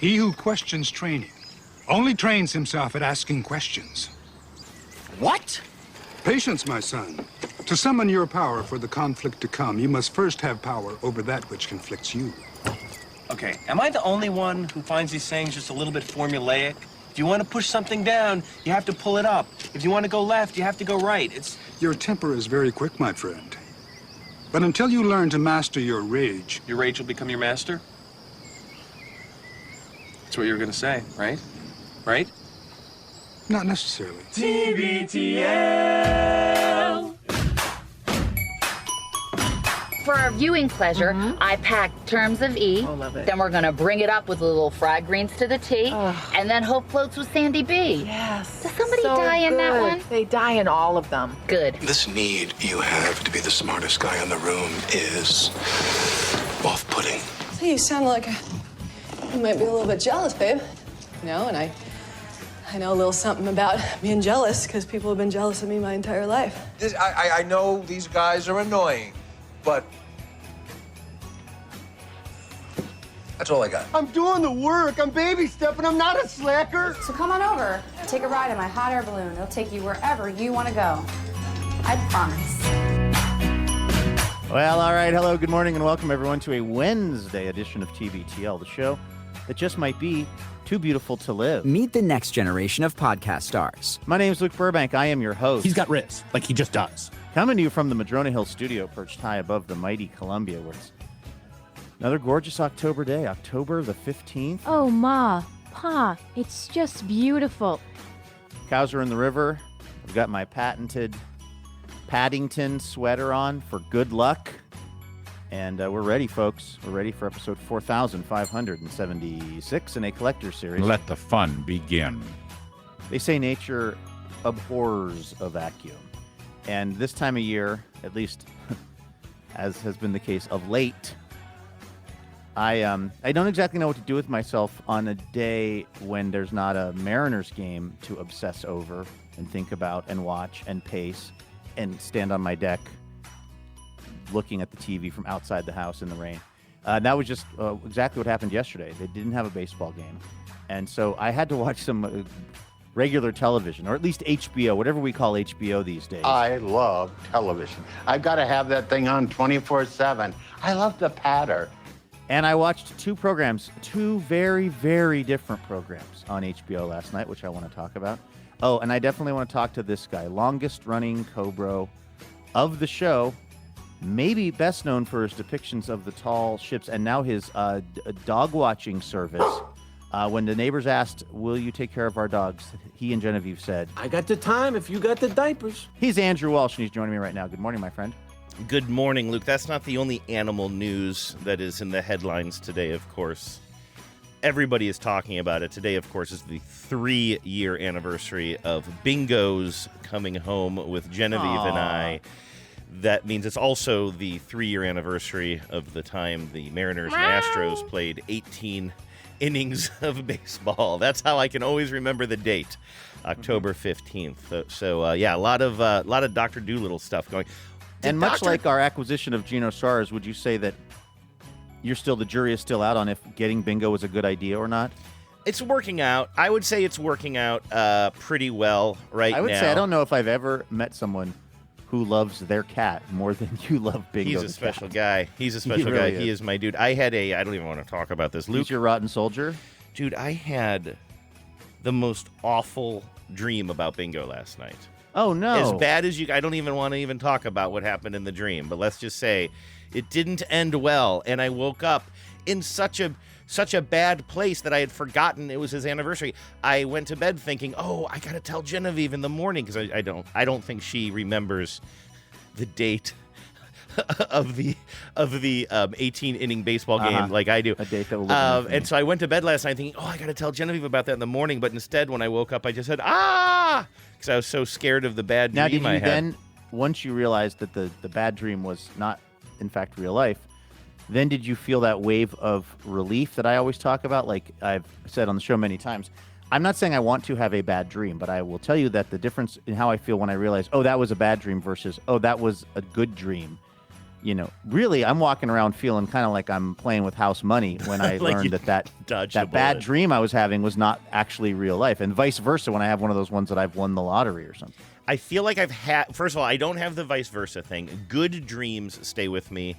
He who questions training only trains himself at asking questions. What? Patience, my son. To summon your power for the conflict to come, you must first have power over that which conflicts you. Okay, am I the only one who finds these sayings just a little bit formulaic? If you want to push something down, you have to pull it up. If you want to go left, you have to go right. Your temper is very quick, my friend. But until you learn to master your rage... Your rage will become your master? That's what you were going to say, right? Right? Not necessarily. TBTL. For our viewing pleasure, I packed Terms of E. Oh, love it. Then we're gonna bring it up with a little fried greens to the T. And then Hope Floats with Sandy B. Yes. Does somebody so die in that good. one? They die in all of them. Good. This need you have to be the smartest guy in the room is off-putting. So you sound like you might be a little bit jealous, babe. You know, and I know a little something about being jealous because people have been jealous of me my entire life. I know these guys are annoying, but that's all I got. I'm doing the work. I'm baby stepping. I'm not a slacker. So come on over. Take a ride in my hot air balloon. It'll take you wherever you want to go. I promise. Well, all right. Hello, good morning, and welcome everyone to a Wednesday edition of TBTL, the show that just might be too beautiful to live. Meet the next generation of podcast stars. My name is Luke Burbank. I am your host. He's got riffs, like he just does. Coming to you from the Madrona Hill studio, perched high above the mighty Columbia, where it's another gorgeous October day, October the 15th. Oh, Ma, Pa, it's just beautiful. Cows are in the river. I've got my patented Paddington sweater on for good luck. And we're ready, folks. We're ready for episode 4576 in a collector series. Let the fun begin. They say nature abhors a vacuum. And this time of year, at least as has been the case of late, I don't exactly know what to do with myself on a day when there's not a Mariners game to obsess over and think about and watch and pace and stand on my deck looking at the TV from outside the house in the rain. That was just exactly what happened yesterday. They didn't have a baseball game. And so I had to watch some regular television, or at least HBO, whatever we call HBO these days. I love television. I've got to have that thing on 24/7. I love the patter. And I watched two very, very different programs on HBO last night, which I want to talk about. Oh, and I definitely want to talk to this guy, longest running Cobro of the show, maybe best known for his depictions of the tall ships, and now his dog watching service. When the neighbors asked, will you take care of our dogs, he and Genevieve said, I got the time if you got the diapers. He's Andrew Walsh, and he's joining me right now. Good morning, my friend. Good morning, Luke. That's not the only animal news that is in the headlines today, of course. Everybody is talking about it. Today, of course, is the 3-year anniversary of Bingo's coming home with Genevieve and I. That means it's also the 3-year anniversary of the time the Mariners and Astros played 18 innings of baseball. That's how I can always remember the date, October 15th. So a lot of Dr. Doolittle stuff going. And much like our acquisition of Geno Suarez, would you say that the jury is still out on if getting Bingo was a good idea or not? It's working out. I would say it's working out pretty well right now. I would say I don't know if I've ever met someone who loves their cat more than you love Bingo. He's a special guy. He's a special guy. He is my dude. I don't even want to talk about this. Luke, he's your rotten soldier? Dude, I had the most awful dream about Bingo last night. Oh, no. As bad as I don't even want to even talk about what happened in the dream, but let's just say it didn't end well, and I woke up in such a bad place that I had forgotten it was his anniversary. I went to bed thinking, oh, I got to tell Genevieve in the morning, because I don't think she remembers the date of the 18-inning baseball game like I do. A date that will live and so I went to bed last night thinking, oh, I got to tell Genevieve about that in the morning, but instead when I woke up I just said, because I was so scared of the bad dream I had. Now, did you then, once you realized that the bad dream was not, in fact, real life, then did you feel that wave of relief that I always talk about? Like I've said on the show many times, I'm not saying I want to have a bad dream, but I will tell you that the difference in how I feel when I realize, oh, that was a bad dream versus, oh, that was a good dream, really, I'm walking around feeling kind of like I'm playing with house money when I Like learned you that dodged a bad bullet. dream I was having was not actually real life, and vice versa when I have one of those ones that I've won the lottery or something. I feel like I've had. First of all, I don't have the vice versa thing. Good dreams stay with me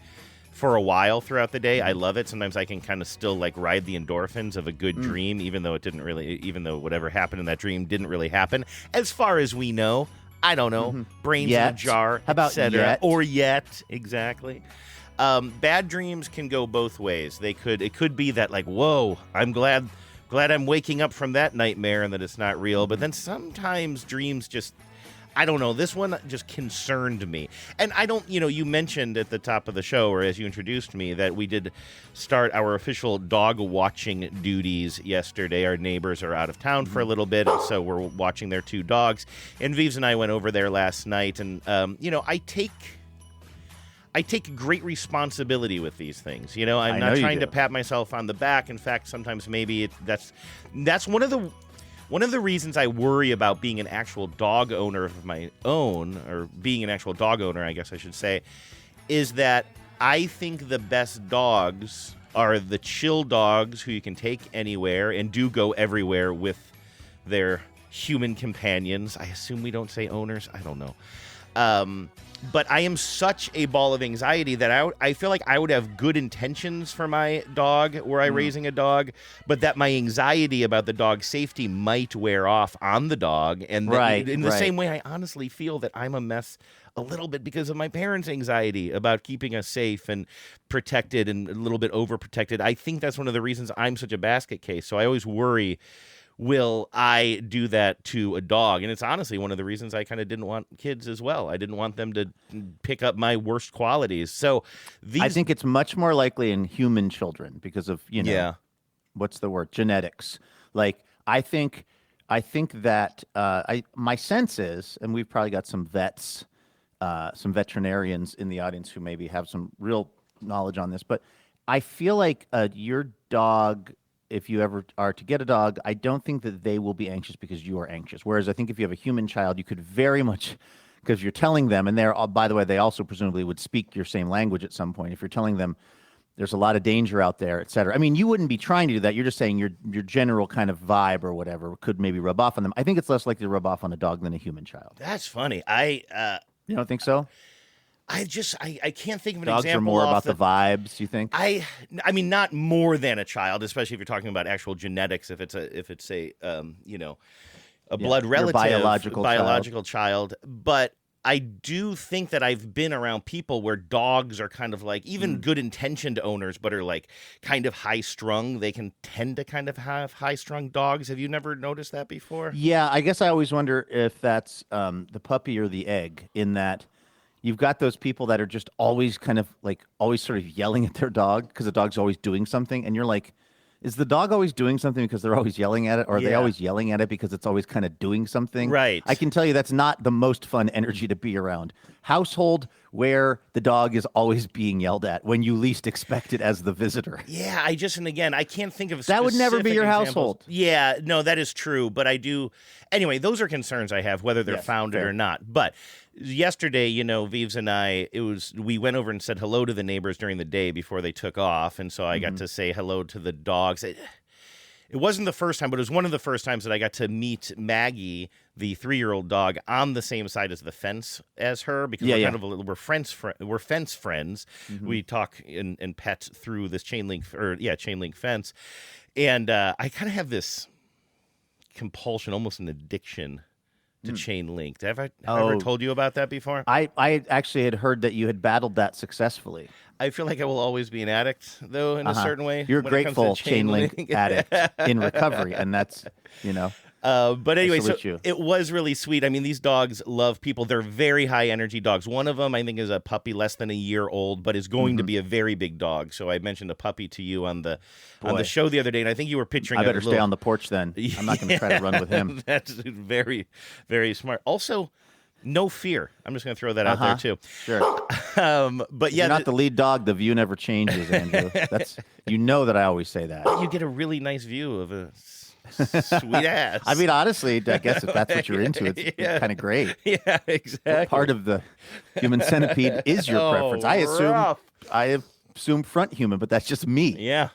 for a while throughout the day. I love it. Sometimes I can kind of still like ride the endorphins of a good dream, even though whatever happened in that dream didn't really happen. As far as we know, I don't know. Brains in a jar, How about etc. yet? Or yet, exactly. Bad dreams can go both ways. It could be that like, whoa, I'm glad I'm waking up from that nightmare and that it's not real. But then sometimes dreams just, I don't know. This one just concerned me. And I don't, you mentioned at the top of the show, or as you introduced me, that we did start our official dog watching duties yesterday. Our neighbors are out of town for a little bit, and so we're watching their 2 dogs. And Vives and I went over there last night, and, I take great responsibility with these things. I'm not trying to pat myself on the back. In fact, sometimes maybe that's one of the reasons I worry about being an actual dog owner of my own, or being an actual dog owner, I guess I should say, is that I think the best dogs are the chill dogs who you can take anywhere and do go everywhere with their human companions. I assume we don't say owners. I don't know. But I am such a ball of anxiety that I feel like I would have good intentions for my dog were I raising a dog, but that my anxiety about the dog's safety might wear off on the dog. And in the same way, I honestly feel that I'm a mess a little bit because of my parents' anxiety about keeping us safe and protected and a little bit overprotected. I think that's one of the reasons I'm such a basket case. So I always worry, will I do that to a dog? And it's honestly one of the reasons I kind of didn't want kids as well. I didn't want them to pick up my worst qualities. So I think it's much more likely in human children because of, what's the word? Genetics. Like, I think that my sense is, and we've probably got some vets, some veterinarians in the audience who maybe have some real knowledge on this, but I feel like your dog, if you ever are to get a dog, I don't think that they will be anxious because you are anxious. Whereas I think if you have a human child, you could very much, because you're telling them, and they're, by the way, they also presumably would speak your same language at some point. If you're telling them there's a lot of danger out there, et cetera. I mean, you wouldn't be trying to do that. You're just saying your general kind of vibe or whatever could maybe rub off on them. I think it's less likely to rub off on a dog than a human child. That's funny. You don't think so? I can't think of an Dogs example. Are more about the vibes, you think? I mean, not more than a child, especially if you're talking about actual genetics. If it's a blood relative, biological child. But I do think that I've been around people where dogs are kind of like, even good intentioned owners, but are like kind of high strung. They can tend to kind of have high strung dogs. Have you never noticed that before? Yeah, I guess I always wonder if that's the puppy or the egg, in that you've got those people that are just always kind of like always sort of yelling at their dog because the dog's always doing something. And you're like, is the dog always doing something because they're always yelling at it? Or are they always yelling at it because it's always kind of doing something? Right. I can tell you that's not the most fun energy to be around. Household where the dog is always being yelled at when you least expect it as the visitor. Yeah, I can't think of that would never be your examples. household. Yeah, no, that is true. But I do. Anyway, those are concerns I have, whether they're founded or not. But yesterday, Vives and I, we went over and said hello to the neighbors during the day before they took off. And so I got to say hello to the dogs. It wasn't the first time, but it was one of the first times that I got to meet Maggie, the 3-year-old dog, on the same side as the fence as her, because we're fence friends. Mm-hmm. We talk and pet through this chain link fence, and I kind of have this compulsion, almost an addiction to chain link. Have I ever told you about that before? I actually had heard that you had battled that successfully. I feel like I will always be an addict, though, in a certain way. You're a grateful chain link addict in recovery, and that's, But anyway, so it was really sweet. I mean, these dogs love people. They're very high energy dogs. One of them, I think, is a puppy less than a year old, but is going to be a very big dog. So I mentioned a puppy to you on the show the other day, and I think you were picturing. I better stay on the porch then. I'm not going to try to run with him. That's very, very smart. Also, no fear. I'm just going to throw that out there too. Sure. But yeah, you're not the lead dog. The view never changes, Andrew. That's that I always say that. But you get a really nice view of a Sweet ass. I mean, honestly, I guess if that's what you're into, it's kind of great. Yeah, exactly. What part of the human centipede is your preference? I assume front human, but that's just me. Yeah.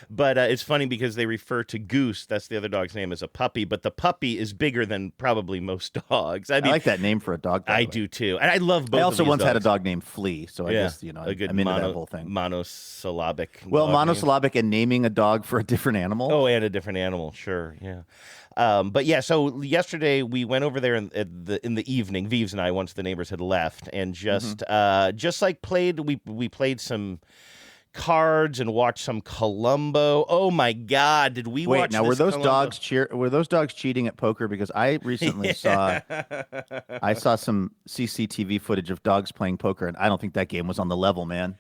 But it's funny because they refer to Goose, that's the other dog's name, as a puppy, but the puppy is bigger than probably most dogs. I mean, I like that name for a dog. I do too. And I love both I also of these once had a dogs. dog named Flea, so I guess, a good I'm into that whole thing. Monosyllabic. Well, dog name. monosyllabic and naming a dog for a different animal. Oh, and a different animal, sure, yeah. But yeah, so yesterday we went over there in the evening, Vives and I, once the neighbors had left, and just like we played some cards and watched some Columbo. Oh my God, did we watch? Wait, now this were those Columbo? were those dogs cheating at poker? Because I recently saw some CCTV footage of dogs playing poker, and I don't think that game was on the level, man.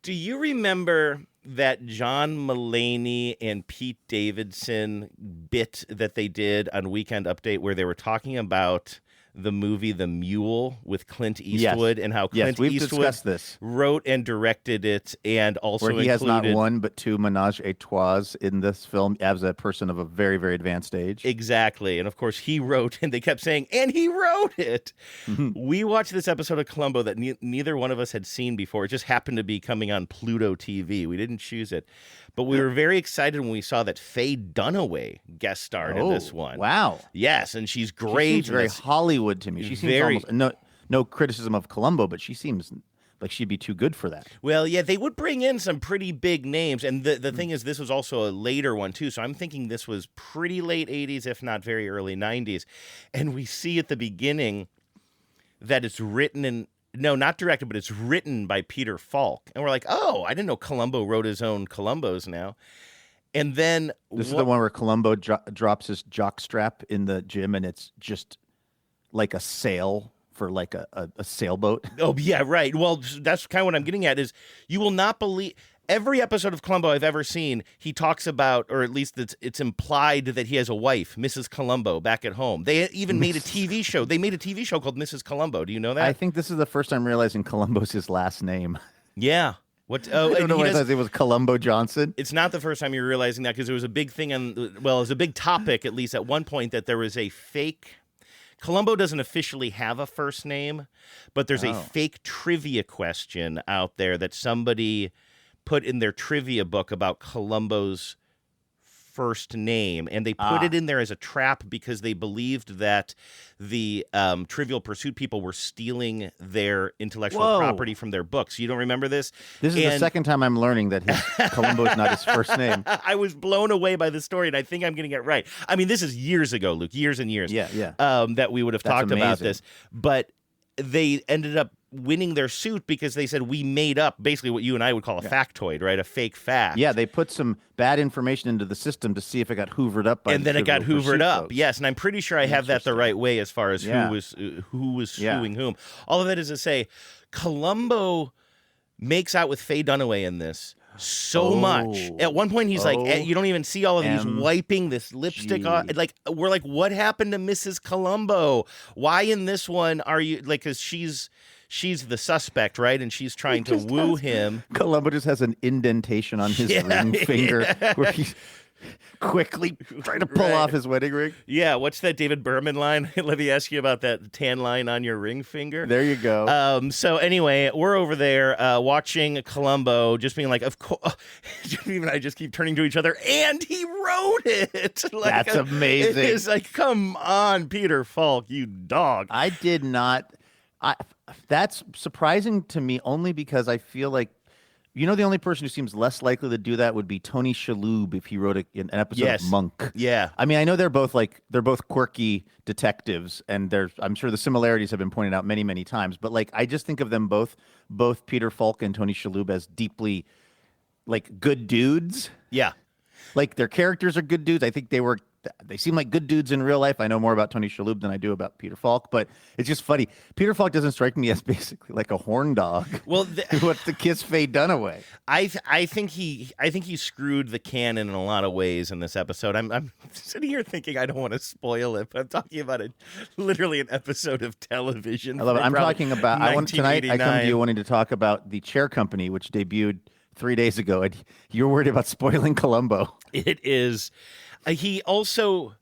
Do you remember that John Mulaney and Pete Davidson bit that they did on Weekend Update where they were talking about the movie The Mule with Clint Eastwood and how Clint we've Eastwood discussed this. wrote and directed it and also where he has not included... one but two menage a trois in this film as a person of a very, very advanced age. Exactly. And of course he wrote, and they kept saying, and he wrote it. We watched this episode of Columbo that neither one of us had seen before. It just happened to be coming on Pluto TV. We didn't choose it. But we were very excited when we saw that Faye Dunaway guest starred in this one. Wow. Yes, and she's great. She seems very Hollywood to me. She seems almost, no criticism of Columbo, but she seems like she'd be too good for that. Well, yeah, they would bring in some pretty big names. And the thing is, this was also a later one, too. So I'm thinking this was pretty late 80s, if not very early 90s. And we see at the beginning that it's written in... No, not directed, but it's written by Peter Falk. And we're like, oh, I didn't know Columbo wrote his own Columbos now. And then... This is the one where Columbo drops his jockstrap in the gym, and it's just like a sail for like a sailboat. Oh, yeah, right. Well, that's kind of what I'm getting at is you will not believe... Every episode of Columbo I've ever seen, he talks about, or at least it's implied that he has a wife, Mrs. Columbo, back at home. They even made a TV show. They made a TV show called Mrs. Columbo. Do you know that? I think this is the first time realizing Columbo's his last name. Yeah. What? Oh, I don't know why it was Columbo Johnson. It's not the first time you're realizing that because it was a big thing it was a big topic, at least at one point, that there was a fake... Columbo doesn't officially have a first name, but there's a fake trivia question out there that somebody... put in their trivia book about Columbo's first name, and they put it in there as a trap because they believed that the Trivial Pursuit people were stealing their intellectual property from their books. You don't remember this? This is the second time I'm learning that Columbo is not his first name. I was blown away by the story, and I think I'm getting it right. I mean, this is years ago, Luke, years and years. Yeah. That we would have talked about this, but they ended up winning their suit because they said we made up basically what you and I would call a factoid, right? A fake fact. Yeah, they put some bad information into the system to see if it got hoovered up by and then it got hoovered up. Folks. Yes, and I'm pretty sure I have that the right way as far as who was suing whom. All of that is to say, Columbo makes out with Faye Dunaway in this so much. At one point, he's like, you don't even see all of these wiping this lipstick off. Like, we're like, what happened to Mrs. Columbo? Why in this one are you like? Because she's the suspect, right? And she's trying to woo him. Columbo just has an indentation on his ring finger where he's quickly trying to pull off his wedding ring. Yeah, what's that David Berman line? Let me ask you about that tan line on your ring finger. There you go. So anyway, we're over there watching Columbo, just being like, of course. Even I just keep turning to each other, and he wrote it. Like, that's amazing. It's like, come on, Peter Falk, you dog. I did not. That's surprising to me only because I feel like, the only person who seems less likely to do that would be Tony Shalhoub if he wrote an episode of Monk. Yeah. I mean, I know they're both quirky detectives, and I'm sure the similarities have been pointed out many, many times. But like, I just think of them both Peter Falk and Tony Shalhoub as deeply like good dudes. Yeah. Like their characters are good dudes. I think they seem like good dudes in real life. I know more about Tony Shalhoub than I do about Peter Falk, but it's just funny. Peter Falk doesn't strike me as basically like a horn dog. Well, who wants to kiss Faye Dunaway? I think he screwed the canon in a lot of ways in this episode. I'm sitting here thinking I don't want to spoil it, but I'm talking about literally an episode of television. I love it. I'm talking about tonight. I come to you wanting to talk about the Chair Company, which debuted 3 days ago, and you're worried about spoiling Columbo. It is. He also,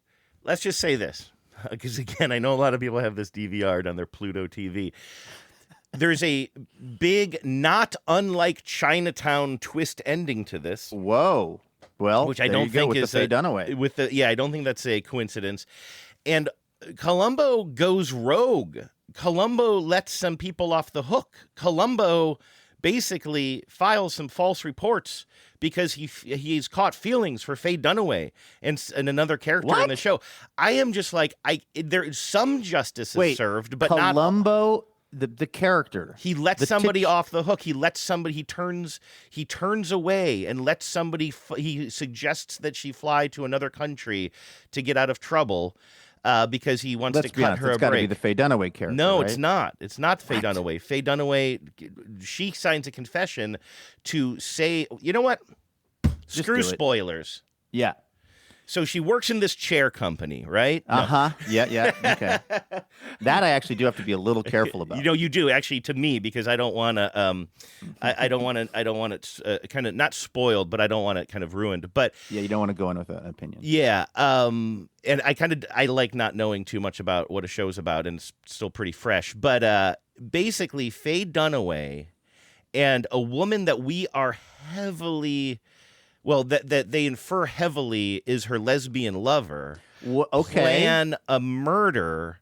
let's just say this, because again, I know a lot of people have this DVR'd on their Pluto TV. There's a big, not unlike Chinatown twist ending to this. Whoa. Well, which I don't think is the Faye Dunaway. I don't think that's a coincidence. And Columbo goes rogue. Columbo lets some people off the hook. Columbo basically files some false reports because he's caught feelings for Faye Dunaway and another character in the show. I am just like, there is some justice is served, but Columbo, the character. He lets somebody off the hook. He lets somebody, he turns away and lets somebody, he suggests that she fly to another country to get out of trouble. Because he wants to cut her a break. It's got to be the Faye Dunaway character. No, right? it's not. It's not Faye Dunaway. Faye Dunaway, she signs a confession to say, you know what? Screw spoilers. Yeah. So she works in this chair company, right? Uh-huh. No. Yeah. Okay. That I actually do have to be a little careful about. You do actually to me because I don't want to. I don't want it kind of not spoiled, but I don't want it kind of ruined. But yeah, you don't want to go in with an opinion. Yeah. And I like not knowing too much about what a show's about, and it's still pretty fresh. But basically, Faye Dunaway and a woman that we are heavily. Well, that they infer heavily is her lesbian lover. Plan a murder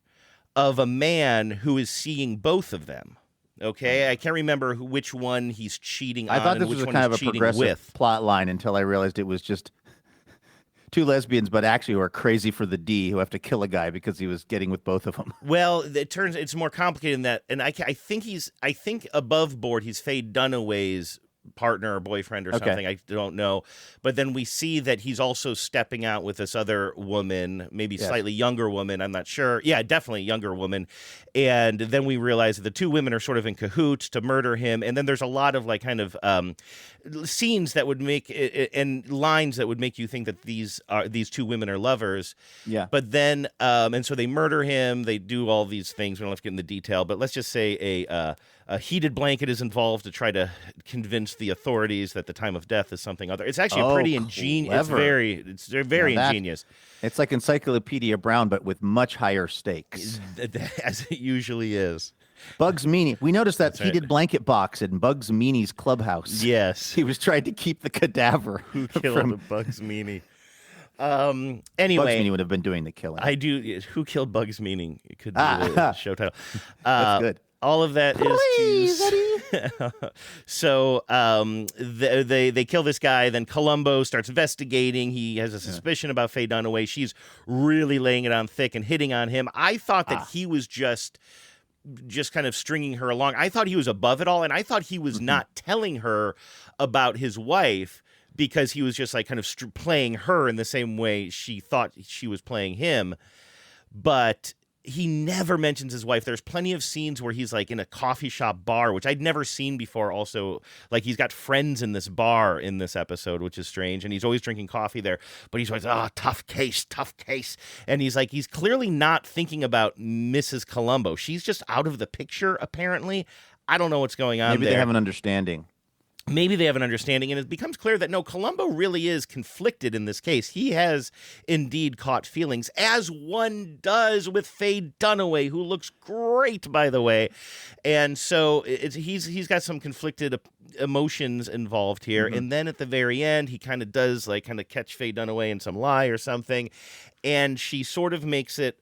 of a man who is seeing both of them. Okay, I can't remember which one he's cheating on. I thought this was kind of a progressive plot line until I realized it was just two lesbians, but actually who are crazy for the D, who have to kill a guy because he was getting with both of them. Well, it's more complicated than that, and I think above board he's Faye Dunaway's partner or boyfriend or something. I don't know. But then we see that he's also stepping out with this other woman, maybe slightly younger woman. I'm not sure. Yeah, definitely younger woman. And then we realize that the two women are sort of in cahoots to murder him. And then there's a lot of like kind of scenes that would make and lines that would make you think that these two women are lovers. Yeah. But then and so they murder him. They do all these things. We don't have to get into detail. But let's just say a heated blanket is involved to try to convince the authorities that the time of death is something other. It's actually pretty ingenious. It's very ingenious. It's like Encyclopedia Brown, but with much higher stakes, as it usually is. Bugs Meany. We noticed that heated blanket box in Bugs Meany's clubhouse. Yes, he was trying to keep the cadaver. Who killed Bugs Meany? Anyway, Bugs Meany would have been doing the killing. I do. Who killed Bugs Meany? It could be the show title. That's good. All of that so they kill this guy. Then Columbo starts investigating. He has a suspicion about Faye Dunaway. She's really laying it on thick and hitting on him. I thought that he was just kind of stringing her along. I thought he was above it all, and I thought he was not telling her about his wife because he was just like kind of playing her in the same way she thought she was playing him. But he never mentions his wife. There's plenty of scenes where he's like in a coffee shop bar, which I'd never seen before. Also, like he's got friends in this bar in this episode, which is strange. And he's always drinking coffee there, but he's always, tough case. And he's clearly not thinking about Mrs. Columbo. She's just out of the picture, apparently. I don't know what's going on. Maybe they have an understanding. Maybe they have an understanding, and it becomes clear that no, Columbo really is conflicted in this case. He has indeed caught feelings, as one does with Faye Dunaway, who looks great, by the way. And so he's got some conflicted emotions involved here. Mm-hmm. And then at the very end, he kind of does catch Faye Dunaway in some lie or something, and she sort of makes it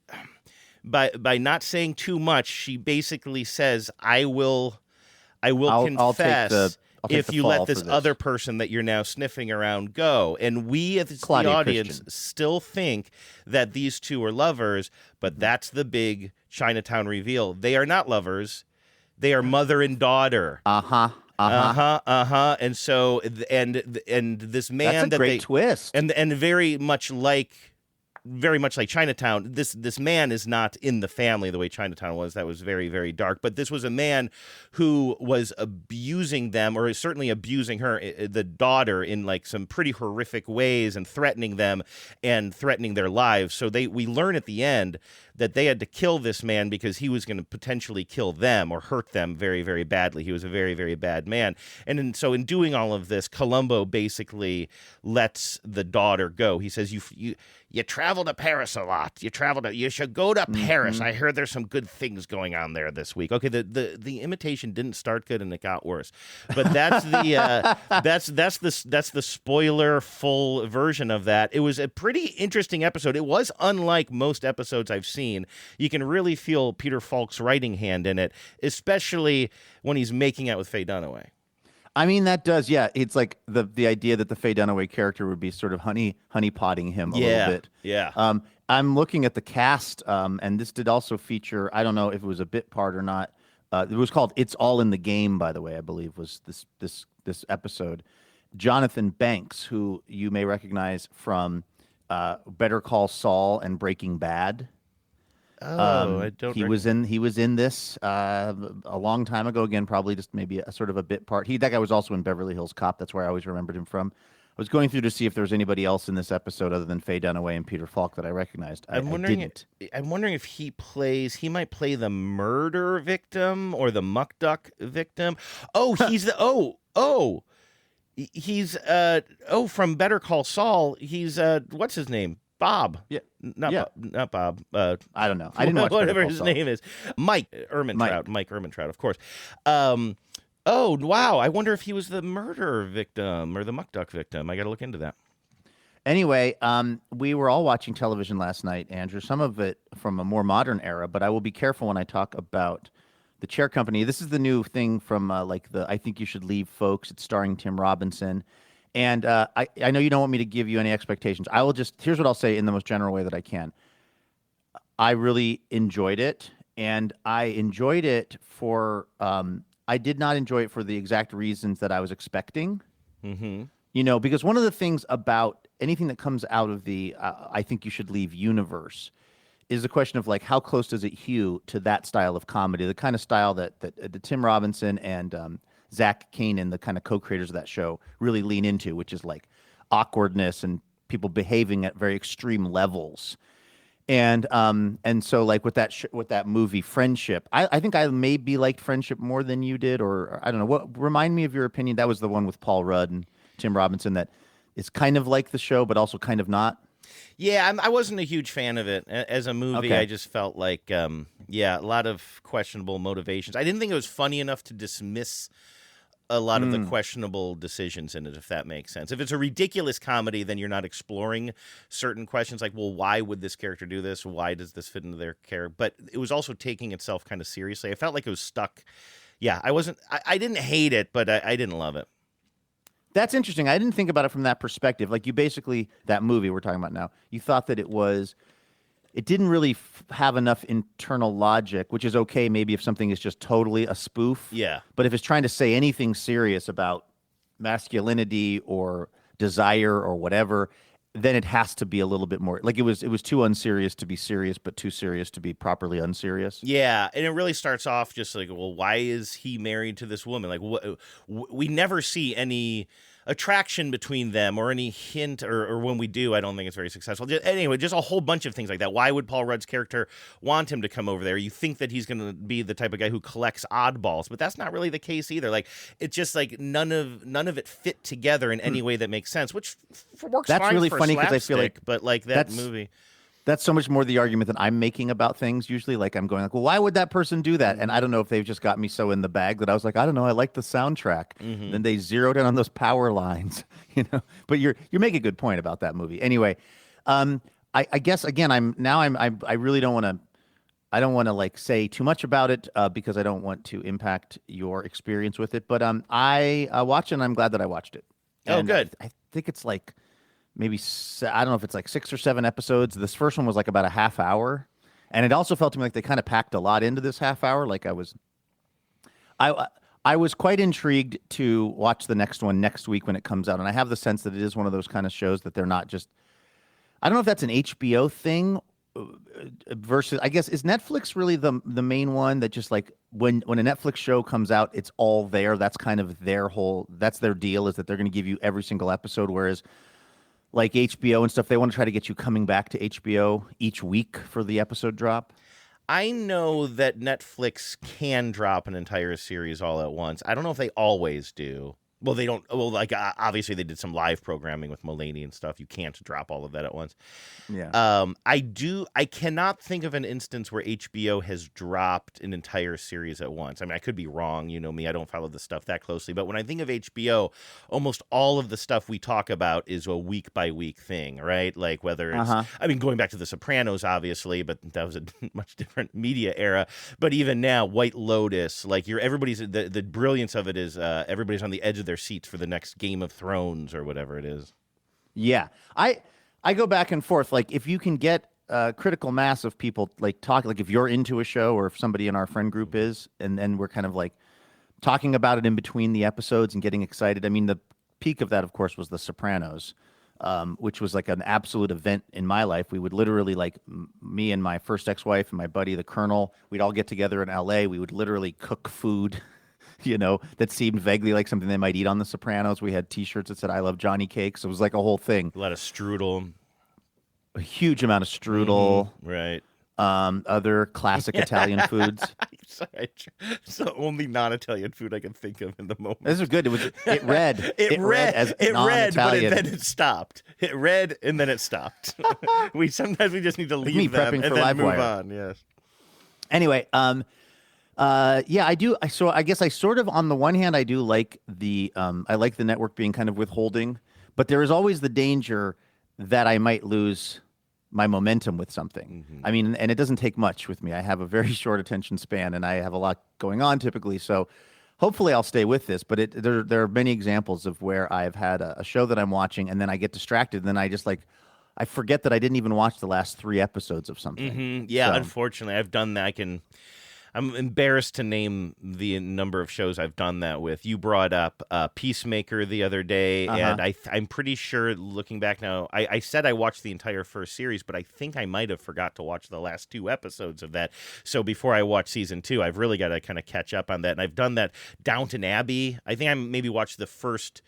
by not saying too much. She basically says, "I'll confess." If you let this other person that you're now sniffing around go. And we as the audience still think that these two are lovers, but that's the big Chinatown reveal. They are not lovers. They are mother and daughter. And so and this man, that's a great twist. And very much like very much like Chinatown. This man is not in the family the way Chinatown was. That was very, very dark. But this was a man who was abusing them, or certainly abusing her, the daughter, in like some pretty horrific ways, and threatening them and threatening their lives. So we learn at the end that they had to kill this man because he was going to potentially kill them or hurt them very, very badly. He was a very, very bad man. And so in doing all of this, Columbo basically lets the daughter go. He says, you travel to Paris a lot. You should go to Paris. I heard there's some good things going on there this week. Okay, the imitation didn't start good and it got worse. But that's the spoiler full version of that. It was a pretty interesting episode. It was unlike most episodes I've seen. You can really feel Peter Falk's writing hand in it, especially when he's making out with Faye Dunaway. I mean, that does, yeah. It's like the idea that the Faye Dunaway character would be sort of honey potting him a little bit. Yeah. I'm looking at the cast, and this did also feature, I don't know if it was a bit part or not. It was called "It's All in the Game," by the way, I believe was this episode. Jonathan Banks, who you may recognize from Better Call Saul and Breaking Bad. I don't. He was in this a long time ago. Again, probably just maybe a sort of a bit part. That guy was also in Beverly Hills Cop. That's where I always remembered him from. I was going through to see if there was anybody else in this episode other than Faye Dunaway and Peter Falk that I recognized. I'm wondering if he might play the murder victim or the muck duck victim. Oh, he's he's from Better Call Saul. He's what's his name? Bob. Yeah. Not Bob. I don't know. I didn't watch whatever his name is. Mike Ehrmantraut. Mike Ehrmantraut, of course. Oh, wow. I wonder if he was the murder victim or the muck duck victim. I got to look into that. Anyway, we were all watching television last night, Andrew, some of it from a more modern era, but I will be careful when I talk about The Chair Company. This is the new thing from I Think You Should Leave Folks. It's starring Tim Robinson. And I know you don't want me to give you any expectations. Here's what I'll say in the most general way that I can. I really enjoyed it, and I enjoyed it for, I did not enjoy it for the exact reasons that I was expecting. Mm-hmm. Because one of the things about anything that comes out of the I Think You Should Leave universe is the question of, like, how close does it hew to that style of comedy, the kind of style that Tim Robinson and Zach Kanan, the kind of co-creators of that show, really lean into, which is like awkwardness and people behaving at very extreme levels. And so, like, with that movie Friendship, I think I maybe liked Friendship more than you did, or I don't know. What, remind me of your opinion. That was the one with Paul Rudd and Tim Robinson that is kind of like the show, but also kind of not. Yeah, I wasn't a huge fan of it as a movie. Okay. I just felt like, a lot of questionable motivations. I didn't think it was funny enough to dismiss a lot of the questionable decisions in it, if that makes sense. If it's a ridiculous comedy, then you're not exploring certain questions like, well, why would this character do this? Why does this fit into their character? But it was also taking itself kind of seriously. I felt like it was stuck. Yeah, I didn't hate it, but I didn't love it. That's interesting. I didn't think about it from that perspective. Like, you basically, that movie we're talking about now, you thought that it didn't really have enough internal logic, which is okay maybe if something is just totally a spoof. Yeah. But if it's trying to say anything serious about masculinity or desire or whatever, then it has to be a little bit more. Like, it was too unserious to be serious, but too serious to be properly unserious. Yeah, and it really starts off just like, well, why is he married to this woman? Like, we never see any attraction between them or any hint, or when we do, I don't think it's very successful. Anyway, just a whole bunch of things like that. Why would Paul Rudd's character want him to come over there? You think that he's going to be the type of guy who collects oddballs, but that's not really the case either. Like, it's just like none of it fit together in any way that makes sense, which works That's fine really for funny because I feel slapstick, like but like that movie. That's so much more the argument that I'm making about things usually. Like, I'm going like, well, why would that person do that? And I don't know if they've just got me so in the bag that I was like, I don't know, I like the soundtrack. Mm-hmm. Then they zeroed in on those power lines, But you're making a good point about that movie. Anyway, I guess again, I really don't want to. I don't want to like say too much about it because I don't want to impact your experience with it. But I watched it, and I'm glad that I watched it. And good. I think it's like. Maybe, I don't know if it's like 6 or 7 episodes. This first one was like about a half hour. And it also felt to me like they kind of packed a lot into this half hour. Like I was quite intrigued to watch the next one next week when it comes out. And I have the sense that it is one of those kind of shows that they're not just, I don't know if that's an HBO thing versus, I guess, is Netflix really the main one that just like when a Netflix show comes out, it's all there. That's kind of that's their deal, is that they're going to give you every single episode. Whereas like HBO and stuff, they want to try to get you coming back to HBO each week for the episode drop. I know that Netflix can drop an entire series all at once. I don't know if they always do. Well, they don't. Well, like obviously they did some live programming with Mulaney and stuff. You can't drop all of that at once. Yeah. I cannot think of an instance where HBO has dropped an entire series at once. I mean, I could be wrong. You know me, I don't follow the stuff that closely. But when I think of HBO, almost all of the stuff we talk about is a week by week thing, right? Like whether it's, I mean, going back to The Sopranos, obviously, but that was a much different media era. But even now, White Lotus, like everybody's the brilliance of it is everybody's on the edge of their seats for the next Game of Thrones or whatever it is. Yeah. I go back and forth. Like if you can get a critical mass of people like talking, like if you're into a show or if somebody in our friend group is, and then we're kind of like talking about it in between the episodes and getting excited. I mean, the peak of that, of course, was The Sopranos, which was like an absolute event in my life. We would literally like me and my first ex-wife and my buddy, the Colonel, we'd all get together in LA. We would literally cook food that seemed vaguely like something they might eat on The Sopranos. We had T-shirts that said "I love Johnny Cakes." It was like a whole thing. A lot of strudel. A huge amount of strudel. Right. Other classic Italian foods. Sorry, it's the only non-Italian food I can think of in the moment. This is good. It read as it non-Italian. read, but then it stopped. It read and then it stopped. Sometimes we just need to leave them and then move on. Yes. Anyway, yeah, I do. So I guess I sort of, on the one hand, I do like I like the network being kind of withholding, but there is always the danger that I might lose my momentum with something. I mean, and it doesn't take much with me. I have a very short attention span, and I have a lot going on typically. So hopefully I'll stay with this. But there are many examples of where I've had a show that I'm watching, and then I get distracted, and then I just I forget that I didn't even watch the last 3 episodes of something. Yeah, unfortunately, I've done that. I'm embarrassed to name the number of shows I've done that with. You brought up Peacemaker the other day, and I'm pretty sure, looking back now, I said I watched the entire first series, but I think I might have forgot to watch the last 2 episodes of that. So before I watch season 2, I've really got to kind of catch up on that. And I've done that. Downton Abbey, I think I maybe watched the first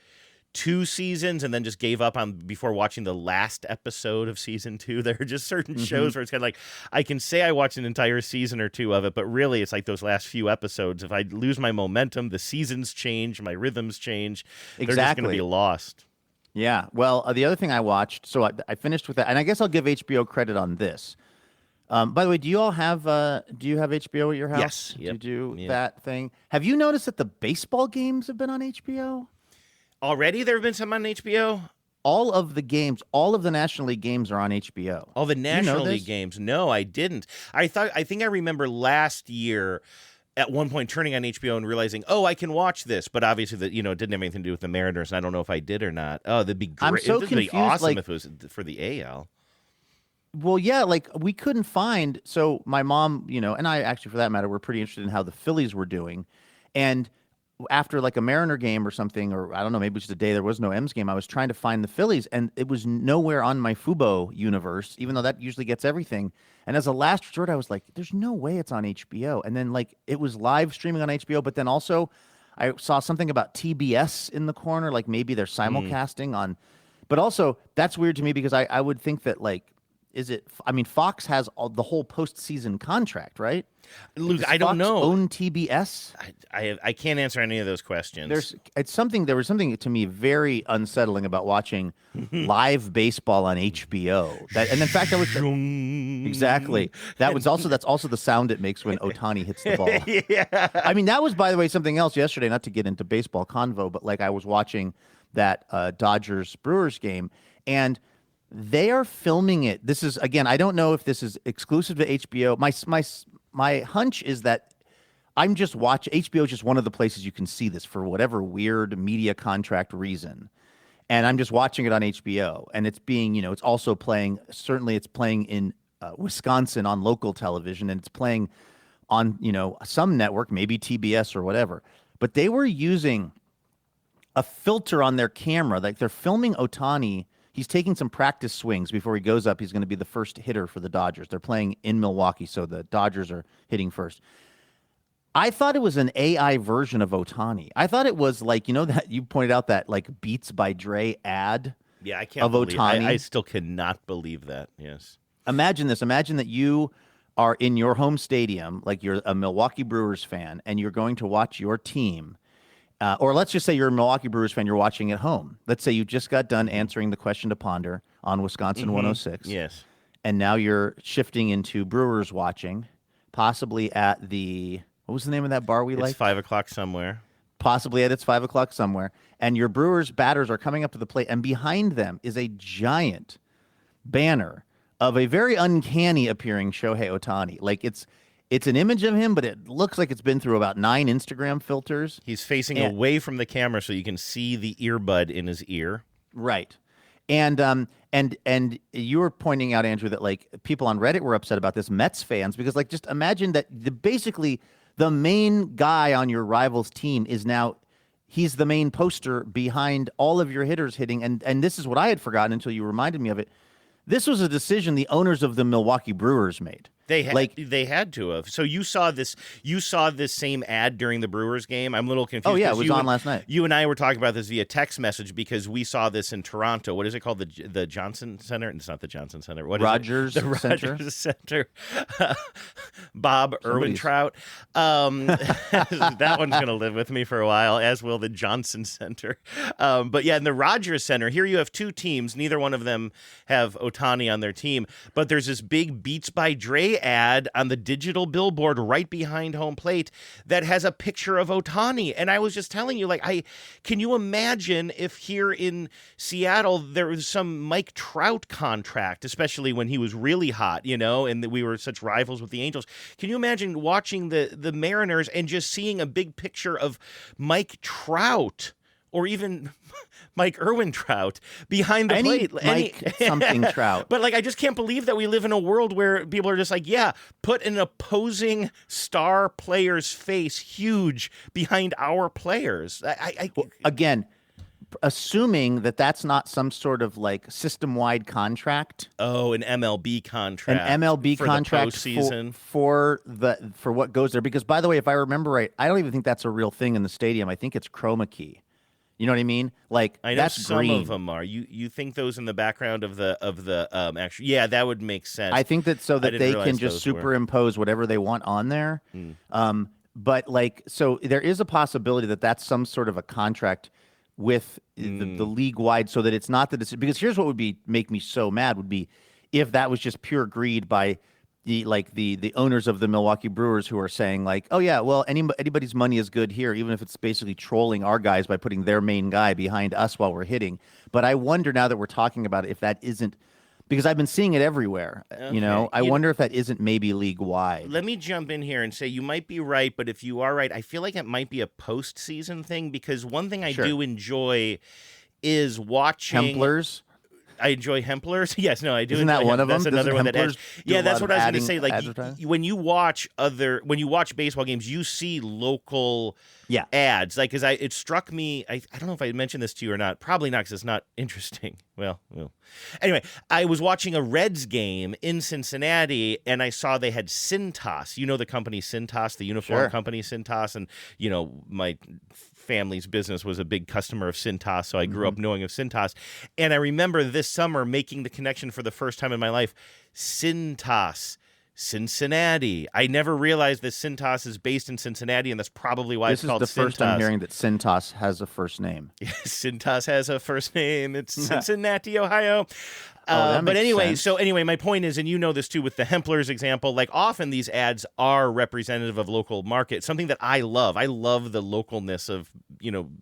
2 seasons and then just gave up on before watching the last episode of season 2. There are just certain shows where it's kind of like, I can say I watched an entire season or 2 of it, but really it's like those last few episodes. If I lose my momentum, the seasons change, my rhythms change. Exactly. They're just going to be lost. Yeah. Well, the other thing I watched, so I finished with that, and I guess I'll give HBO credit on this. By the way, do you have HBO at your house? Yes. Yep. Do you do that thing? Have you noticed that the baseball games have been on HBO? Already there have been some on HBO? All of the National League games are on HBO. All the National League games? No, I didn't. I think I remember last year at one point turning on HBO and realizing, I can watch this. But obviously, it didn't have anything to do with the Mariners, and I don't know if I did or not. Oh, that'd be great. I'm so It'd be confused, awesome if it was for the AL. Well, yeah, we couldn't find. So my mom, and I actually, for that matter, were pretty interested in how the Phillies were doing, and after a Mariner game or something, or I don't know, maybe it was the day there was no M's game, I was trying to find the Phillies, and it was nowhere on my Fubo universe, even though that usually gets everything. And as a last resort, I was like, there's no way it's on HBO. And then it was live streaming on HBO, but then also I saw something about TBS in the corner, maybe they're simulcasting on. But also, that's weird to me because I would think that Fox has the whole postseason contract, right? Luke, I don't know. Own TBS? I can't answer any of those questions. There was something to me very unsettling about watching live baseball on HBO. And in fact, exactly. That's also the sound it makes when Ohtani hits the ball. Yeah. I mean, that was, by the way, something else yesterday. Not to get into baseball convo, but I was watching that Dodgers Brewers game, and they are filming it. This is, again, I don't know if this is exclusive to HBO. My hunch is that I'm just HBO is just one of the places you can see this for whatever weird media contract reason. And I'm just watching it on HBO, and it's being, it's also playing, certainly it's playing in Wisconsin on local television, and it's playing on, some network, maybe TBS or whatever. But they were using a filter on their camera. They're filming Ohtani. he's taking some practice swings before he goes up. He's going to be the first hitter for the Dodgers. They're playing in Milwaukee, so the Dodgers are hitting first. I thought it was an AI version of Ohtani. I thought it was like, that you pointed out that like Beats by Dre ad. Yeah, I can't of believe Ohtani. I still cannot believe that. Yes. Imagine this. Imagine that you are in your home stadium, like you're a Milwaukee Brewers fan, and you're going to watch your team. Or let's just say you're a Milwaukee Brewers fan, you're watching at home. Let's say you just got done answering the question to ponder on Wisconsin 106. Yes. And now you're shifting into Brewers watching, possibly at the, what was the name of that bar we liked? It's 5 o'clock somewhere. Possibly at its 5 o'clock somewhere. And your Brewers batters are coming up to the plate, and behind them is a giant banner of a very uncanny appearing Shohei Ohtani. Like it's an image of him, but it looks like it's been through about 9 Instagram filters. He's facing away from the camera so you can see the earbud in his ear. Right. And you were pointing out, Andrew, that like people on Reddit were upset about this, Mets fans, because like just imagine that basically the main guy on your rival's team is now he's the main poster behind all of your hitters hitting. And this is what I had forgotten until you reminded me of it. This was a decision the owners of the Milwaukee Brewers made. They had to have. So you saw this same ad during the Brewers game. I'm a little confused. Oh yeah, it was on last night. You and I were talking about this via text message because we saw this in Toronto. What is it called? The Johnson Center? It's not the Johnson Center. What Rogers is it? The Center? Rogers Center. Bob Irwin Trout. That one's going to live with me for a while, as will the Johnson Center. But yeah, in the Rogers Center, here you have 2 teams. Neither one of them have Ohtani on their team, but there's this big Beats by Dre ad on the digital billboard right behind home plate that has a picture of Ohtani. And I was just telling you, like, can you imagine if here in Seattle there was some Mike Trout contract, especially when he was really hot, and that we were such rivals with the Angels. Can you imagine watching the Mariners and just seeing a big picture of Mike Trout or even Mike Irwin Trout behind the plate? Mike something Trout. But I just can't believe that we live in a world where people are just like, yeah, put an opposing star player's face huge behind our players. Again, assuming that that's not some sort of system-wide contract. Oh, an MLB contract. An MLB for contract the postseason. for what goes there. Because, by the way, if I remember right, I don't even think that's a real thing in the stadium. I think it's chroma key. You know what I mean? I know that's some green. of them are. You think those in the background of the actual? Yeah, that would make sense. I think that so that they can just superimpose whatever they want on there. But so there is a possibility that that's some sort of a contract with the league wide, so that it's not that it's because here's what would make me so mad would be if that was just pure greed by the owners of the Milwaukee Brewers who are saying oh yeah, well anybody's money is good here, even if it's basically trolling our guys by putting their main guy behind us while we're hitting. But I wonder now that we're talking about it if that isn't, because I've been seeing it everywhere. Okay. I wonder if that isn't maybe league wide. Let me jump in here and say you might be right, but if you are right, I feel like it might be a postseason thing because one thing I do enjoy is watching Templars. I enjoy Hemplers. Yes, no, I do. Isn't that one of them? That's another one that adds. Yeah, that's what I was going to say. When you watch baseball games, you see local ads. Because it struck me. I don't know if I mentioned this to you or not. Probably not, because it's not interesting. Well. Anyway, I was watching a Reds game in Cincinnati, and I saw they had Cintas. You know the company Cintas, the uniform company Cintas, and my family's business was a big customer of Cintas, so I grew up knowing of Cintas. And I remember this summer making the connection for the first time in my life. Cintas, Cincinnati. I never realized that Cintas is based in Cincinnati, and that's probably why it's called Cintas. This is the first time hearing that Cintas has a first name. Cintas has a first name. It's Cincinnati, Ohio. That but makes anyway, my point is, and you know this too with the Hemplers example, often these ads are representative of local market, something that I love. I love the localness of,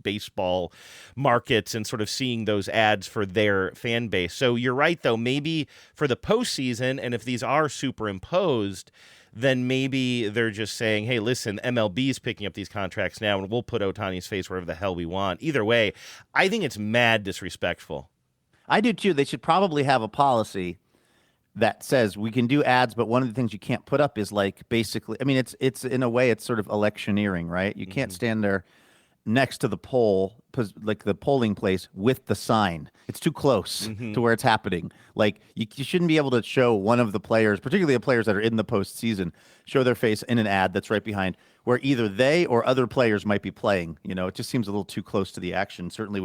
baseball markets and sort of seeing those ads for their fan base. So you're right, though, maybe for the postseason, and if these are superimposed, then maybe they're just saying, hey, listen, MLB's picking up these contracts now, and we'll put Ohtani's face wherever the hell we want. Either way, I think it's mad disrespectful. I do too. They should probably have a policy that says we can do ads, but one of the things you can't put up is basically, I mean, it's in a way it's sort of electioneering, right? You can't stand there next to the poll, like the polling place, with the sign. It's too close to where it's happening. Like you shouldn't be able to show one of the players, particularly the players that are in the postseason, show their face in an ad that's right behind where either they or other players might be playing. It just seems a little too close to the action. Certainly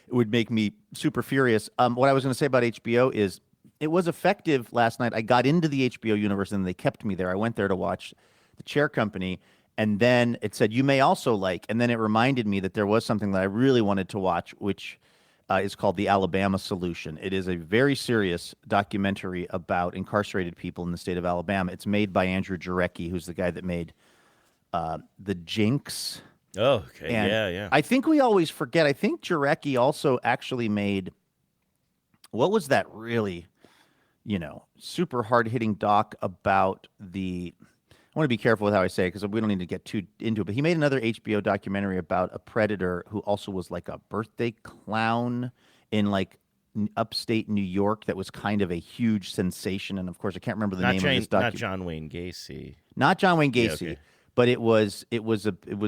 would make me super furious. What I was going to say about HBO is it was effective last night. I got into the HBO universe and they kept me there. I went there to watch The Chair Company. And then it said, you may also like, and then it reminded me that there was something that I really wanted to watch, which is called The Alabama Solution. It is a very serious documentary about incarcerated people in the state of Alabama. It's made by Andrew Jarecki, who's the guy that made The Jinx. Oh, okay. And yeah. I think we always forget. I think Jarecki also actually made, what was that really, super hard-hitting doc about the... I want to be careful with how I say it because we don't need to get too into it. But he made another HBO documentary about a predator who also was like a birthday clown in like upstate New York that was kind of a huge sensation. And of course, I can't remember the name of this documentary. Not John Wayne Gacy. Not John Wayne Gacy. Yeah, okay. But it was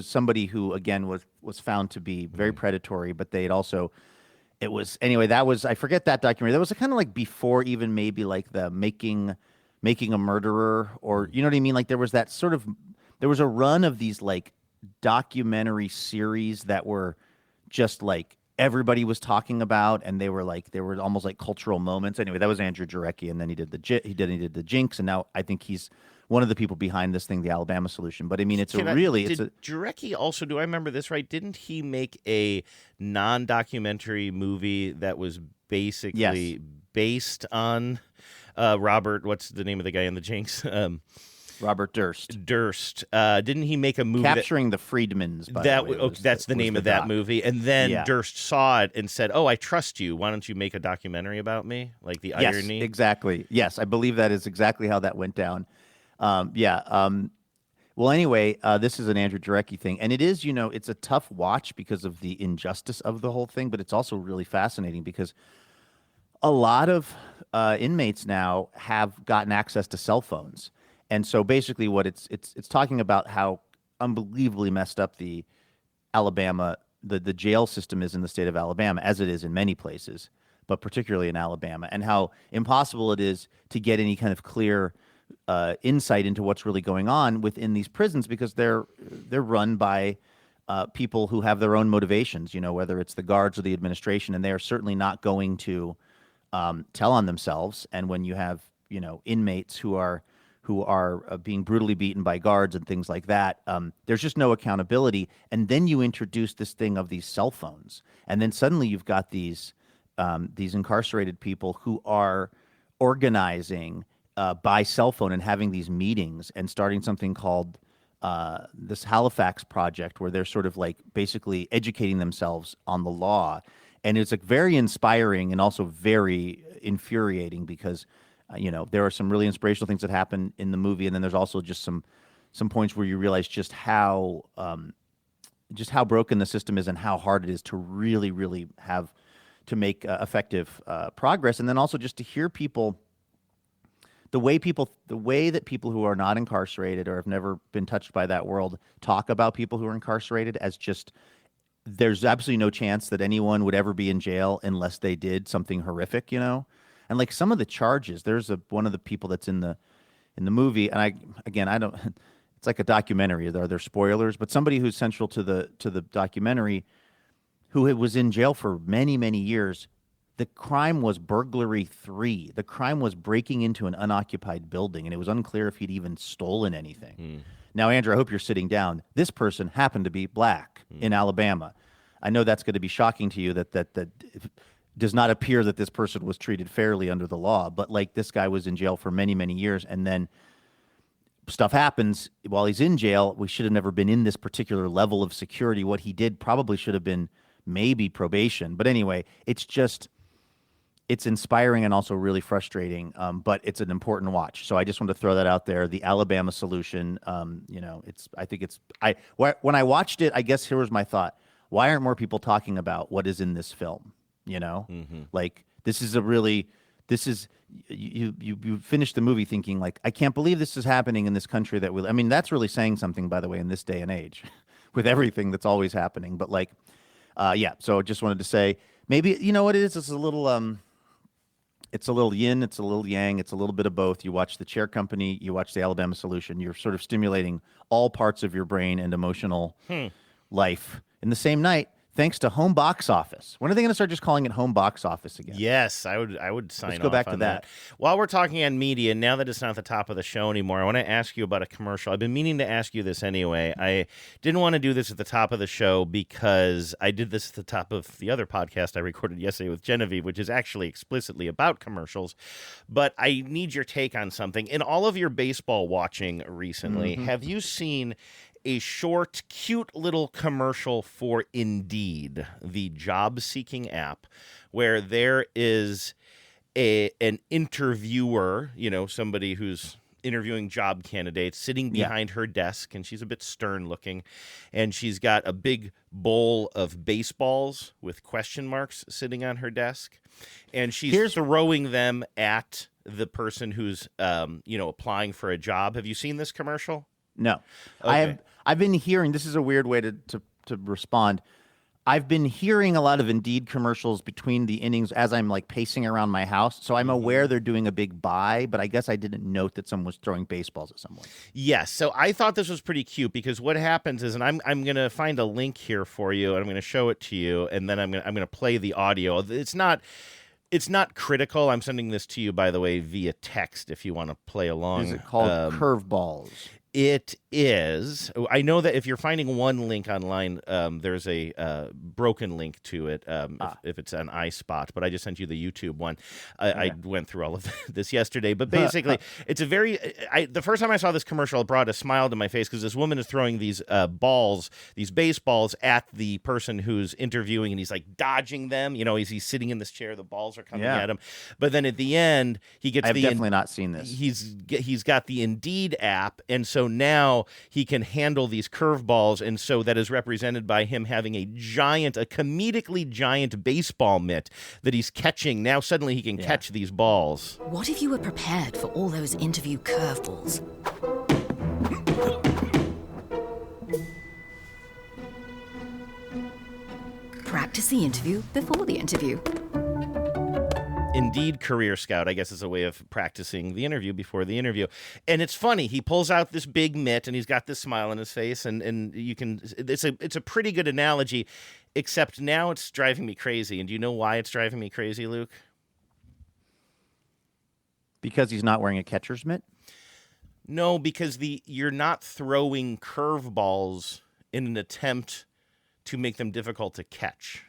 somebody who again was found to be very predatory. But they had also anyway. That was, I forget that documentary. That was kind of like before even maybe like the making a murderer, or you know what I mean? Like there was a run of these like documentary series that were just like everybody was talking about, and they were almost like cultural moments. Anyway, that was Andrew Jarecki, and then he did the Jinx, and now I think he's one of the people behind this thing, the Alabama Solution. But I mean, did Jarecki also, do I remember this right? Didn't he make a non-documentary movie that was basically based on Robert, what's the name of the guy in the Jinx? Robert Durst. Didn't he make a movie Capturing the Freedmans? That's the name of that movie. And then Durst saw it and said, "Oh, I trust you. Why don't you make a documentary about me?" Like the irony. Yes, exactly. Yes, I believe that is exactly how that went down. Well, anyway, this is an Andrew Jarecki thing, and it is, it's a tough watch because of the injustice of the whole thing, but it's also really fascinating because a lot of inmates now have gotten access to cell phones. And so basically what it's talking about how unbelievably messed up the Alabama, the jail system is in the state of Alabama, as it is in many places, but particularly in Alabama, and how impossible it is to get any kind of clear insight into what's really going on within these prisons because they're run by people who have their own motivations, whether it's the guards or the administration, and they are certainly not going to tell on themselves. And when you have inmates who are being brutally beaten by guards and things like that, there's just no accountability. And then you introduce this thing of these cell phones, and then suddenly you've got these incarcerated people who are organizing by cell phone and having these meetings and starting something called this Halifax Project, where they're sort of like basically educating themselves on the law. And it's like very inspiring and also very infuriating because, there are some really inspirational things that happen in the movie, and then there's also just some points where you realize just how broken the system is and how hard it is to really, really have to make effective progress, and then also just to hear people. The way that people who are not incarcerated or have never been touched by that world talk about people who are incarcerated as just. There's absolutely no chance that anyone would ever be in jail unless they did something horrific, And like some of the charges, there's one of the people that's in the movie, and I don't. It's like a documentary. Are there spoilers? But somebody who's central to the documentary, who was in jail for many, many years. The crime was burglary 3. The crime was breaking into an unoccupied building, and it was unclear if he'd even stolen anything. Now, Andrew, I hope you're sitting down. This person happened to be black in Alabama. I know that's going to be shocking to you that it does not appear that this person was treated fairly under the law. But like this guy was in jail for many, many years, and then stuff happens while he's in jail. We should have never been in this particular level of security. What he did probably should have been maybe probation. But anyway, it's inspiring and also really frustrating, but it's an important watch. So I just wanted to throw that out there. The Alabama Solution, when I watched it, I guess here was my thought. Why aren't more people talking about what is in this film? Like you finish the movie thinking like, I can't believe this is happening in this country that's really saying something, by the way, in this day and age with everything that's always happening. But like, yeah. So just wanted to say, maybe you know what it is. It's a little yin, it's a little yang, it's a little bit of both. You watch the Chair Company, you watch the Alabama Solution. You're sort of stimulating all parts of your brain and emotional life in the same night. Thanks to Home Box Office. When are they going to start just calling it Home Box Office again? Yes, I would sign off. Let's go back to on that. While we're talking on media, now that it's not at the top of the show anymore, I want to ask you about a commercial. I've been meaning to ask you this anyway. I didn't want to do this at the top of the show because I did this at the top of the other podcast I recorded yesterday with Genevieve, which is actually explicitly about commercials. But I need your take on something. In all of your baseball watching recently, have you seen a short, cute little commercial for Indeed, the job-seeking app, where there is an interviewer, somebody who's interviewing job candidates, sitting behind her desk, and she's a bit stern-looking, and she's got a big bowl of baseballs with question marks sitting on her desk, and she's throwing them at the person who's, applying for a job. Have you seen this commercial? No. Okay. I've been hearing, this is a weird way to respond. I've been hearing a lot of Indeed commercials between the innings as I'm like pacing around my house. So I'm aware they're doing a big buy, but I guess I didn't note that someone was throwing baseballs at someone. Yes. So I thought this was pretty cute because what happens is, and I'm going to find a link here for you and I'm going to show it to you. And then I'm going to play the audio. It's not critical. I'm sending this to you, by the way, via text if you want to play along. Is it called Curveballs? It is. I know that if you're finding one link online, there's a broken link to it if it's an iSpot, but I just sent you the YouTube one. I went through all of this yesterday, but basically it's a very the first time I saw this commercial, it brought a smile to my face because this woman is throwing these these baseballs at the person who's interviewing, and he's like dodging them. He's sitting in this chair, the balls are coming at him. But then at the end, he gets I've definitely not seen this. He's got the Indeed app, and so now he can handle these curveballs, and so that is represented by him having a comedically giant baseball mitt that he's catching. Now suddenly he can catch these balls. What if you were prepared for all those interview curveballs? Practice the interview before the interview. Indeed, Career Scout, I guess, is a way of practicing the interview before the interview. And it's funny. He pulls out this big mitt, and he's got this smile on his face, and you can. It's a pretty good analogy, except now it's driving me crazy. And do you know why it's driving me crazy, Luke? Because he's not wearing a catcher's mitt? No, because you're not throwing curveballs in an attempt to make them difficult to catch.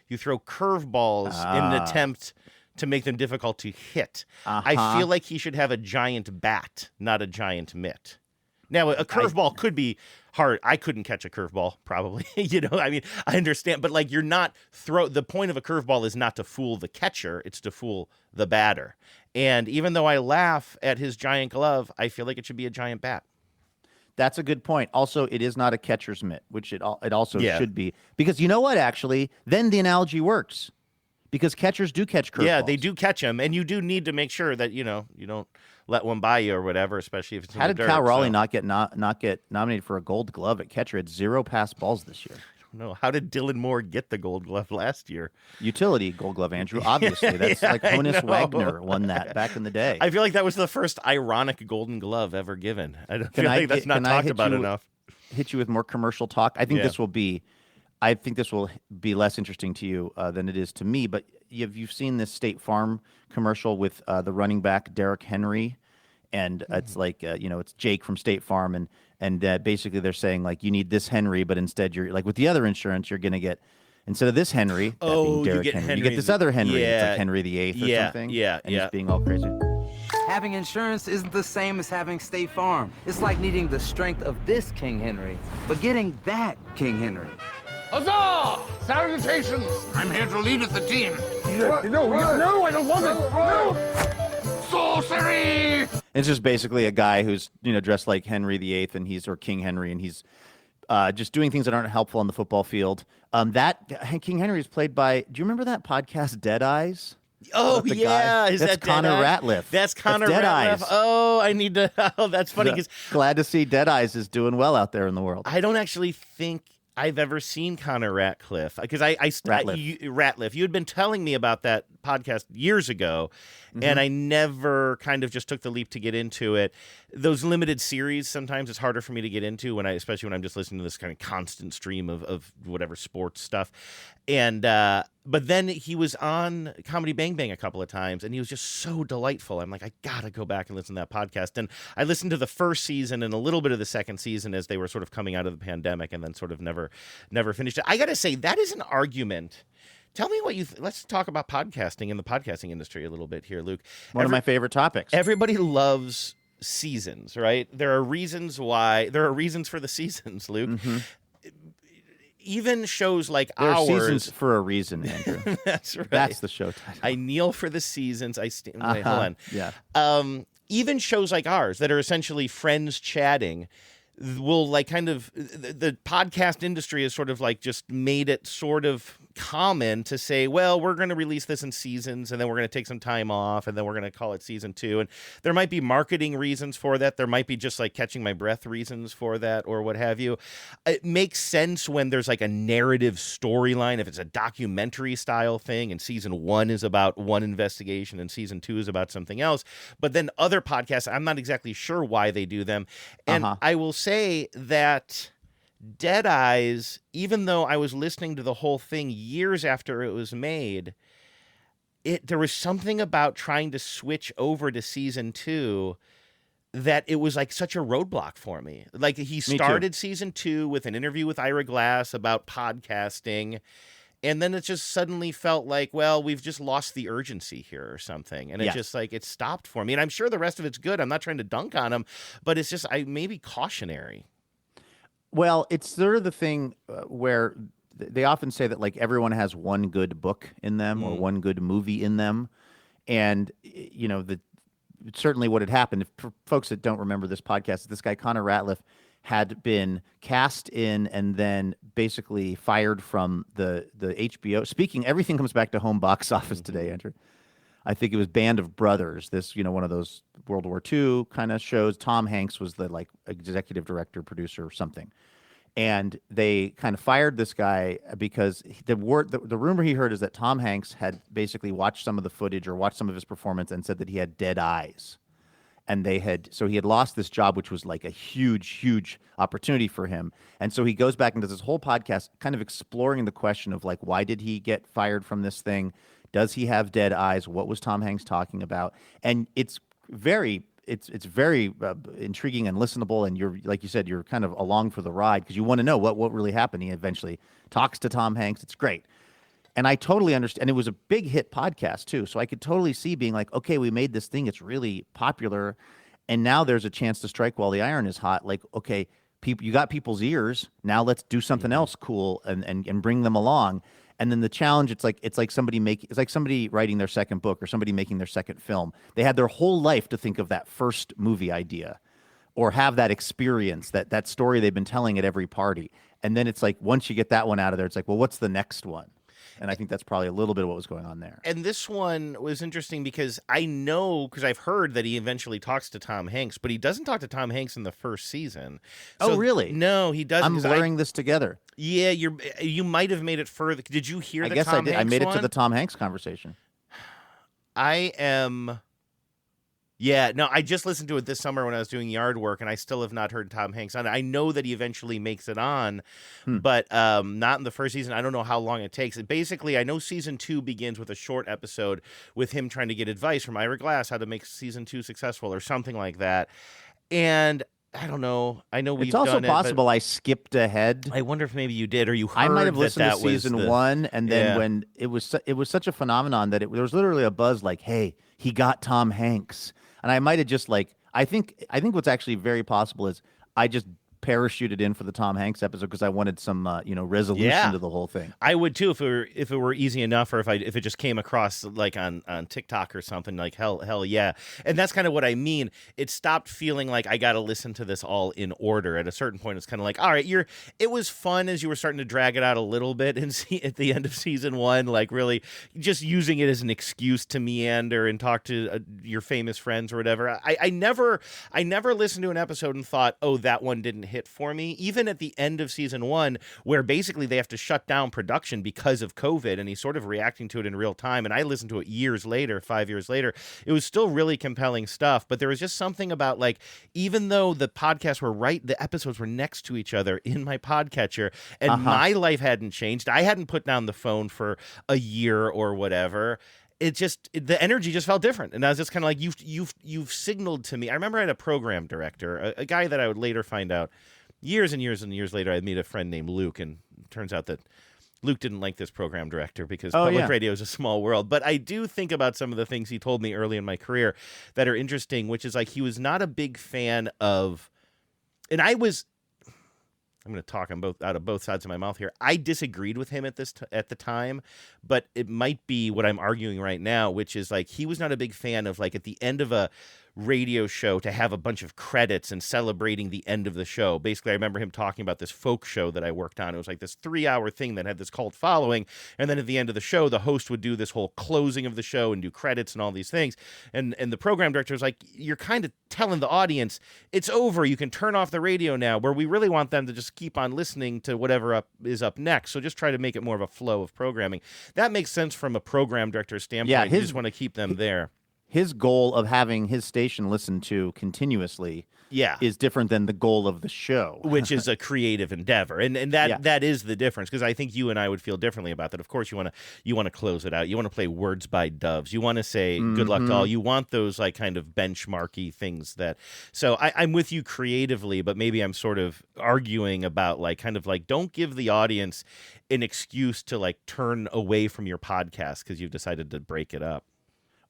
You throw curveballs in an attempt to make them difficult to hit. I feel like he should have a giant bat, not a giant mitt. Now, a curveball could be hard. I couldn't catch a curveball, probably. I understand. But, you're not the point of a curveball is not to fool the catcher. It's to fool the batter. And even though I laugh at his giant glove, I feel like it should be a giant bat. That's a good point. Also, it is not a catcher's mitt, which it also should be. Because you know what, actually? Then the analogy works. Because catchers do catch curveballs. Yeah, they do catch them, and you do need to make sure that you don't let one by you or whatever, especially if it's in the dirt. How did Cal Raleigh not get nominated for a Gold Glove at catcher? Had 0 pass balls this year. No, how did Dylan Moore get the Gold Glove last year? Utility Gold Glove, Andrew. Obviously, that's like Honus Wagner won that back in the day. I feel like that was the first ironic Golden Glove ever given. I don't feel like that's not talked about enough. Hit you with more commercial talk. I think this will be less interesting to you than it is to me. But you've seen this State Farm commercial with the running back Derrick Henry, and it's like it's Jake from State Farm, and basically they're saying like you need this Henry, but instead you're like with the other insurance you're gonna get instead of this Henry, being Derrick Henry, you get this other Henry. It's like Henry VIII or something. And he's being all crazy. Having insurance isn't the same as having State Farm. It's like needing the strength of this King Henry, but getting that King Henry. Huzzah! Salutations! I'm here to lead the team. No, I don't want it. No! Sorcery! It's just basically a guy who's dressed like Henry VIII, and or King Henry, and he's just doing things that aren't helpful on the football field. That King Henry is played by. Do you remember that podcast Dead Eyes? Oh, yeah. Is that's that Connor Deadeye? Ratliff. That's Connor Deadeyes. Ratliff. Oh, I need to. Oh, that's funny because Glad to see Deadeyes is doing well out there in the world. I don't actually think I've ever seen Connor Ratliff because Ratliff. You had been telling me about that podcast years ago, and I never kind of just took the leap to get into it. Those limited series, sometimes it's harder for me to get into especially when I'm just listening to this kind of constant stream of whatever sports stuff. And but then he was on Comedy Bang Bang a couple of times, and he was just so delightful. I'm like, I gotta go back and listen to that podcast. And I listened to the first season and a little bit of the second season as they were sort of coming out of the pandemic, and then sort of never finished it. I gotta say, that is an argument. Tell me what you let's talk about podcasting and the podcasting industry a little bit here, Luke. One of my favorite topics. Everybody loves seasons, right? There are reasons for the seasons, Luke. Even shows like there ours. Are seasons for a reason, Andrew. That's right. That's the show title. I kneel for the seasons. Wait, hold on. Yeah. Even shows like ours that are essentially friends chatting will like kind of the podcast industry has sort of like just made it sort of common to say, well, we're going to release this in seasons, and then we're going to take some time off, and then we're going to call it season 2. And there might be marketing reasons for that. There might be just like catching my breath reasons for that, or what have you. It makes sense when there's like a narrative storyline, if it's a documentary style thing, and season 1 is about one investigation and season 2 is about something else. But then other podcasts, I'm not exactly sure why they do them. And I will say that Deadeyes, even though I was listening to the whole thing years after it was made, there was something about trying to switch over to season 2 that it was like such a roadblock for me. Like he started season 2 with an interview with Ira Glass about podcasting, and then it just suddenly felt like, well, we've just lost the urgency here or something. And it just like, it stopped for me. And I'm sure the rest of it's good. I'm not trying to dunk on him, but it's just, maybe cautionary. Well, it's sort of the thing where they often say that like everyone has one good book in them or one good movie in them. And, you know, certainly what had happened, for folks that don't remember this podcast, this guy, Connor Ratliff, had been cast in and then basically fired from the HBO. Speaking, everything comes back to home box office today, Andrew. I think it was Band of Brothers, this, you know, one of those World War II kind of shows. Tom Hanks was the like executive director, producer or something. And they kind of fired this guy because the rumor he heard is that Tom Hanks had basically watched some of the footage or watched some of his performance and said that he had dead eyes. And so he had lost this job, which was like a huge, huge opportunity for him. And so he goes back and does this whole podcast kind of exploring the question of like, why did he get fired from this thing? Does he have dead eyes? What was Tom Hanks talking about? And it's very intriguing and listenable. And you're, like you said, you're kind of along for the ride because you want to know what really happened. He eventually talks to Tom Hanks. It's great. And I totally understand. And it was a big hit podcast too. So I could totally see being like, okay, we made this thing. It's really popular. And now there's a chance to strike while the iron is hot. Like, okay, you got people's ears. Now let's do something else cool and bring them along. And then the challenge, it's like somebody writing their second book or somebody making their second film. They had their whole life to think of that first movie idea or have that experience, that story they've been telling at every party. And then it's like, once you get that one out of there, it's like, well, what's the next one? And I think that's probably a little bit of what was going on there. And this one was interesting because because I've heard that he eventually talks to Tom Hanks, but he doesn't talk to Tom Hanks in the first season. Oh, really? No, he doesn't. I'm blurring this together. Yeah, you might have made it further. Did you hear the Tom Hanks I guess I did. I made one? It to the Tom Hanks conversation. I just listened to it this summer when I was doing yard work, and I still have not heard Tom Hanks on it. I know that he eventually makes it on, but not in the first season. I don't know how long it takes. Basically, I know season 2 begins with a short episode with him trying to get advice from Ira Glass how to make season 2 successful or something like that. And I don't know. I know we've done it. It's also possible I skipped ahead. I wonder if maybe you did or you heard I might have listened to season 1, and then Yeah. when it was such a phenomenon that there was literally a buzz like, hey, he got Tom Hanks. And I might have just like, I think what's actually very possible is I just parachuted in for the Tom Hanks episode because I wanted some, resolution to the whole thing. I would too if it were easy enough, or if it just came across like on TikTok or something. Like hell yeah, and that's kind of what I mean. It stopped feeling like I got to listen to this all in order. At a certain point, it's kind of like, all right, it was fun as you were starting to drag it out a little bit, and see at the end of season 1, like really just using it as an excuse to meander and talk to your famous friends or whatever. I never listened to an episode and thought, oh, that one didn't hit for me. Even at the end of season 1, where basically they have to shut down production because of COVID, and he's sort of reacting to it in real time, and I listened to it years later, 5 years later, it was still really compelling stuff. But there was just something about, like, even though the podcasts were the episodes were next to each other in my podcatcher, and my life hadn't changed, I hadn't put down the phone for a year or whatever, the energy just felt different. And I was just kind of like, you've signaled to me. I remember I had a program director, a guy that I would later find out years and years and years later, I'd meet a friend named Luke, and it turns out that Luke didn't like this program director because public radio is a small world. But I do think about some of the things he told me early in my career that are interesting, which is like he was not a big fan of, and I'm going to talk out of both sides of my mouth here. I disagreed with him at the time, but it might be what I'm arguing right now, which is like he was not a big fan of, like, at the end of a radio show to have a bunch of credits and celebrating the end of the show. Basically, I remember him talking about this folk show that I worked on. It was like this 3-hour thing that had this cult following, and then at the end of the show, the host would do this whole closing of the show and do credits and all these things. And the program director was like, you're kind of telling the audience, it's over, you can turn off the radio now, where we really want them to just keep on listening to whatever is up next. So just try to make it more of a flow of programming. That makes sense from a program director's standpoint. Yeah, you just want to keep them there. His goal of having his station listened to continuously is different than the goal of the show. Which is a creative endeavor. And that is the difference, because I think you and I would feel differently about that. Of course, you want to close it out. You want to play Words by Doves. You want to say good luck to all. You want those like kind of benchmarky things that. So I'm with you creatively, but maybe I'm sort of arguing about like kind of like don't give the audience an excuse to like turn away from your podcast because you've decided to break it up.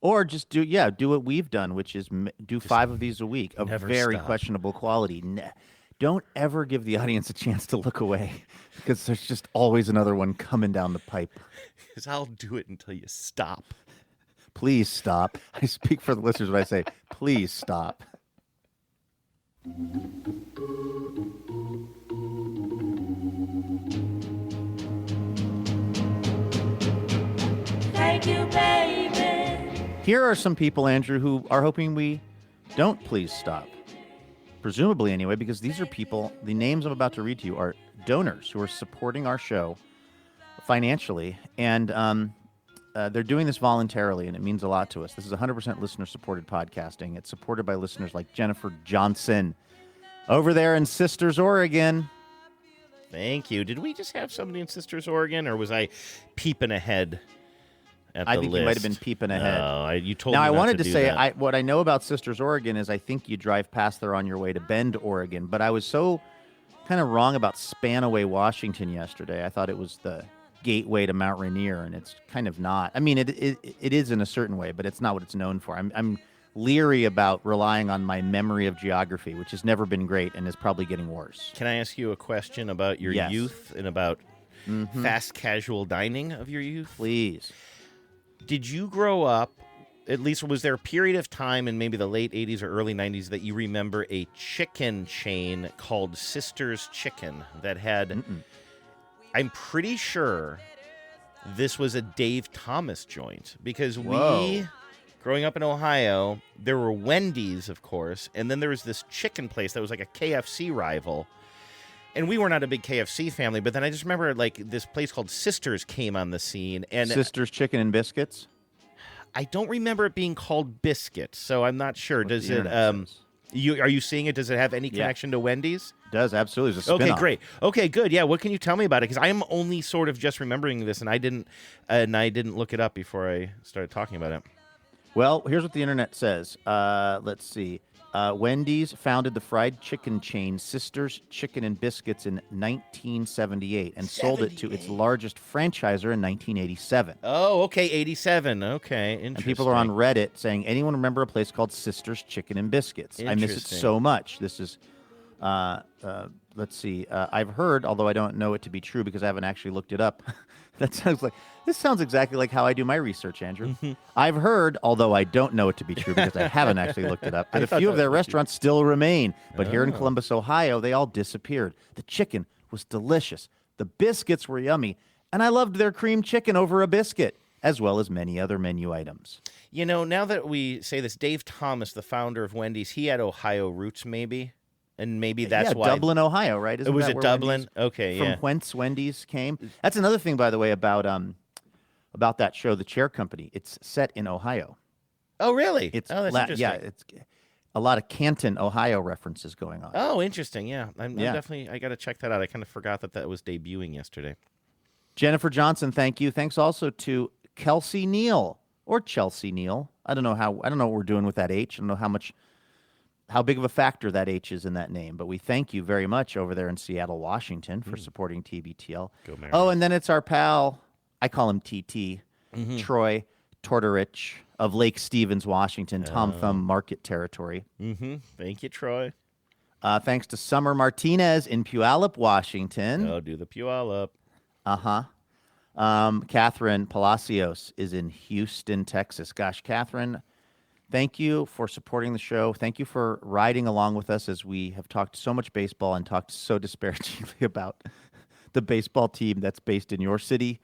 Or just do what we've done, which is do 5 of these a week of very questionable quality. Don't ever give the audience a chance to look away, because there's just always another one coming down the pipe. Because I'll do it until you stop. Please stop. I speak for the listeners when I say, please stop. Thank you, baby. Here are some people, Andrew, who are hoping we don't please stop. Presumably, anyway, because these are people, the names I'm about to read to you are donors who are supporting our show financially, and they're doing this voluntarily, and it means a lot to us. This is 100% listener-supported podcasting. It's supported by listeners like Jennifer Johnson over there in Sisters, Oregon. Thank you. Did we just have somebody in Sisters, Oregon, or was I peeping ahead? I think you might have been peeping ahead. You told me. Now, I wanted to say, that. what I know about Sisters, Oregon is I think you drive past there on your way to Bend, Oregon. But I was so kind of wrong about Spanaway, Washington yesterday. I thought it was the gateway to Mount Rainier, and it's kind of not. I mean, it is in a certain way, but it's not what it's known for. I'm leery about relying on my memory of geography, which has never been great and is probably getting worse. Can I ask you a question about your youth and about fast casual dining of your youth? Please. Did you grow up, at least was there a period of time in maybe the late 80s or early 90s that you remember a chicken chain called Sisters Chicken that had, I'm pretty sure this was a Dave Thomas joint, because growing up in Ohio, there were Wendy's, of course, and then there was this chicken place that was like a KFC rival. And we were not a big KFC family, but then I just remember like this place called Sisters came on the scene. And Sisters Chicken and Biscuits? I don't remember it being called Biscuits, so I'm not sure. Does it? Are you seeing it? Does it have any connection to Wendy's? It does, absolutely. It's a spin-off. Okay, great. Okay, good. Yeah, what can you tell me about it? Because I'm only sort of just remembering this, and I didn't look it up before I started talking about it. Well, here's what the internet says. Let's see. Wendy's founded the fried chicken chain Sisters Chicken and Biscuits in 1978 and sold it to its largest franchisor in 1987. Oh, okay, 87. Okay, interesting. And people are on Reddit saying, anyone remember a place called Sisters Chicken and Biscuits? I miss it so much. This is let's see. I've heard, although I don't know it to be true because I haven't actually looked it up. This sounds exactly like how I do my research, Andrew. I've heard, although I don't know it to be true because I haven't actually looked it up, that a few of their restaurants still remain. But here in Columbus, Ohio, they all disappeared. The chicken was delicious. The biscuits were yummy. And I loved their cream chicken over a biscuit, as well as many other menu items. You know, now that we say this, Dave Thomas, the founder of Wendy's, he had Ohio roots, maybe? And maybe that's why. Dublin, Ohio, right? Isn't was it Dublin? Okay, from whence Wendy's came. That's another thing, by the way, about that show, The Chair Company. It's set in Ohio. Oh, really? It's that's interesting. Yeah, it's a lot of Canton, Ohio references going on. Oh, interesting. Yeah, I'm definitely. I got to check that out. I kind of forgot that was debuting yesterday. Jennifer Johnson, thank you. Thanks also to Kelsey Neal or Chelsea Neal. I don't know what we're doing with that H. I don't know how big of a factor that H is in that name, but we thank you very much over there in Seattle, Washington for supporting TBTL. Go Mariners. Oh, and then it's our pal, I call him TT, Troy Tortorich of Lake Stevens, Washington, Tom Thumb Market Territory. Thank you, Troy. Thanks to Summer Martinez in Puyallup, Washington. Oh, do the Puyallup. Catherine Palacios is in Houston, Texas. Gosh, Catherine, thank you for supporting the show. Thank you for riding along with us as we have talked so much baseball and talked so disparagingly about the baseball team that's based in your city.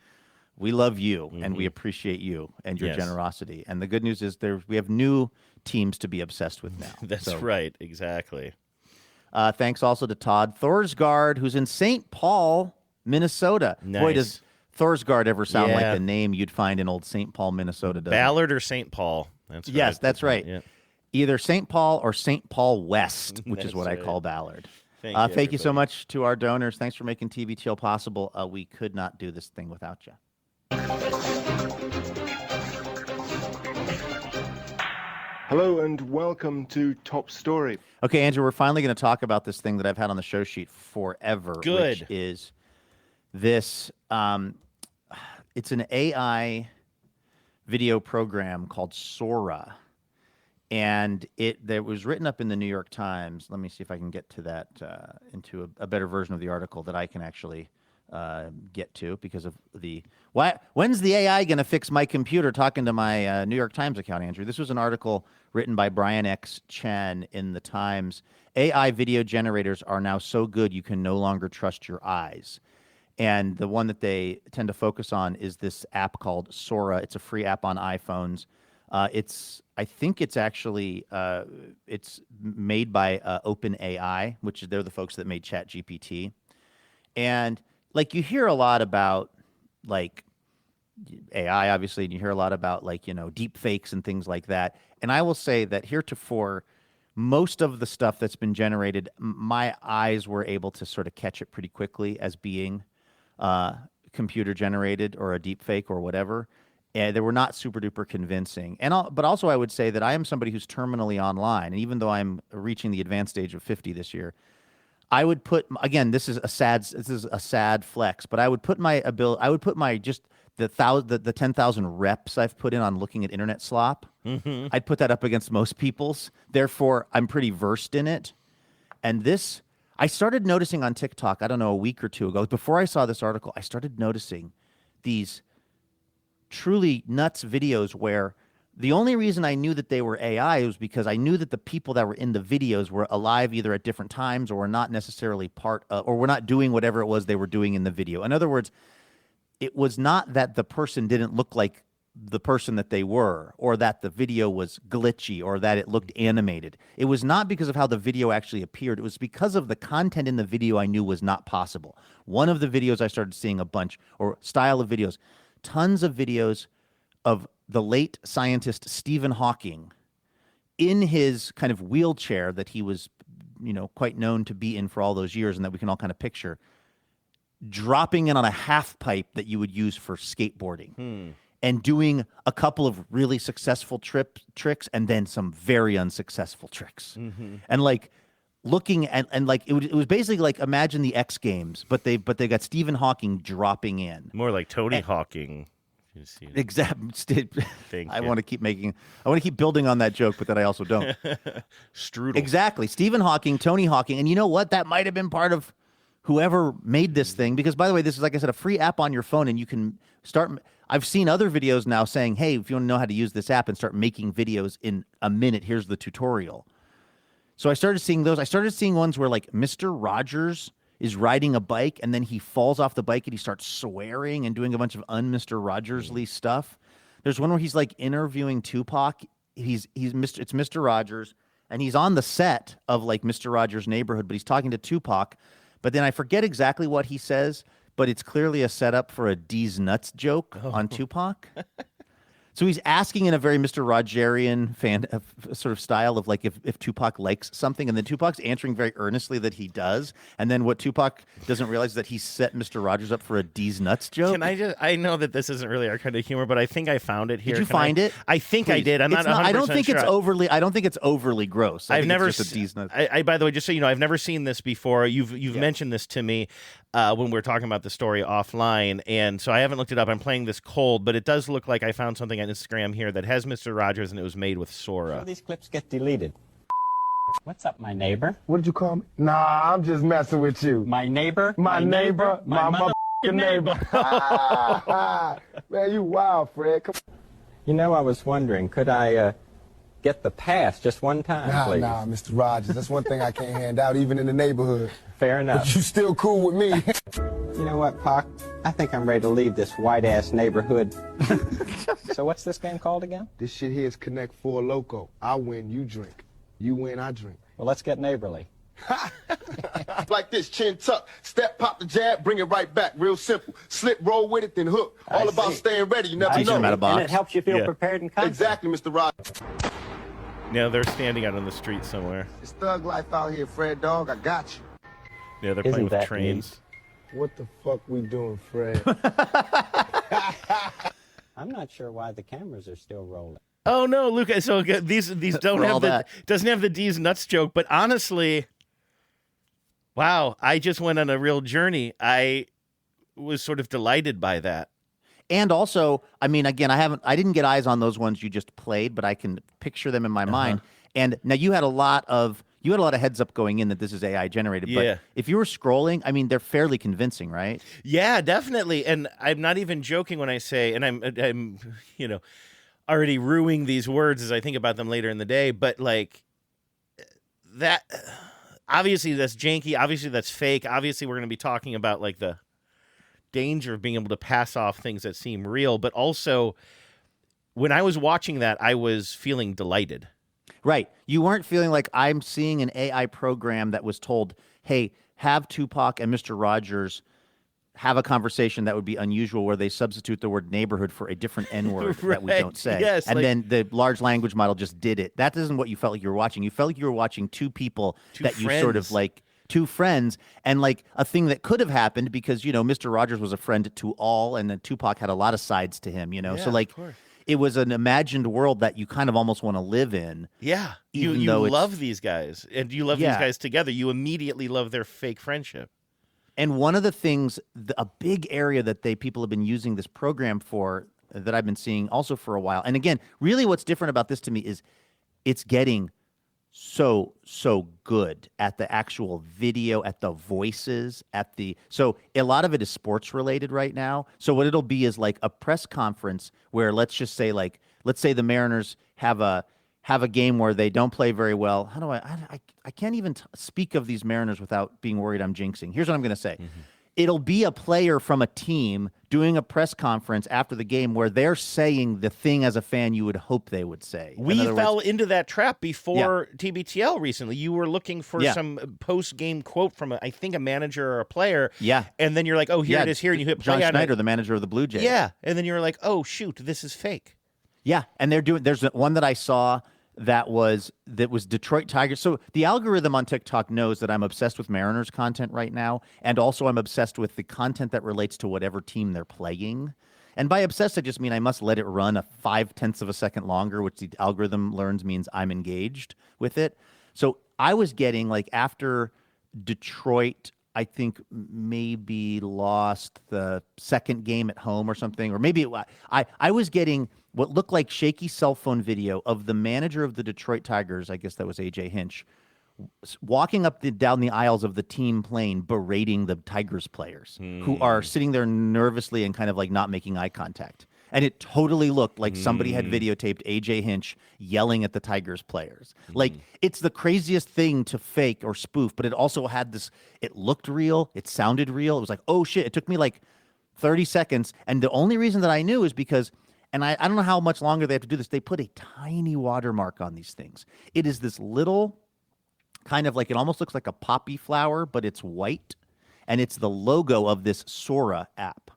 We love you, and we appreciate you and your generosity. And the good news is we have new teams to be obsessed with now. That's right, exactly. Thanks also to Todd Thorsgaard, who's in St. Paul, Minnesota. Nice. Boy, does Thorsgaard ever sound like a name you'd find in old St. Paul, Minnesota, doesn't Ballard or St. Paul? Yes, that's right. Yeah. Either St. Paul or St. Paul West, which is what I call Ballard. Thank you so much to our donors. Thanks for making TBTL possible. We could not do this thing without you. Hello and welcome to Top Story. Okay, Andrew, we're finally going to talk about this thing that I've had on the show sheet forever. Good. Which is this, it's an AI video program called Sora. And it was written up in the New York Times. Let me see if I can get to that, into a better version of the article that I can actually get to because of when's the AI going to fix my computer, talking to my New York Times account, Andrew. This was an article written by Brian X. Chen in the Times. AI video generators are now so good you can no longer trust your eyes. And the one that they tend to focus on is this app called Sora. It's a free app on iPhones. I think it's actually it's made by OpenAI, which they're the folks that made ChatGPT. And like you hear a lot about like AI, obviously, and you hear a lot about deep fakes and things like that. And I will say that heretofore, most of the stuff that's been generated, my eyes were able to sort of catch it pretty quickly as being computer generated or a deep fake or whatever. And they were not super duper convincing. But also I would say that I am somebody who's terminally online. And even though I'm reaching the advanced age of 50 this year, I would put, again, this is a sad flex, but I would put the 10,000 reps I've put in on looking at internet slop. I'd put that up against most people's. Therefore, I'm pretty versed in it. And this, I started noticing on TikTok, I don't know, a week or two ago, before I saw this article, I started noticing these truly nuts videos where the only reason I knew that they were AI was because I knew that the people that were in the videos were alive either at different times or were not necessarily or were not doing whatever it was they were doing in the video. In other words, it was not that the person didn't look like the person that they were, or that the video was glitchy, or that it looked animated. It was not because of how the video actually appeared. It was because of the content in the video I knew was not possible. One of the videos I started seeing a bunch, or style of videos, tons of videos of the late scientist Stephen Hawking in his kind of wheelchair that he was, quite known to be in for all those years and that we can all kind of picture, dropping in on a half pipe that you would use for skateboarding and doing a couple of really successful tricks and then some very unsuccessful tricks. And like looking at, and like it was basically like imagine the X Games, but they got Stephen Hawking dropping in. More like Tony Hawking. Exactly. Thank I you. want to keep building on that joke, but then I also don't. Strudel. Exactly. Stephen Hawking, Tony Hawking. And you know what? That might have been part of whoever made this thing. Because, by the way, this is, like I said, a free app on your phone, and you can start. I've seen other videos now saying, hey, if you want to know how to use this app and start making videos in a minute, here's the tutorial. So I started seeing those. I started seeing ones where, like, Mr. Rogers is riding a bike, and then he falls off the bike and he starts swearing and doing a bunch of un-Mr. Rogers-ly stuff. There's one where he's like interviewing Tupac. It's Mr. Rogers, and he's on the set of like Mr. Rogers' Neighborhood, but he's talking to Tupac. But then I forget exactly what he says, but it's clearly a setup for a D's nuts joke on Tupac. So he's asking in a very Mr. Rogerian fan sort of style of like if Tupac likes something, and then Tupac's answering very earnestly that he does, and then what Tupac doesn't realize is that he set Mr. Rogers up for a D's nuts joke. I know that this isn't really our kind of humor, but I think I found it here. Did you find it? I think Please. I did. I'm not 100% I don't think sure. I don't think it's overly gross. I've never it's just a D's nuts. By the way, just so you know, I've never seen this before. You've mentioned this to me when we were talking about the story offline, and so I haven't looked it up. I'm playing this cold, but it does look like I found something on Instagram here that has Mr. Rogers, and it was made with Sora. These clips get deleted. What's up, my neighbor? What did you call me? Nah, I'm just messing with you. My neighbor? My neighbor? My motherfucking neighbor. Man, you wild, Fred. Come You know, I was wondering, could I get the pass just one time, please? Nah, Mr. Rogers. That's one thing I can't hand out, even in the neighborhood. Fair enough. But you still cool with me. You know what, Pac? I think I'm ready to leave this white-ass neighborhood. So what's this game called again? This shit here is Connect Four Loco. I win, you drink. You win, I drink. Well, let's get neighborly. Like this, chin tuck, step, pop the jab, bring it right back. Real simple. Slip, roll with it, then hook. All about staying ready. You never know. And it helps you feel prepared and confident. Exactly, Mr. Rogers. Yeah, they're standing out on the street somewhere. It's thug life out here, Fred, dog. I got you. Yeah, they're playing with trains. What the fuck we doing, Fred? I'm not sure why the cameras are still rolling. Oh no, Luke! So these don't have doesn't have the D's nuts joke, but honestly, wow! I just went on a real journey. I was sort of delighted by that. And also, I mean, again, I didn't get eyes on those ones you just played, but I can picture them in my mind. And now you had a lot of heads up going in that this is AI generated. Yeah. But if you were scrolling, I mean, they're fairly convincing, right? Yeah, definitely. And I'm not even joking when I say, and I'm already ruining these words as I think about them later in the day. But like that, obviously that's janky. Obviously that's fake. Obviously we're going to be talking about like the danger of being able to pass off things that seem real. But also, when I was watching that, I was feeling delighted. Right. You weren't feeling like I'm seeing an AI program that was told, hey, have Tupac and Mr. Rogers have a conversation that would be unusual where they substitute the word neighborhood for a different N-word that we don't say. Yes, and then the large language model just did it. That isn't what you felt like you were watching. You felt like you were watching two people that you sort of like, two friends, and like a thing that could have happened because, Mr. Rogers was a friend to all, and then Tupac had a lot of sides to him, Yeah, so like it was an imagined world that you kind of almost want to live in. Yeah. You love these guys, and you love these guys together. You immediately love their fake friendship. And one of the things, a big area that people have been using this program for, that I've been seeing also for a while, and again, really what's different about this to me is it's getting so good at the actual video, at the voices, so a lot of it is sports related right now. So what it'll be is like a press conference where let's say the Mariners have a game where they don't play very well. How do I can't even speak of these Mariners without being worried I'm jinxing. Here's what I'm going to say. It'll be a player from a team doing a press conference after the game where they're saying the thing as a fan you would hope they would say. We fell into that trap before TBTL recently. You were looking for some post-game quote from, I think, a manager or a player. Yeah. And then you're like, oh, here it is here. And you hit play John on Schneider, it. the manager of the Blue Jays. Yeah. And then you're like, oh, shoot, this is fake. Yeah. And there's one that I saw that was Detroit Tigers. So the algorithm on TikTok knows that I'm obsessed with Mariners content right now, and also I'm obsessed with the content that relates to whatever team they're playing. And by obsessed, I just mean I must let it run a 0.5 of a second longer, which the algorithm learns means I'm engaged with it. So I was getting, like, after Detroit, I think maybe lost the second game at home or something, or maybe I was getting what looked like shaky cell phone video of the manager of the Detroit Tigers, I guess that was AJ Hinch, walking down the aisles of the team plane berating the Tigers players who are sitting there nervously and kind of like not making eye contact. And it totally looked like somebody had videotaped AJ Hinch yelling at the Tigers players. Like, it's the craziest thing to fake or spoof, but it also had this, it looked real, it sounded real. It was like, oh shit, it took me like 30 seconds. And the only reason that I knew is because, and I don't know how much longer they have to do this, they put a tiny watermark on these things. It is this little kind of like, it almost looks like a poppy flower, but it's white. And it's the logo of this Sora app.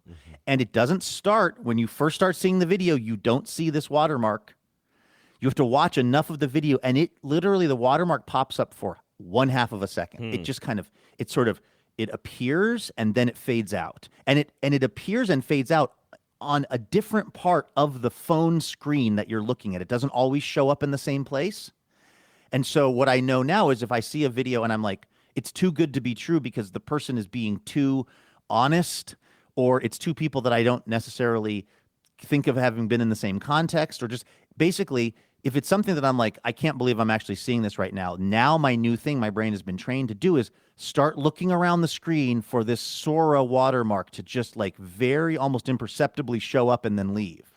And it doesn't start, when you first start seeing the video, you don't see this watermark. You have to watch enough of the video, and it literally, the watermark pops up for 1/2 of a second. It just kind of, it appears and then it fades out. And it appears and fades out on a different part of the phone screen that you're looking at. It doesn't always show up in the same place. And so what I know now is if I see a video and I'm like, it's too good to be true because the person is being too honest, or it's two people that I don't necessarily think of having been in the same context, or just basically, if it's something that I'm like, I can't believe I'm actually seeing this right now. Now my new thing my brain has been trained to do is start looking around the screen for this Sora watermark to just like very almost imperceptibly show up and then leave.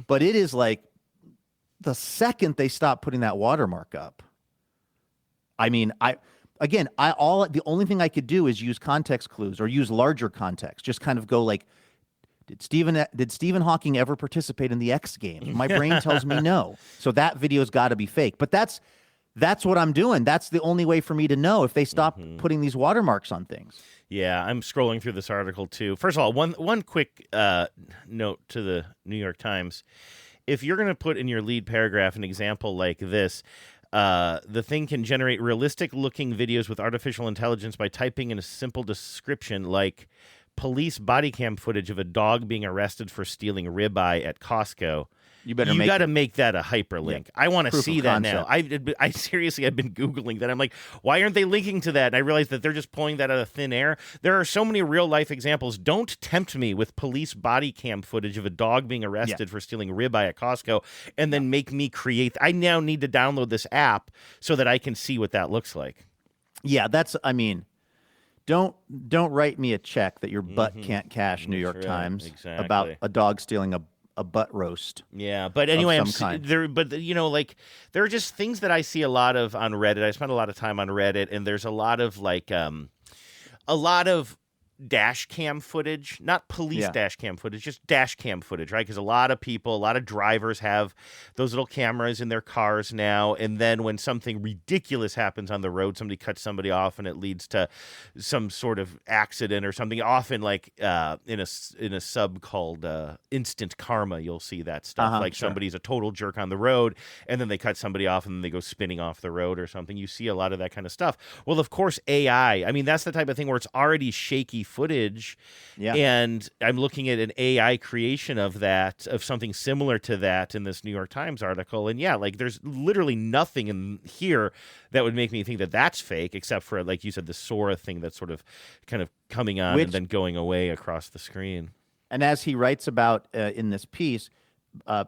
But it is like the second they stop putting that watermark up, I mean, the only thing I could do is use context clues or use larger context. Just kind of go like, did Stephen Hawking ever participate in the X Games? My brain tells me no. So that video's got to be fake. But that's what I'm doing. That's the only way for me to know if they stop putting these watermarks on things. Yeah, I'm scrolling through this article too. First of all, one quick note to the New York Times. If you're going to put in your lead paragraph an example like this, the thing can generate realistic-looking videos with artificial intelligence by typing in a simple description like police body cam footage of a dog being arrested for stealing ribeye at Costco. You got to make that a hyperlink. Yeah. I want to see that now. I seriously, I've been Googling that. I'm like, why aren't they linking to that? And I realized that they're just pulling that out of thin air. There are so many real-life examples. Don't tempt me with police body cam footage of a dog being arrested for stealing ribeye at Costco and then make me create. I now need to download this app so that I can see what that looks like. Yeah, don't write me a check that your butt can't cash, New York Times, about a dog stealing a butt roast. Yeah, but anyway, there are just things that I see a lot of on Reddit. I spend a lot of time on Reddit, and there's a lot of dash cam footage, not police dash cam footage, just dash cam footage, right? Because a lot of drivers have those little cameras in their cars now, and then when something ridiculous happens on the road, somebody cuts somebody off and it leads to some sort of accident or something, often like in a sub called instant karma, you'll see that stuff. Somebody's a total jerk on the road, and then they cut somebody off and then they go spinning off the road or something. You see a lot of that kind of stuff. Well, of course, AI, I mean, that's the type of thing where it's already shaky footage, and I'm looking at an AI creation of something similar to that in this New York Times article, and there's literally nothing in here that would make me think that that's fake, except for, like you said, the Sora thing that's sort of kind of coming on and then going away across the screen. And as he writes about in this piece,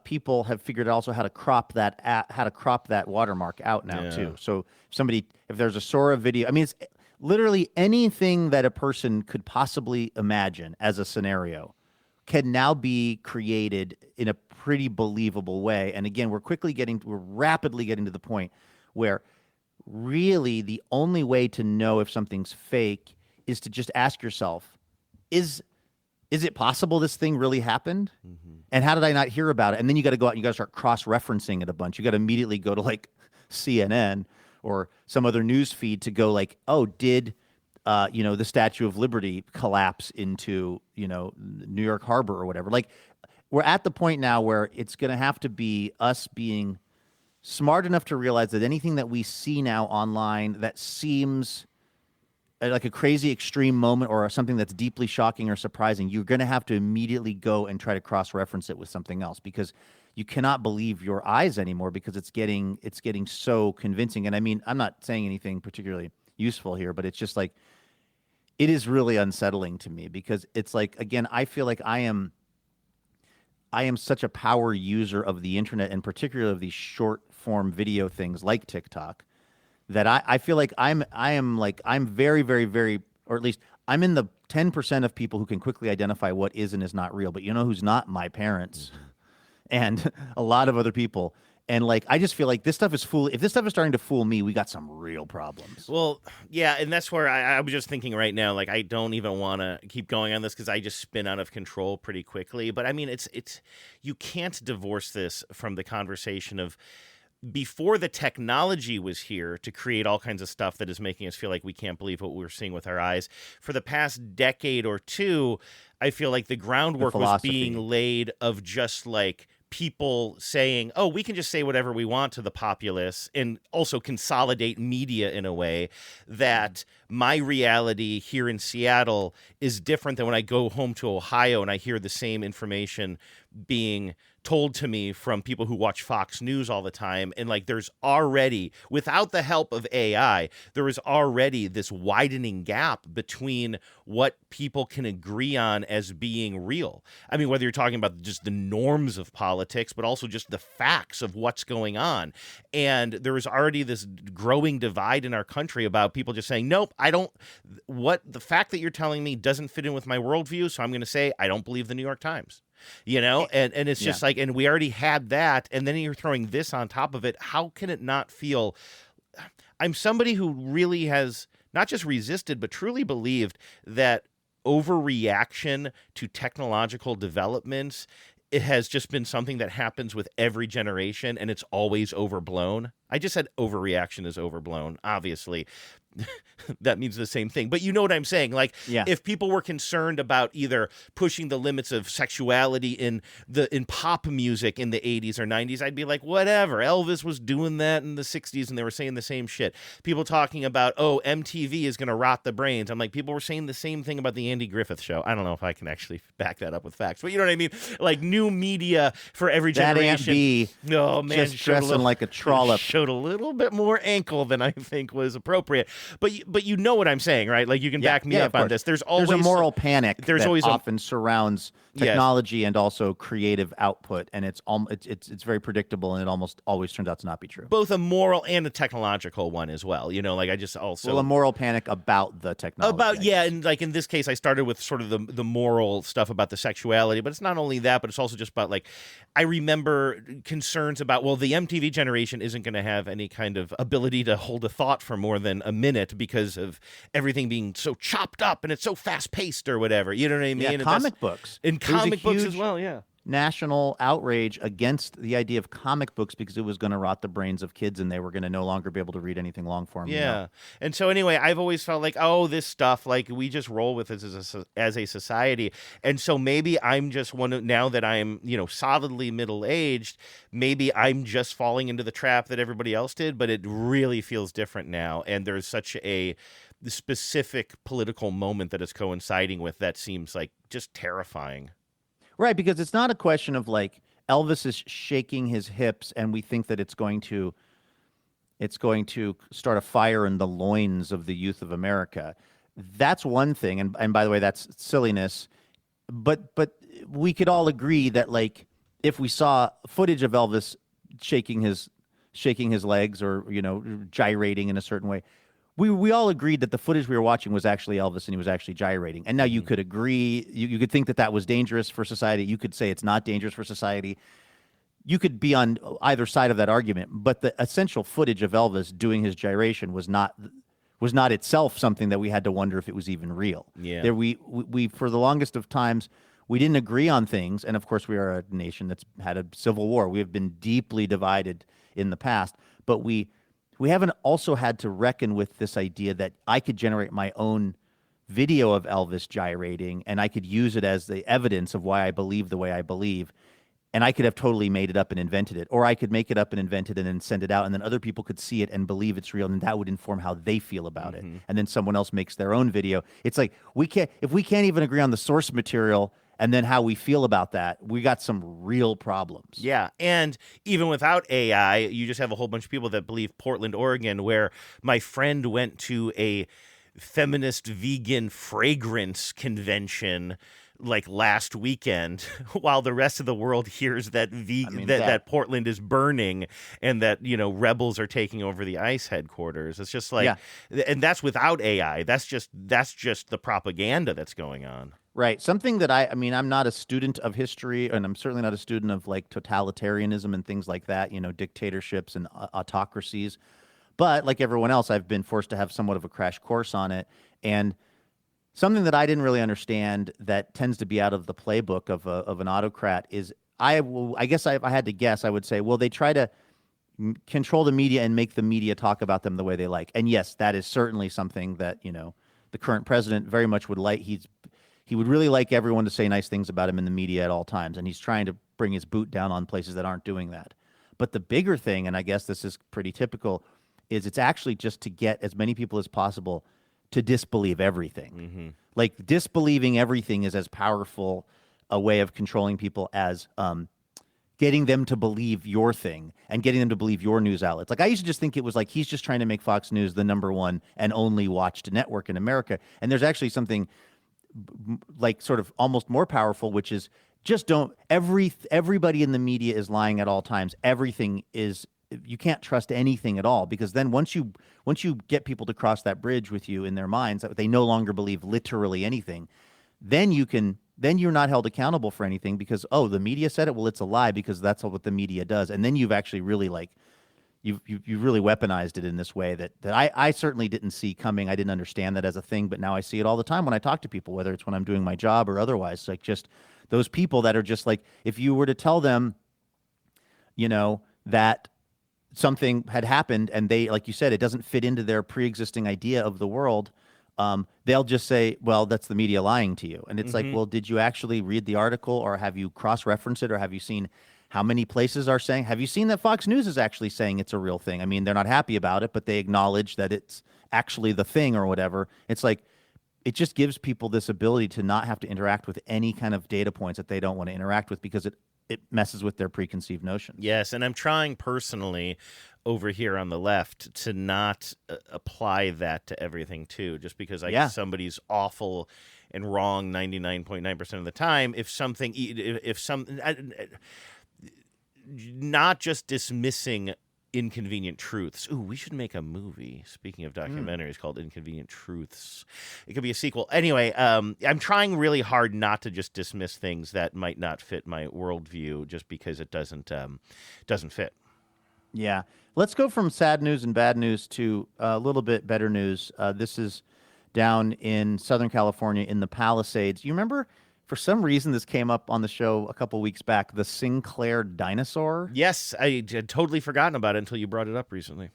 people have figured out also how to crop that watermark out now too. So if there's a Sora video, I mean, it's literally anything that a person could possibly imagine as a scenario can now be created in a pretty believable way. And again, we're rapidly getting to the point where really the only way to know if something's fake is to just ask yourself, is it possible this thing really happened? And how did I not hear about it? And then you got to go out and you got to start cross-referencing it a bunch. You got to immediately go to like CNN or some other news feed to go like, oh, did the Statue of Liberty collapse into New York Harbor or whatever? Like, we're at the point now where it's going to have to be us being smart enough to realize that anything that we see now online that seems like a crazy extreme moment or something that's deeply shocking or surprising, you're going to have to immediately go and try to cross-reference it with something else, because you cannot believe your eyes anymore, because it's getting so convincing. And I mean, I'm not saying anything particularly useful here, but it's just like, it is really unsettling to me because it's like, again, I feel like I am such a power user of the internet and particularly of these short form video things like TikTok that I feel like I'm very, very, very, or at least I'm in the 10% of people who can quickly identify what is and is not real. But you know who's not? My parents and a lot of other people. And like, I just feel like this stuff is if this stuff is starting to fool me, we got some real problems. Well, yeah, and that's where I was just thinking right now, like, I don't even want to keep going on this because I just spin out of control pretty quickly. But I mean, it's you can't divorce this from the conversation of before the technology was here to create all kinds of stuff that is making us feel like we can't believe what we're seeing with our eyes. For the past decade or two, I feel like the groundwork was being laid of just like people saying, oh, we can just say whatever we want to the populace and also consolidate media in a way that my reality here in Seattle is different than when I go home to Ohio and I hear the same information being told to me from people who watch Fox News all the time. And like, there's already, without the help of AI, there is already this widening gap between what people can agree on as being real. I mean, whether you're talking about just the norms of politics, but also just the facts of what's going on. And there is already this growing divide in our country about people just saying, nope, the fact that you're telling me doesn't fit in with my worldview. So I'm going to say, I don't believe the New York Times. You know, and it's just like, and we already had that, and then you're throwing this on top of it. How can it not feel? I'm somebody who really has not just resisted, but truly believed that overreaction to technological developments, it has just been something that happens with every generation, and it's always overblown. I just said overreaction is overblown, obviously. That means the same thing. But you know what I'm saying? Like, if people were concerned about either pushing the limits of sexuality in pop music in the 80s or 90s, I'd be like, whatever. Elvis was doing that in the 60s and they were saying the same shit. People talking about, oh, MTV is going to rot the brains. I'm like, people were saying the same thing about the Andy Griffith Show. I don't know if I can actually back that up with facts, but you know what I mean? Like, new media for every generation. That Aunt B just dressing like a trollop. Showed a little bit more ankle than I think was appropriate. But you know what I'm saying, right? Like, you can back me up on this. There's always a moral panic that always often surrounds technology and also creative output, and it's very predictable, and it almost always turns out to not be true. Both a moral and a technological one as well. You know, like I just also a moral panic about the technology. And like in this case, I started with sort of the moral stuff about the sexuality, but it's not only that, but it's also just about like I remember concerns about the MTV generation isn't going to have any kind of ability to hold a thought for more than a minute because of everything being so chopped up and it's so fast paced or whatever. You know what I mean? Yeah, comic books. And comic books as well, yeah. National outrage against the idea of comic books because it was going to rot the brains of kids and they were going to no longer be able to read anything long form. Yeah. You know? And so anyway, I've always felt like, oh, this stuff, like we just roll with it as a society. And so maybe I'm just now that I'm, solidly middle-aged, maybe I'm just falling into the trap that everybody else did, but it really feels different now. And there's such a specific political moment that is coinciding with that seems like just terrifying. Right, because it's not a question of like Elvis is shaking his hips and we think that it's going to start a fire in the loins of the youth of America. That's one thing, and by the way, that's silliness. But we could all agree that like if we saw footage of Elvis shaking his legs or gyrating in a certain way, we all agreed that the footage we were watching was actually Elvis and he was actually gyrating. And now you could agree, you could think that was dangerous for society. You could say it's not dangerous for society. You could be on either side of that argument. But the essential footage of Elvis doing his gyration was not itself something that we had to wonder if it was even real. Yeah. There we for the longest of times, we didn't agree on things. And of course, we are a nation that's had a civil war. We have been deeply divided in the past. But we haven't also had to reckon with this idea that I could generate my own video of Elvis gyrating and I could use it as the evidence of why I believe the way I believe. And I could have totally made it up and invented it. Or I could make it up and invent it and then send it out and then other people could see it and believe it's real and that would inform how they feel about it. And then someone else makes their own video. It's like if we can't even agree on the source material and then how we feel about that, we got some real problems. Yeah, and even without AI, you just have a whole bunch of people that believe Portland, Oregon, where my friend went to a feminist vegan fragrance convention like last weekend, while the rest of the world hears that that Portland is burning and that rebels are taking over the ICE headquarters. It's just like, and that's without AI. That's just the propaganda that's going on. Right. Something that I'm not a student of history, and I'm certainly not a student of like totalitarianism and things like that, dictatorships and autocracies. But like everyone else, I've been forced to have somewhat of a crash course on it. And something that I didn't really understand that tends to be out of the playbook of an autocrat is I guess if I had to guess, I would say, well, they try to control the media and make the media talk about them the way they like. And yes, that is certainly something that, the current president very much would like. He would really like everyone to say nice things about him in the media at all times. And he's trying to bring his boot down on places that aren't doing that. But the bigger thing, and I guess this is pretty typical, is it's actually just to get as many people as possible to disbelieve everything. Mm-hmm. Like disbelieving everything is as powerful a way of controlling people as getting them to believe your thing and getting them to believe your news outlets. Like I used to just think it was like he's just trying to make Fox News the #1 and only watched network in America. And there's actually something like sort of almost more powerful, which is just don't everybody in the media is lying at all times. Everything is, you can't trust anything at all, because then once you get people to cross that bridge with you in their minds that they no longer believe literally anything, then you're not held accountable for anything because, oh, the media said it, well, it's a lie because that's what the media does. And then you've actually really you've really weaponized it in this way that I certainly didn't see coming. I didn't understand that as a thing, but now I see it all the time when I talk to people, whether it's when I'm doing my job or otherwise. Like just those people that are just like, if you were to tell them, that something had happened and they, like you said, it doesn't fit into their pre-existing idea of the world, they'll just say, well, that's the media lying to you. And it's like, well, did you actually read the article, or have you cross-referenced it, or have you seen how many places are saying, have you seen that Fox News is actually saying it's a real thing? I mean, they're not happy about it, but they acknowledge that it's actually the thing or whatever. It's like, it just gives people this ability to not have to interact with any kind of data points that they don't want to interact with because it messes with their preconceived notions. Yes, and I'm trying personally over here on the left to not apply that to everything too, just because somebody's awful and wrong 99.9% of the time. Not just dismissing inconvenient truths. Ooh, we should make a movie, speaking of documentaries, called Inconvenient Truths. It could be a sequel. Anyway, I'm trying really hard not to just dismiss things that might not fit my worldview just because it doesn't fit. Yeah. Let's go from sad news and bad news to a little bit better news. This is down in Southern California in the Palisades. You remember, for some reason, this came up on the show a couple weeks back, the Sinclair dinosaur? Yes, I had totally forgotten about it until you brought it up recently.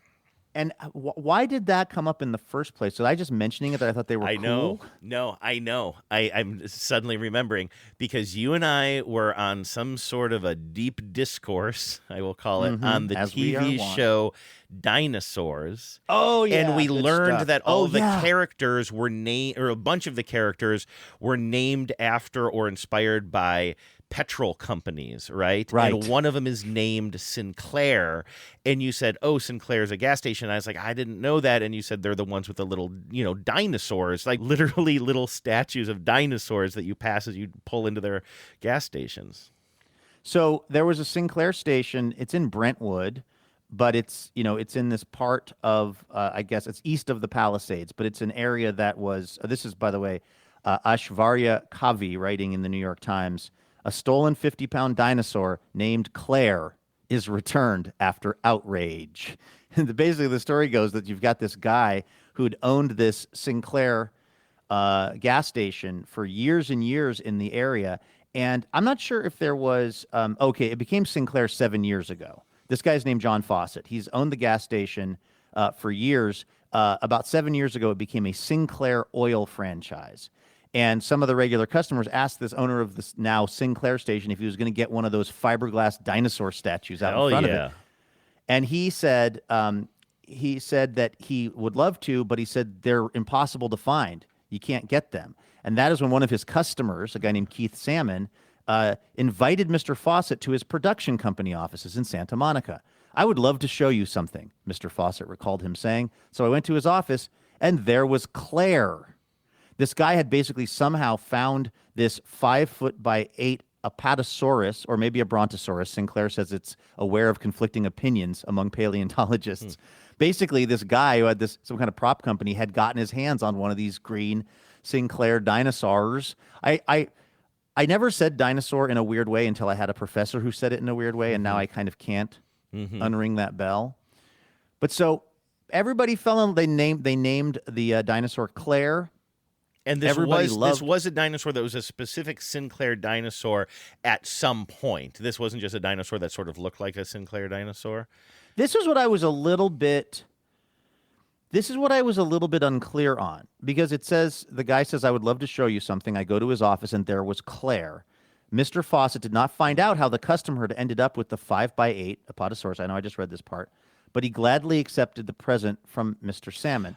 And why did that come up in the first place? Was I just mentioning it that I thought they were cool? No, I know. I'm suddenly remembering because you and I were on some sort of a deep discourse, I will call it, on the TV show Dinosaurs. Oh, yeah. And we learned that all the characters were named, or a bunch of the characters were named after or inspired by petrol companies, right? And one of them is named Sinclair. And you said, oh, Sinclair's a gas station. And I was like, I didn't know that. And you said they're the ones with the little, dinosaurs, like literally little statues of dinosaurs that you pass as you pull into their gas stations. So there was a Sinclair station. It's in Brentwood, but it's in this part of, I guess it's east of the Palisades, but it's an area that was, this is, by the way, Ashvarya Kavi writing in the New York Times. A stolen 50-pound dinosaur named Claire is returned after outrage. And basically, the story goes that you've got this guy who'd owned this Sinclair gas station for years and years in the area. And I'm not sure if there was, it became Sinclair 7 years ago. This guy's named John Fawcett. He's owned the gas station for years. About 7 years ago, it became a Sinclair oil franchise. And some of the regular customers asked this owner of this now Sinclair station if he was going to get one of those fiberglass dinosaur statues out in front of it. And he said that he would love to, but he said they're impossible to find. You can't get them. And that is when one of his customers, a guy named Keith Salmon, invited Mr. Fawcett to his production company offices in Santa Monica. I would love to show you something, Mr. Fawcett recalled him saying. So I went to his office, and there was Claire. This guy had basically somehow found this 5'8" Apatosaurus, or maybe a Brontosaurus. Sinclair says it's aware of conflicting opinions among paleontologists. Basically, this guy who had some kind of prop company had gotten his hands on one of these green Sinclair dinosaurs. I never said dinosaur in a weird way until I had a professor who said it in a weird way, and now I kind of can't unring that bell. But so everybody fell in. They named the dinosaur Claire. And this was a dinosaur that was a specific Sinclair dinosaur at some point. This wasn't just a dinosaur that sort of looked like a Sinclair dinosaur. This is what I was a little bit unclear on, because the guy says, I would love to show you something. I go to his office and there was Claire. Mr. Fawcett did not find out how the customer had ended up with the 5'8" Apatosaurus. I know I just read this part, but he gladly accepted the present from Mr. Salmon.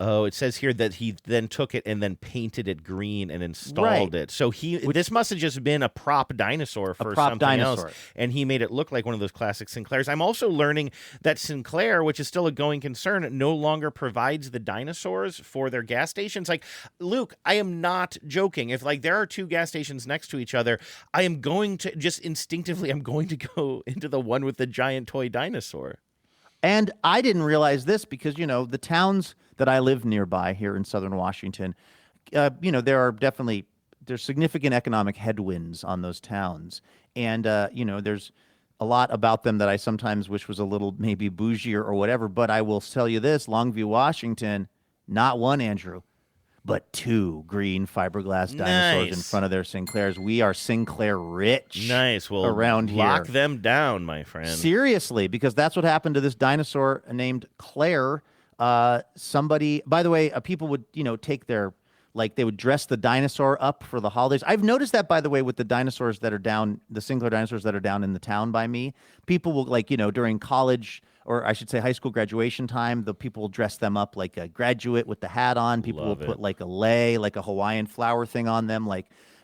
Oh, it says here that he then took it and then painted it green and installed it. So this must have just been a prop dinosaur for something else, and he made it look like one of those classic Sinclairs. I'm also learning that Sinclair, which is still a going concern, no longer provides the dinosaurs for their gas stations. Like, Luke, I am not joking. If there are two gas stations next to each other, I am going to just instinctively, I'm going to go into the one with the giant toy dinosaur. And I didn't realize this because, the towns that I live nearby here in southern Washington, there's significant economic headwinds on those towns. And, there's a lot about them that I sometimes wish was a little maybe bougier or whatever. But I will tell you this, Longview, Washington, not one, Andrew, but two green fiberglass dinosaurs in front of their Sinclairs. We are Sinclair rich. Nice. Well, around here. Lock them down, my friend. Seriously, because that's what happened to this dinosaur named Claire. Somebody, by the way, people would, take their, they would dress the dinosaur up for the holidays. I've noticed that, by the way, with the dinosaurs that are down, the Sinclair dinosaurs that are down in the town by me. People will, during college, or I should say high school graduation time, the people will dress them up like a graduate with the hat on. People will put a lei, a Hawaiian flower thing on them.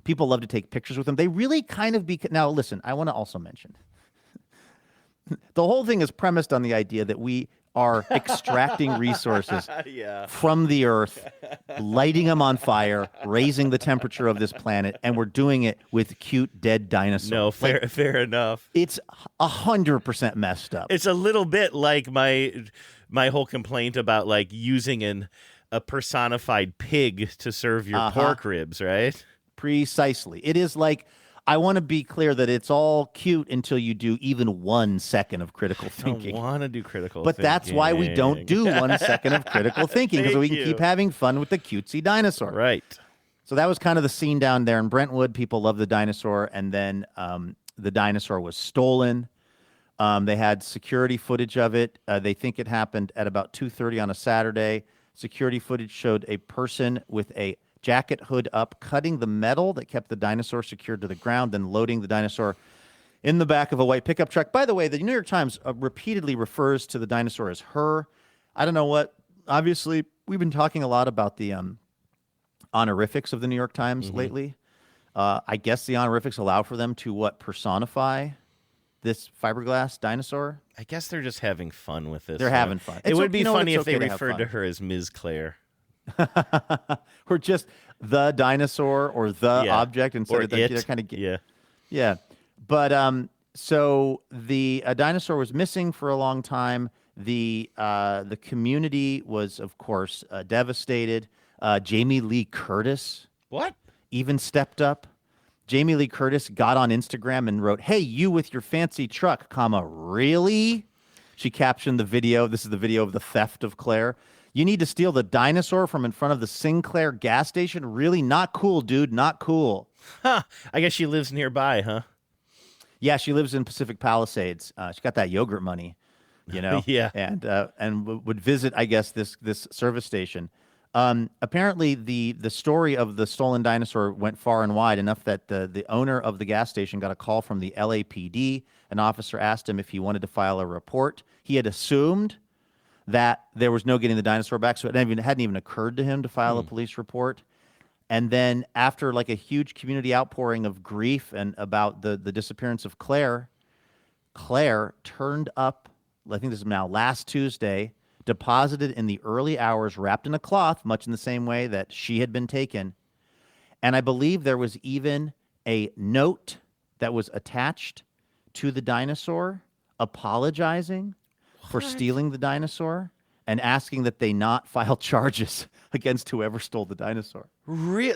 People love to take pictures with them. They really kind of now listen, I want to also mention the whole thing is premised on the idea that we are extracting resources from the earth, lighting them on fire, raising the temperature of this planet, and we're doing it with cute dead dinosaurs. No, fair enough. It's 100% messed up. It's a little bit like my whole complaint about using a personified pig to serve your pork ribs, right? Precisely. It is I want to be clear that it's all cute until you do even 1 second of critical thinking. I don't want to do critical thinking. But that's why we don't do 1 second of critical thinking, because we can keep having fun with the cutesy dinosaur. Right. So that was kind of the scene down there in Brentwood. People love the dinosaur, and then the dinosaur was stolen. They had security footage of it. They think it happened at about 2:30 on a Saturday. Security footage showed a person with a jacket hood up, cutting the metal that kept the dinosaur secured to the ground, then loading the dinosaur in the back of a white pickup truck. By the way, the New York Times repeatedly refers to the dinosaur as her. I don't know what. Obviously, we've been talking a lot about the honorifics of the New York Times lately. I guess the honorifics allow for them to personify this fiberglass dinosaur. I guess they're just having fun with this. They're having fun. It would be funny if they referred to her as Ms. Claire. Or just the dinosaur or the object instead of the kind of yeah. But so the dinosaur was missing for a long time. The community was, of course, devastated. Jamie Lee Curtis even stepped up. Jamie Lee Curtis got on Instagram and wrote, "Hey, you with your fancy truck, comma, really?" She captioned the video. This is the video of the theft of Claire. "You need to steal the dinosaur from in front of the Sinclair gas station? Really? Not cool, dude. Not cool." Huh. I guess she lives nearby, huh? Yeah, she lives in Pacific Palisades. She got that yogurt money, Yeah. And would visit, I guess, this service station. Apparently, the story of the stolen dinosaur went far and wide, enough that the owner of the gas station got a call from the LAPD. An officer asked him if he wanted to file a report. He had assumed that there was no getting the dinosaur back, so it hadn't even occurred to him to file a police report. And then after a huge community outpouring of grief and about the disappearance of Claire turned up, I think this is now last Tuesday, deposited in the early hours, wrapped in a cloth, much in the same way that she had been taken. And I believe there was even a note that was attached to the dinosaur apologizing for stealing the dinosaur and asking that they not file charges against whoever stole the dinosaur.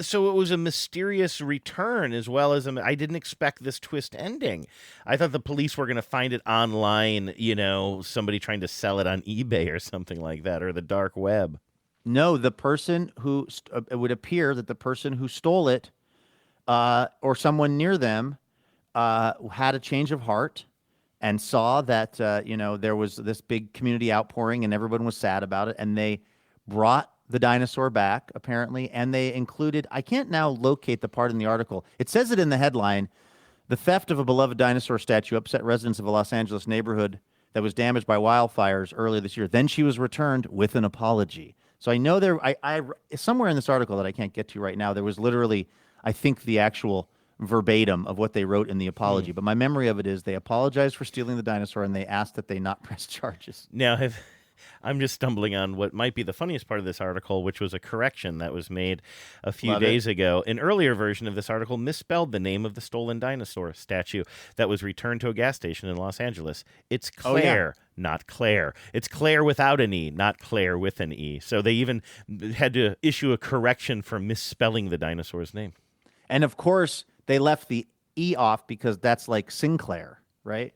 So it was a mysterious return as well as I didn't expect this twist ending. I thought the police were going to find it online, somebody trying to sell it on eBay or something like that, or the dark web. No, the person who, it would appear that the person who stole it or someone near them had a change of heart and saw that, there was this big community outpouring and everyone was sad about it. And they brought the dinosaur back, apparently. And they included, I can't now locate the part in the article. It says it in the headline. The theft of a beloved dinosaur statue upset residents of a Los Angeles neighborhood that was damaged by wildfires earlier this year. Then she was returned with an apology. So I know I somewhere in this article that I can't get to right now, there was literally, I think, the actual verbatim of what they wrote in the apology. But my memory of it is they apologized for stealing the dinosaur and they asked that they not press charges. Now, I'm just stumbling on what might be the funniest part of this article, which was a correction that was made a few days ago. An earlier version of this article misspelled the name of the stolen dinosaur statue that was returned to a gas station in Los Angeles. It's Claire, not Claire. It's Claire without an E, not Claire with an E. So they even had to issue a correction for misspelling the dinosaur's name. And of course, they left the E off because that's like Sinclair, right?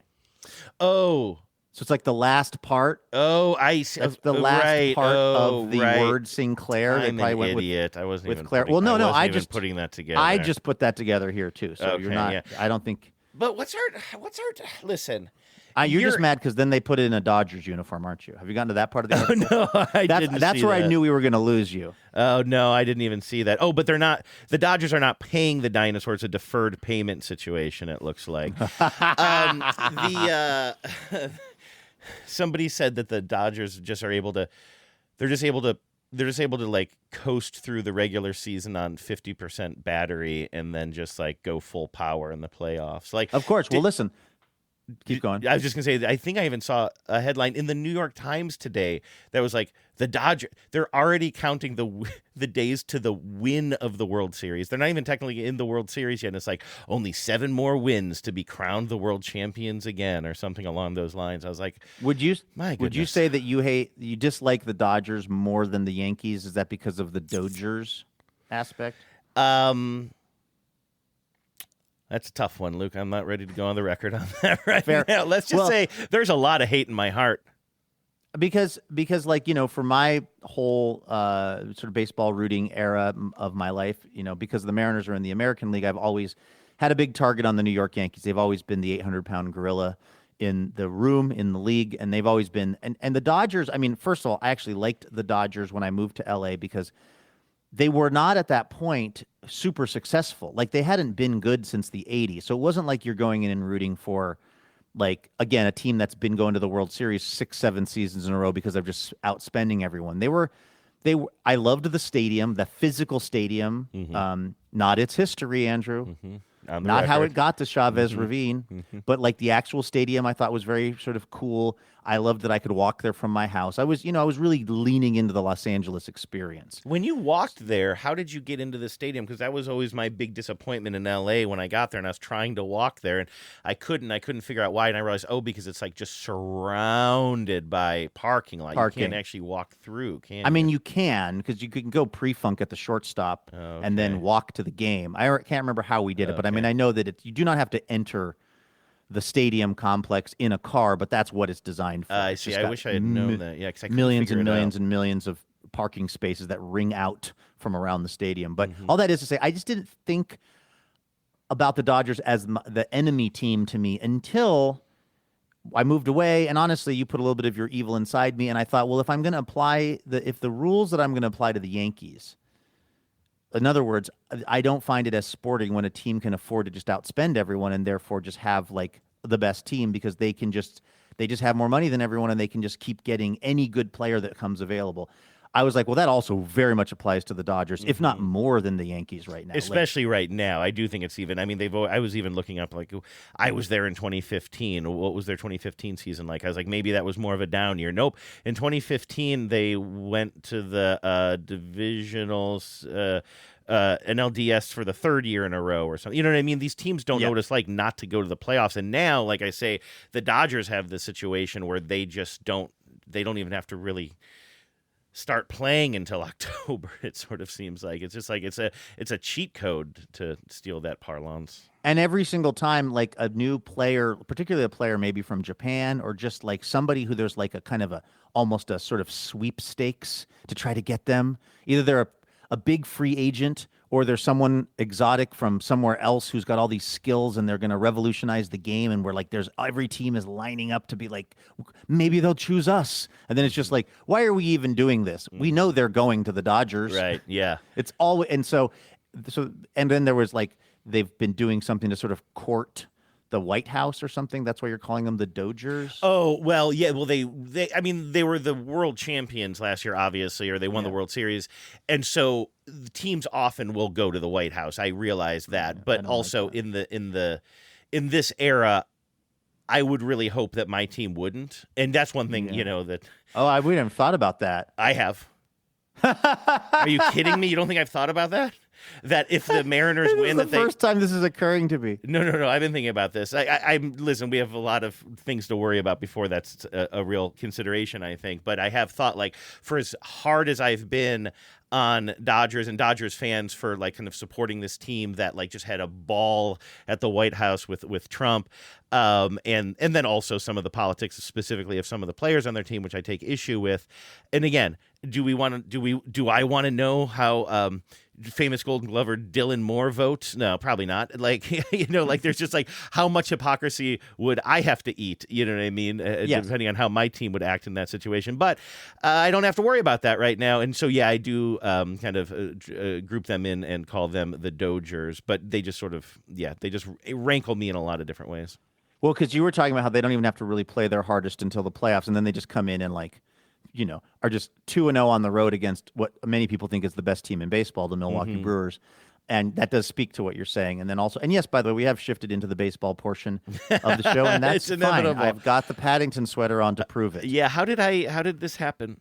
Oh. So it's like the last part. Oh, I see. That's the last part of the word Sinclair. I'm an idiot. I wasn't with even Claire. Putting, well, no, I I wasn't just even putting that together. I just put that together here too. So Okay, you're not. yeah. I don't think. But what's our? Listen. You're just mad because then they put it in a Dodgers uniform, aren't you? Have you gotten to that part of the article? No, I didn't. That's see where that. I knew we were going to lose you. Oh no, I didn't even see that. Oh, but they're not. The Dodgers are not paying the dinosaur. It's a deferred payment situation. It looks like. Somebody said that the Dodgers just are able to. They're just able to like coast through the regular season on 50% battery and then just like go full power in the playoffs. Like, of course. Well, listen. Keep going. I was just going to say, I think I even saw a headline in the New York Times today that was like, the Dodgers, they're already counting the days to the win of the World Series. They're not even technically in the World Series yet. And it's like, only 7 more wins to be crowned the world champions again or something along those lines. I was like, would you goodness. say that you dislike the Dodgers more than the Yankees? Is that because of the Dodgers aspect? That's a tough one, Luke. I'm not ready to go on the record on that right Fair. now. Let's just say there's a lot of hate in my heart. Because like, for my whole sort of baseball rooting era of my life, because the Mariners are in the American League, I've always had a big target on the New York Yankees. They've always been the 800-pound gorilla in the room, in the league, and they've always been and the Dodgers, I mean, first of all, I actually liked the Dodgers when I moved to LA because they were not at that point super successful. Like they hadn't been good since the 80s. So it wasn't like you're going in and rooting for, like, again, a team that's been going to the World Series 6-7 seasons in a row because they're just outspending everyone. I loved the stadium, the physical stadium, not its history, Andrew. Not how it got to Chavez Ravine, but like the actual stadium I thought was very sort of cool. I loved that I could walk there from my house. I was really leaning into the Los Angeles experience. When you walked there, how did you get into the stadium? Because that was always my big disappointment in LA when I got there and I was trying to walk there and I couldn't figure out why. And I realized, because it's like just surrounded by parking lot. You can't actually walk through, can you? I mean, you can, because you can go pre-funk at the shortstop and then walk to the game. I can't remember how we did it, but I mean, I know that you do not have to enter the stadium complex in a car, but that's what it's designed for. I see. I wish I had known that. Yeah, because I couldn't millions figure and it millions out. and millions of parking spaces that ring out from around the stadium. But all that is to say, I just didn't think about the Dodgers as the enemy team to me until I moved away. And honestly, you put a little bit of your evil inside me, and I thought, well, if I'm going to apply if the rules that I'm going to apply to the Yankees, in other words, I don't find it as sporting when a team can afford to just outspend everyone and therefore just have like the best team because they just have more money than everyone and they can just keep getting any good player that comes available. I was like, well, that also very much applies to the Dodgers, if not more than the Yankees right now. Especially right now. I do think it's even. I mean, I was even looking up, like, I was there in 2015. What was their 2015 season like? I was like, maybe that was more of a down year. Nope. In 2015, they went to the divisionals, NLDS for the third year in a row or something. You know what I mean? These teams don't know what it's like not to go to the playoffs. And now, like I say, the Dodgers have this situation where they just don't even have to really start playing until October. It sort of seems like it's just like it's a cheat code, to steal that parlance. And every single time, like a new player, particularly a player maybe from Japan, or just like somebody who there's like a kind of almost a sort of sweepstakes to try to get them. Either they're a big free agent, or there's someone exotic from somewhere else who's got all these skills and they're going to revolutionize the game. And we're like, every team is lining up to be like, maybe they'll choose us. And then it's just like, why are we even doing this? We know they're going to the Dodgers. Right. Yeah. It's all. And so, and then there was like, they've been doing something to sort of court the White House or something. That's why you're calling them the Dodgers. Oh, well, yeah. Well, they were the world champions last year, obviously, or they won the World Series. And so the teams often will go to the White House. I realize that. But also in this era, I would really hope that my team wouldn't. And that's one thing, that. Oh, we haven't thought about that. I have. Are you kidding me? You don't think I've thought about that? That if the Mariners win, the first time this is occurring to me. No. I've been thinking about this. Listen. We have a lot of things to worry about before that's a real consideration, I think. But I have thought, like, for as hard as I've been on Dodgers and Dodgers fans for like kind of supporting this team that like just had a ball at the White House with Trump, and then also some of the politics specifically of some of the players on their team, which I take issue with. And again, do I want to know how famous Golden Glover Dylan Moore votes? No, probably not. Like, like there's just like, how much hypocrisy would I have to eat? You know what I mean? Yes. Depending on how my team would act in that situation. But I don't have to worry about that right now. And so, yeah, I do kind of group them in and call them the Dodgers. But they just sort of, they just rankle me in a lot of different ways. Well, because you were talking about how they don't even have to really play their hardest until the playoffs, and then they just come in and like, are just 2-0 on the road against what many people think is the best team in baseball, the Milwaukee Brewers. And that does speak to what you're saying. And then also, and yes, by the way, we have shifted into the baseball portion of the show, and that's fine. I've got the Paddington sweater on to prove it. Yeah, how did this happen?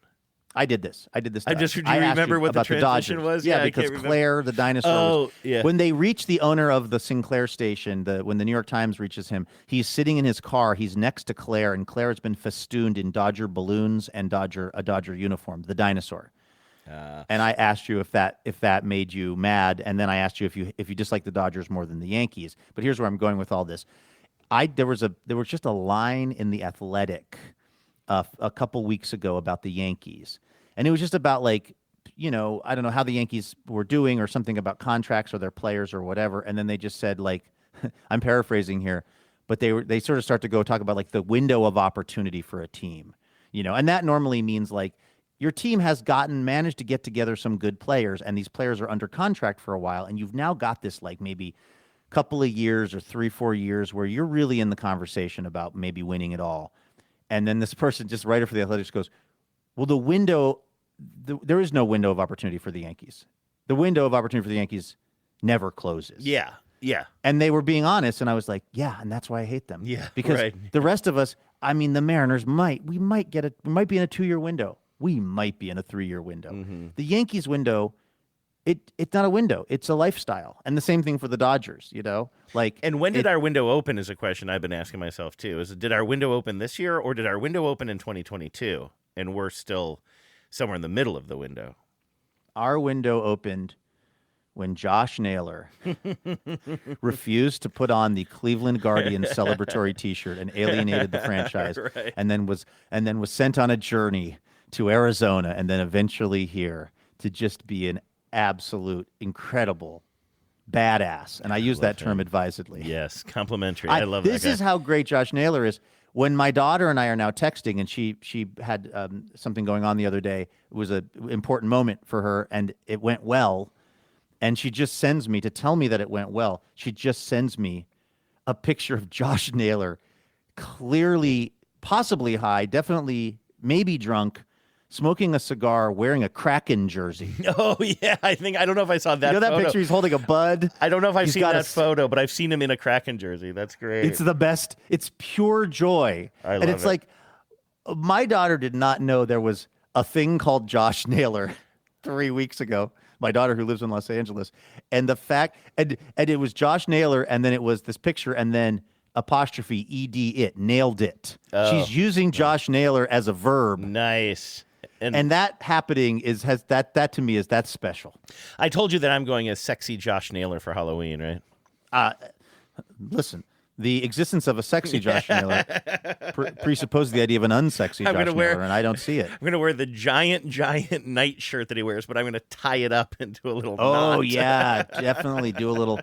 I did this. Do you remember what the transition was? Yeah, because Claire, the dinosaur, when they reach the owner of the Sinclair station, when the New York Times reaches him, he's sitting in his car. He's next to Claire, and Claire has been festooned in Dodger balloons and a Dodger uniform, the dinosaur. And I asked you if that made you mad, and then I asked you if you dislike the Dodgers more than the Yankees. But here's where I'm going with all this. There was just a line in The Athletic a couple weeks ago about the Yankees. And it was just about like, I don't know how the Yankees were doing or something about contracts or their players or whatever. And then they just said like, I'm paraphrasing here, but they sort of start to talk about like the window of opportunity for a team, and that normally means like your team has managed to get together some good players, and these players are under contract for a while. And you've now got this like maybe couple of years or 3-4 years where you're really in the conversation about maybe winning it all. And then this person, just writer for The Athletic, goes, well, there is no window of opportunity for the Yankees. The window of opportunity for the Yankees never closes. Yeah. And they were being honest, and I was like, yeah, and that's why I hate them. Yeah, because the rest of us, I mean, the Mariners might be in a 2-year window. We might be in a 3-year window. Mm-hmm. The Yankees window, it's not a window. It's a lifestyle. And the same thing for the Dodgers, Like, and when did our window open is a question I've been asking myself, too. Did our window open this year, or did our window open in 2022? And we're still somewhere in the middle of the window. Our window opened when Josh Naylor refused to put on the Cleveland Guardians celebratory T-shirt and alienated the franchise, right. and then was sent on a journey to Arizona and then eventually here to just be an absolute incredible badass. And I use that term advisedly. Yes, complimentary. I love that. This is how great Josh Naylor is. When my daughter and I are now texting, and she had something going on the other day, it was an important moment for her, and it went well, and she just sends me, to tell me that it went well, she just sends me a picture of Josh Naylor, clearly, possibly high, definitely, maybe drunk, smoking a cigar, wearing a Kraken jersey. Oh, yeah. I don't know if I saw that You know that photo. picture? He's holding a bud. I don't know if I've He's seen got that photo, but I've seen him in a Kraken jersey. That's great. It's the best. It's pure joy. I love and it's it. like, my daughter did not know there was a thing called Josh Naylor 3 weeks ago. My daughter who lives in Los Angeles. And the fact, and it was Josh Naylor, and then it was this picture, and then apostrophe ED it, nailed it. Oh. She's using Josh Naylor as a verb. Nice. And that happening that to me is that's special. I told you that I'm going as sexy Josh Naylor for Halloween, right? Listen, the existence of a sexy Josh Naylor presupposes the idea of an unsexy Josh Naylor, and I don't see it. I'm going to wear the giant night shirt that he wears, but I'm going to tie it up into a little Oh, knot. yeah, definitely do a little.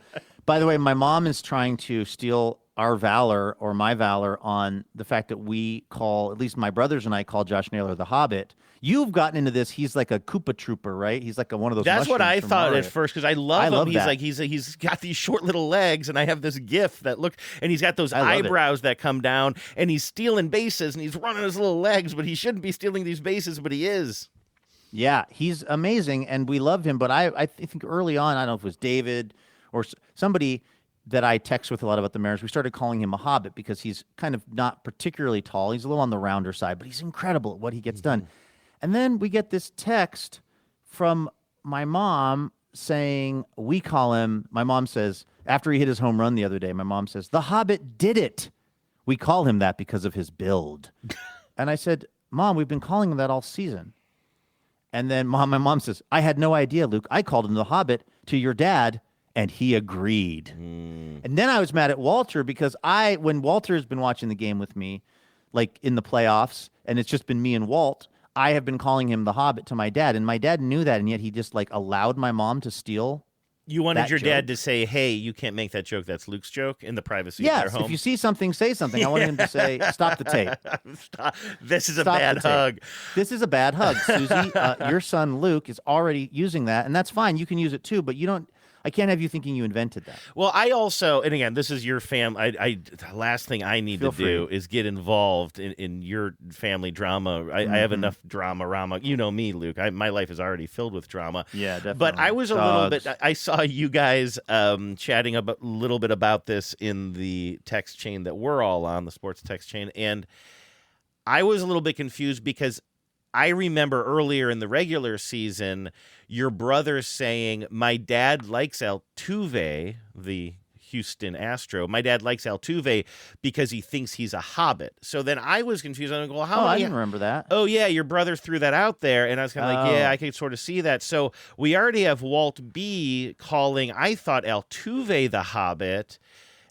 By the way, my mom is trying to steal our valor or my valor on the fact that we call, at least my brothers and I call Josh Naylor the Hobbit. You've gotten into this. He's like a Koopa Trooper, right? He's like one of those. That's what I mushrooms from thought Mario. at first because I love him. He's that. like he's got these short little legs, and I have this gif that look, and he's got those I love it. eyebrows that come down, and he's stealing bases, and he's running his little legs, but he shouldn't be stealing these bases, but he is. Yeah, he's amazing, and we love him. But I think early on, I don't know if it was David or somebody that I text with a lot about the marriage, we started calling him a hobbit because he's kind of not particularly tall. He's a little on the rounder side, but he's incredible at what he gets done. And then we get this text from my mom saying, we call him, my mom says, after he hit his home run the other day, my mom says, the Hobbit did it. We call him that because of his build. And I said, Mom, we've been calling him that all season. And then my mom says, I had no idea, Luke. I called him the Hobbit to your dad, and he agreed. And then I was mad at Walter because when Walter has been watching the game with me, like in the playoffs, and it's just been me and Walt, I have been calling him the Hobbit to my dad, and my dad knew that, and yet he just like allowed my mom to steal. You wanted that your joke. dad to say, hey, you can't make that joke. That's Luke's joke in the privacy of their Yes, home. if you see something, say something. I wanted him to say, stop the tape. Stop. This is a Stop bad the tape. hug. This is a bad hug, Susie. Your son Luke is already using that, and that's fine. You can use it too, but you don't. I can't have you thinking you invented that. Well, I also, and again, this is your the last thing I need Feel to do free. is get involved in your family drama. I have enough drama. You know me, Luke. My life is already filled with drama. Yeah, definitely. But I was a little bit, I saw you guys chatting a little bit about this in the text chain that we're all on, the sports text chain. And I was a little bit confused because I remember earlier in the regular season, your brother saying, my dad likes Altuve, the Houston Astro. My dad likes Altuve because he thinks he's a hobbit. So then I was confused. I'm like, well, how? I didn't remember that. Oh, yeah, your brother threw that out there. And I was kind of like, yeah, I could sort of see that. So we already have Walt B calling, I thought, Altuve the Hobbit.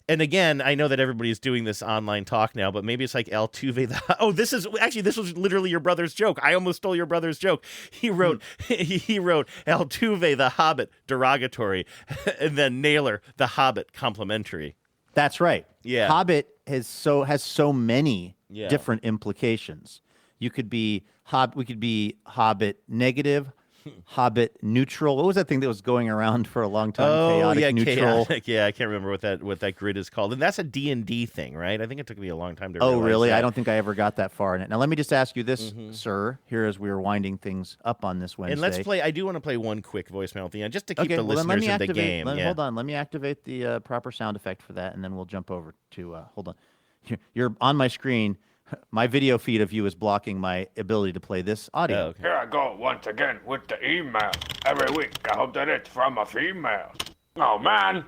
And again, I know that everybody's doing this online talk now, but maybe it's like Altuve. This was literally your brother's joke. I almost stole your brother's joke. He wrote Altuve the Hobbit derogatory, and then Naylor the Hobbit complimentary. That's right. Yeah. Hobbit has so many different implications. We could be Hobbit negative, Hobbit neutral. What was that thing that was going around for a long time? Chaotic neutral. Chaotic. Yeah, I can't remember what that grid is called. And that's a D&D thing, right? I think it took me a long time to realize. Oh, really? that. I don't think I ever got that far in it. Now, let me just ask you this, sir, here as we were winding things up on this Wednesday. And let's play. I do want to play one quick voicemail at the end, just to keep the listeners in the game. Hold on. Let me activate the proper sound effect for that, and then we'll jump over to. Hold on. You're on my screen. My video feed of you is blocking my ability to play this audio. Oh, okay. Here I go once again with the email. Every week, I hope that it's from a female. Oh, man,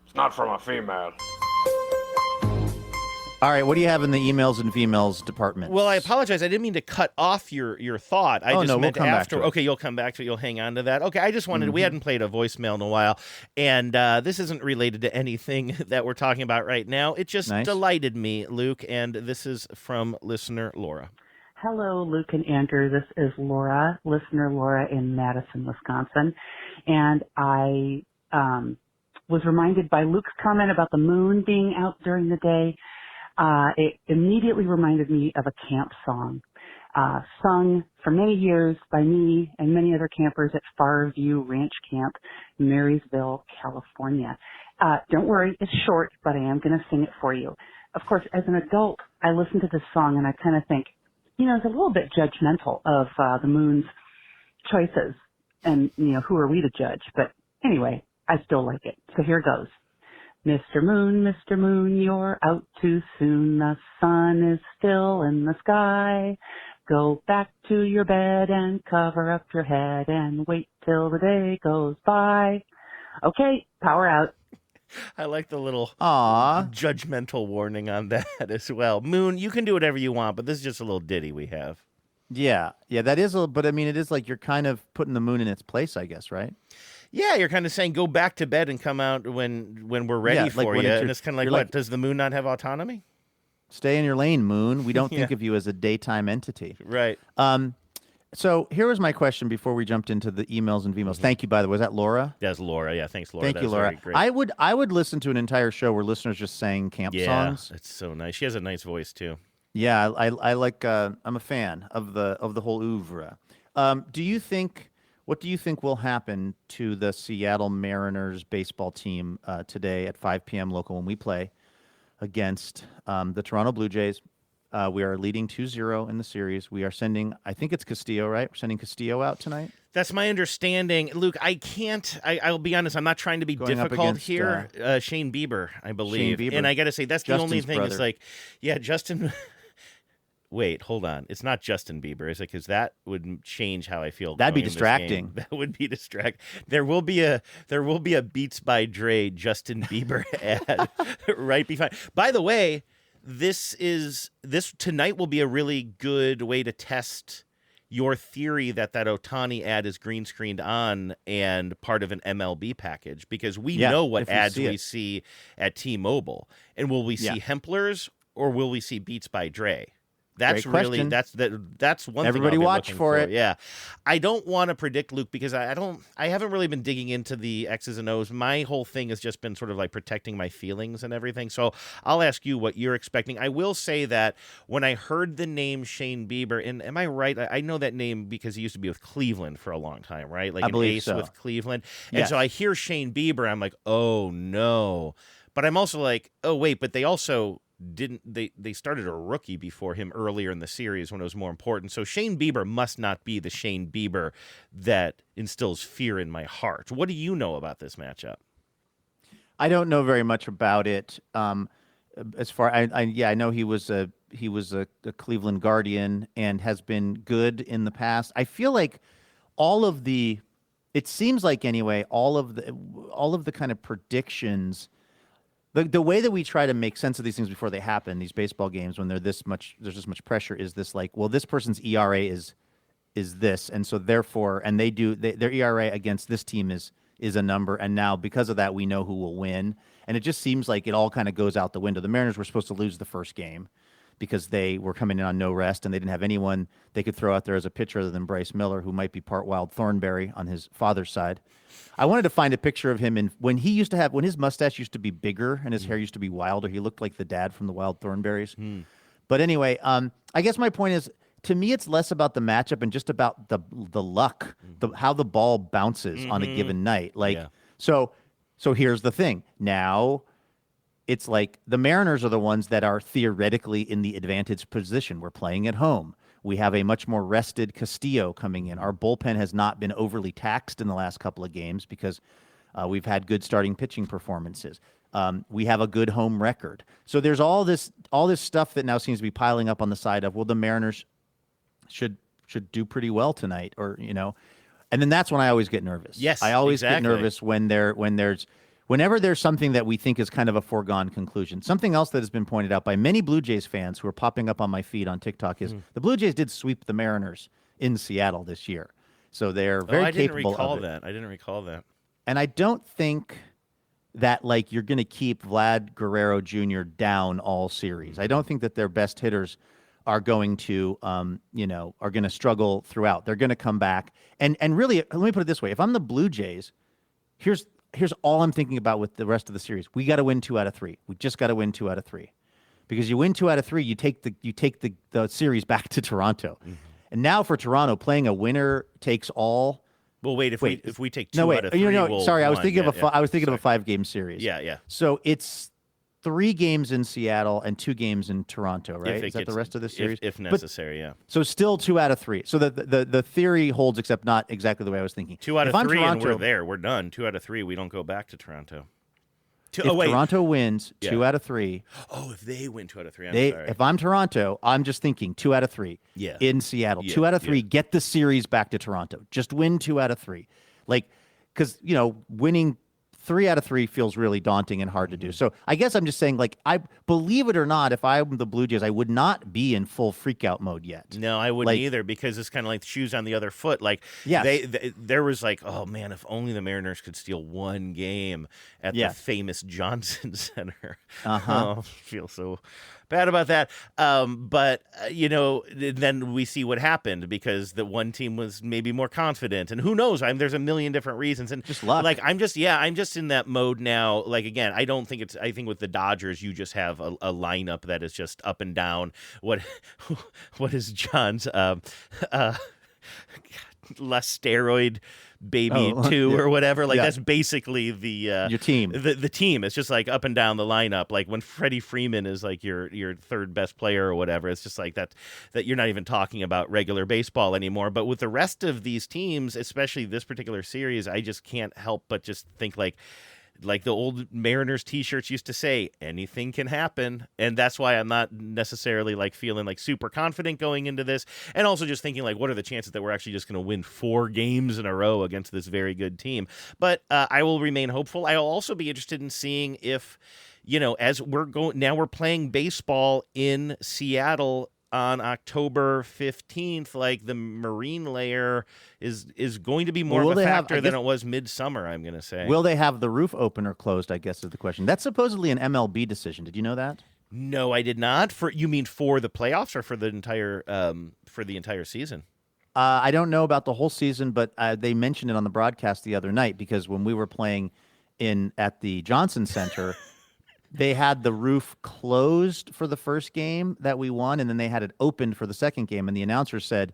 it's not from a female. All right, what do you have in the emails and females department? Well, I apologize. I didn't mean to cut off your thought. I just we'll meant come back after. to it. Okay, you'll come back to it. You'll hang on to that. Okay, I just wanted. We hadn't played a voicemail in a while, and this isn't related to anything that we're talking about right now. It just delighted me, Luke, and this is from listener Laura. Hello, Luke and Andrew. This is Laura, listener Laura in Madison, Wisconsin, and I was reminded by Luke's comment about the moon being out during the day. It immediately reminded me of a camp song, sung for many years by me and many other campers at Farview Ranch Camp, Marysville, California. Don't worry, it's short, but I am going to sing it for you. Of course, as an adult, I listen to this song and I kind of think, is a little bit judgmental of the Moon's choices. And, who are we to judge? But anyway, I still like it. So here goes. Mr. Moon, you're out too soon. The sun is still in the sky. Go back to your bed and cover up your head and wait till the day goes by. Okay, power out. I like the little judgmental warning on that as well. Moon, you can do whatever you want, but this is just a little ditty we have. Yeah, that is but I mean, it is like you're kind of putting the moon in its place, I guess, right? Yeah, you're kind of saying go back to bed and come out when we're ready for you. And it's kind of like, what, does the moon not have autonomy? Stay in your lane, Moon. We don't think of you as a daytime entity. Right. So here was my question before we jumped into the emails and VMos. Thank you, by the way. Was that Laura? That's Laura. Yeah, thanks, Laura. Thank you, Laura. Great. I would listen to an entire show where listeners just sang camp songs. Yeah, it's so nice. She has a nice voice too. Yeah, I like. I'm a fan of the whole oeuvre. What do you think will happen to the Seattle Mariners baseball team today at 5 p.m. local when we play against the Toronto Blue Jays? We are leading 2-0 in the series. We are sending, I think it's Castillo, right? We're sending Castillo out tonight. That's my understanding. Luke, I can't, I'll be honest, I'm not trying to be difficult against, here. Shane Bieber, I believe. Shane Bieber. And I got to say, that's Justin's the only thing. brother. It's like, yeah, Justin. Wait, hold on. It's not Justin Bieber, is it? Because that would change how I feel. That'd be going in this distracting. game. That would be distracting. There will be a Beats by Dre Justin Bieber ad right behind. By the way, this tonight will be a really good way to test your theory that Ohtani ad is green screened on and part of an MLB package, because we know what ads we see at T-Mobile. And will we see Hempler's or will we see Beats by Dre? That's really that's one Everybody thing. Everybody watch for it. Yeah, I don't want to predict, Luke, because I haven't really been digging into the X's and O's. My whole thing has just been sort of like protecting my feelings and everything. So I'll ask you what you're expecting. I will say that when I heard the name Shane Bieber, and am I right? I know that name because he used to be with Cleveland for a long time, right? Like an ace with Cleveland. And so I hear Shane Bieber, I'm like, oh no. But I'm also like, oh wait, but they also they started a rookie before him earlier in the series when it was more important. So Shane Bieber must not be the Shane Bieber that instills fear in my heart. What do you know about this matchup? I don't know very much about it. As far I know he was a Cleveland Guardian and has been good in the past. I feel like it seems like anyway, all of the kind of predictions. The way that we try to make sense of these things before they happen, these baseball games, when there's this much pressure, is this like, well, this person's ERA is this, and so therefore, and their ERA against this team is a number, and now because of that, we know who will win, and it just seems like it all kind of goes out the window. The Mariners were supposed to lose the first game because they were coming in on no rest, and they didn't have anyone they could throw out there as a pitcher other than Bryce Miller, who might be part Wild Thornberry on his father's side. I wanted to find a picture of him when his mustache used to be bigger and his hair used to be wilder. He looked like the dad from the Wild Thornberries. But anyway, I guess my point is, to me, it's less about the matchup and just about the luck, how the ball bounces on a given night. So here's the thing. Now, it's like the Mariners are the ones that are theoretically in the advantaged position. We're playing at home. We have a much more rested Castillo coming in. Our bullpen has not been overly taxed in the last couple of games because we've had good starting pitching performances. We have a good home record. So there's all this stuff that now seems to be piling up on the side of, well, the Mariners should do pretty well tonight, or and then that's when I always get nervous. Yes, I always get nervous whenever there's something that we think is kind of a foregone conclusion. Something else that has been pointed out by many Blue Jays fans who are popping up on my feed on TikTok is the Blue Jays did sweep the Mariners in Seattle this year. So they're very capable of it. I didn't recall that. And I don't think that you're going to keep Vlad Guerrero Jr. down all series. I don't think that their best hitters are going to struggle throughout. They're going to come back. And really, let me put it this way. If I'm the Blue Jays, here's all I'm thinking about with the rest of the series. We got to win 2 out of 3. We just got to win 2 out of 3, because you win 2 out of 3, you take the series back to Toronto, and now for Toronto, playing a winner takes all. Well, if we take 2 out of 3, sorry, I was thinking of a 5-game series. Yeah. So it's 3 games in Seattle and 2 games in Toronto, right? Is that the rest of the series? If necessary, yeah. So still 2 out of 3. So the theory holds, except not exactly the way I was thinking. 2 out of If I'm 3, and Toronto, we're there. We're done. 2 out of 3, we don't go back to Toronto. If Toronto wins 2 Yeah. out of 3. Oh, if they win 2 out of 3, I'm sorry. If I'm Toronto, I'm just thinking 2 out of 3. Yeah. In Seattle, Yeah, 2 out of 3. Get the series back to Toronto. Just win 2 out of 3. Like, because winning 3 out of 3 feels really daunting and hard to do. So I guess I'm just saying, like, I believe it or not, if I'm the Blue Jays, I would not be in full freakout mode yet. No, I wouldn't either, because it's kind of like the shoes on the other foot. Like, Yes. there was like, oh man, if only the Mariners could steal 1 game at the famous Johnson Center. Oh, I feel so bad about that. But then we see what happened, because the one team was maybe more confident, and who knows? There's a million different reasons, and just luck. Like, I'm just in that mode now. Like, again, I think with the Dodgers, you just have a lineup that is just up and down. What is John's less steroid baby 2 or whatever? Like, that's basically the your team. The team. It's just like up and down the lineup. Like when Freddie Freeman is like your third best player or whatever, it's just like that you're not even talking about regular baseball anymore. But with the rest of these teams, especially this particular series, I just can't help but just think like the old Mariners t-shirts used to say, anything can happen. And that's why I'm not necessarily like feeling like super confident going into this. And also just thinking like, what are the chances that we're actually just going to win 4 games in a row against this very good team? But I will remain hopeful. I'll also be interested in seeing if, as we're playing baseball in Seattle on October 15th, like the marine layer is going to be more of a factor than it was midsummer, I'm going to say. Will they have the roof opener closed, I guess is the question. That's supposedly an MLB decision. Did you know that? No, I did not. You mean for the playoffs or for the entire season? I don't know about the whole season, but they mentioned it on the broadcast the other night, because when we were playing at the Johnson Center, they had the roof closed for the first game that we won, and then they had it opened for the second game. And the announcer said,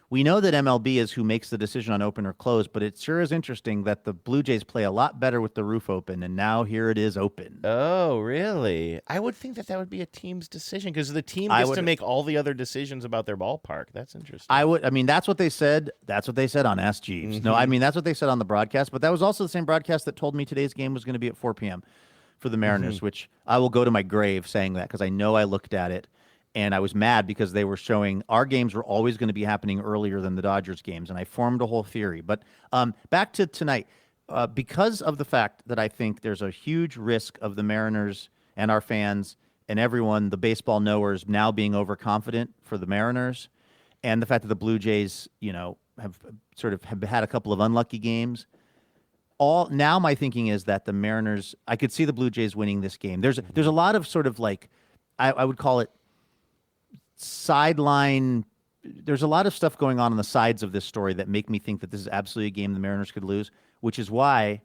we know that MLB is who makes the decision on open or close, but it sure is interesting that the Blue Jays play a lot better with the roof open, and now here it is open. Oh, really? I would think that would be a team's decision, because the team gets to make all the other decisions about their ballpark. That's interesting. That's what they said. That's what they said on Ask Jeeves. No, that's what they said on the broadcast, but that was also the same broadcast that told me today's game was going to be at 4 p.m. for the Mariners, which I will go to my grave saying that, because I know I looked at it and I was mad because they were showing our games were always going to be happening earlier than the Dodgers games, and I formed a whole theory. But back to tonight, because of the fact that I think there's a huge risk of the Mariners and our fans and everyone, the baseball knowers, now being overconfident for the Mariners, and the fact that the Blue Jays, have had a couple of unlucky games. Now my thinking is that the Mariners, I could see the Blue Jays winning this game. There's a lot of sort of like, I would call it sideline. There's a lot of stuff going on the sides of this story that make me think that this is absolutely a game the Mariners could lose, which is why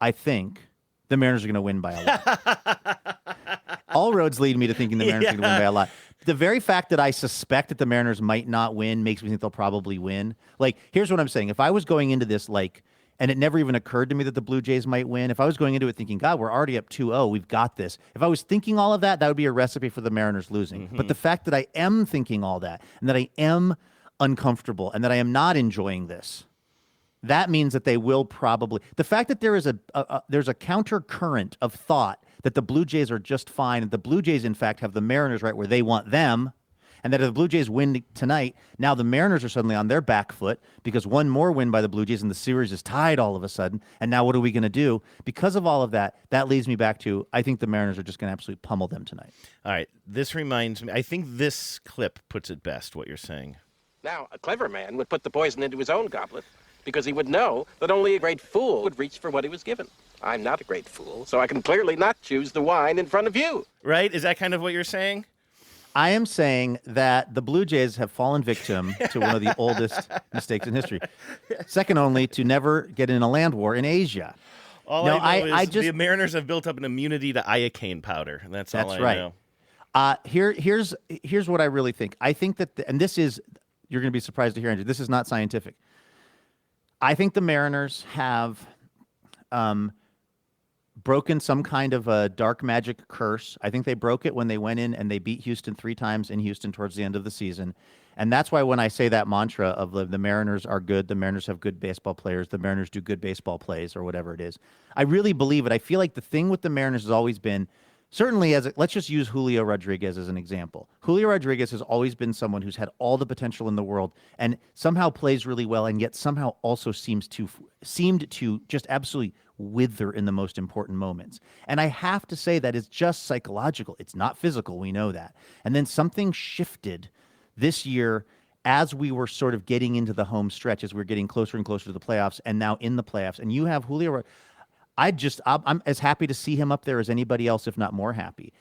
I think the Mariners are going to win by a lot. All roads lead me to thinking the Mariners are going to win by a lot. The very fact that I suspect that the Mariners might not win makes me think they'll probably win. Like, here's what I'm saying. If I was going into this, and it never even occurred to me that the Blue Jays might win. If I was going into it thinking, God, we're already up 2-0, we've got this. If I was thinking all of that, that would be a recipe for the Mariners losing. But the fact that I am thinking all that, and that I am uncomfortable, and that I am not enjoying this, that means that they will probably. The fact that there is there's a counter current of thought that the Blue Jays are just fine, and the Blue Jays, in fact, have the Mariners right where they want them. And that if the Blue Jays win tonight, now the Mariners are suddenly on their back foot, because one more win by the Blue Jays and the series is tied all of a sudden. And now what are we going to do? Because of all of that, that leads me back to, I think the Mariners are just going to absolutely pummel them tonight. All right. This reminds me, I think this clip puts it best, what you're saying. Now, a clever man would put the poison into his own goblet, because he would know that only a great fool would reach for what he was given. I'm not a great fool, so I can clearly not choose the wine in front of you. Right? Is that kind of what you're saying? I am saying that the Blue Jays have fallen victim to one of the oldest mistakes in history, second only to never get in a land war in Asia. All I know is the Mariners have built up an immunity to iocane powder, and that's all I know. Here's what I really think. I think that, and this is, you're going to be surprised to hear, Andrew, this is not scientific. I think the Mariners have broken some kind of a dark magic curse. I think they broke it when they went in and they beat Houston 3 times in Houston towards the end of the season. And that's why when I say that mantra of the Mariners are good, the Mariners have good baseball players, the Mariners do good baseball plays, or whatever it is, I really believe it. I feel like the thing with the Mariners has always been, certainly let's just use Julio Rodriguez as an example. Julio Rodriguez has always been someone who's had all the potential in the world and somehow plays really well, and yet somehow also seemed to just absolutely wither in the most important moments. And I have to say that it's just psychological. It's not physical. We know that. And then something shifted this year as we were sort of getting into the home stretch, as we were getting closer and closer to the playoffs, and now in the playoffs. And you have Julio. I'm as happy to see him up there as anybody else, if not more happy.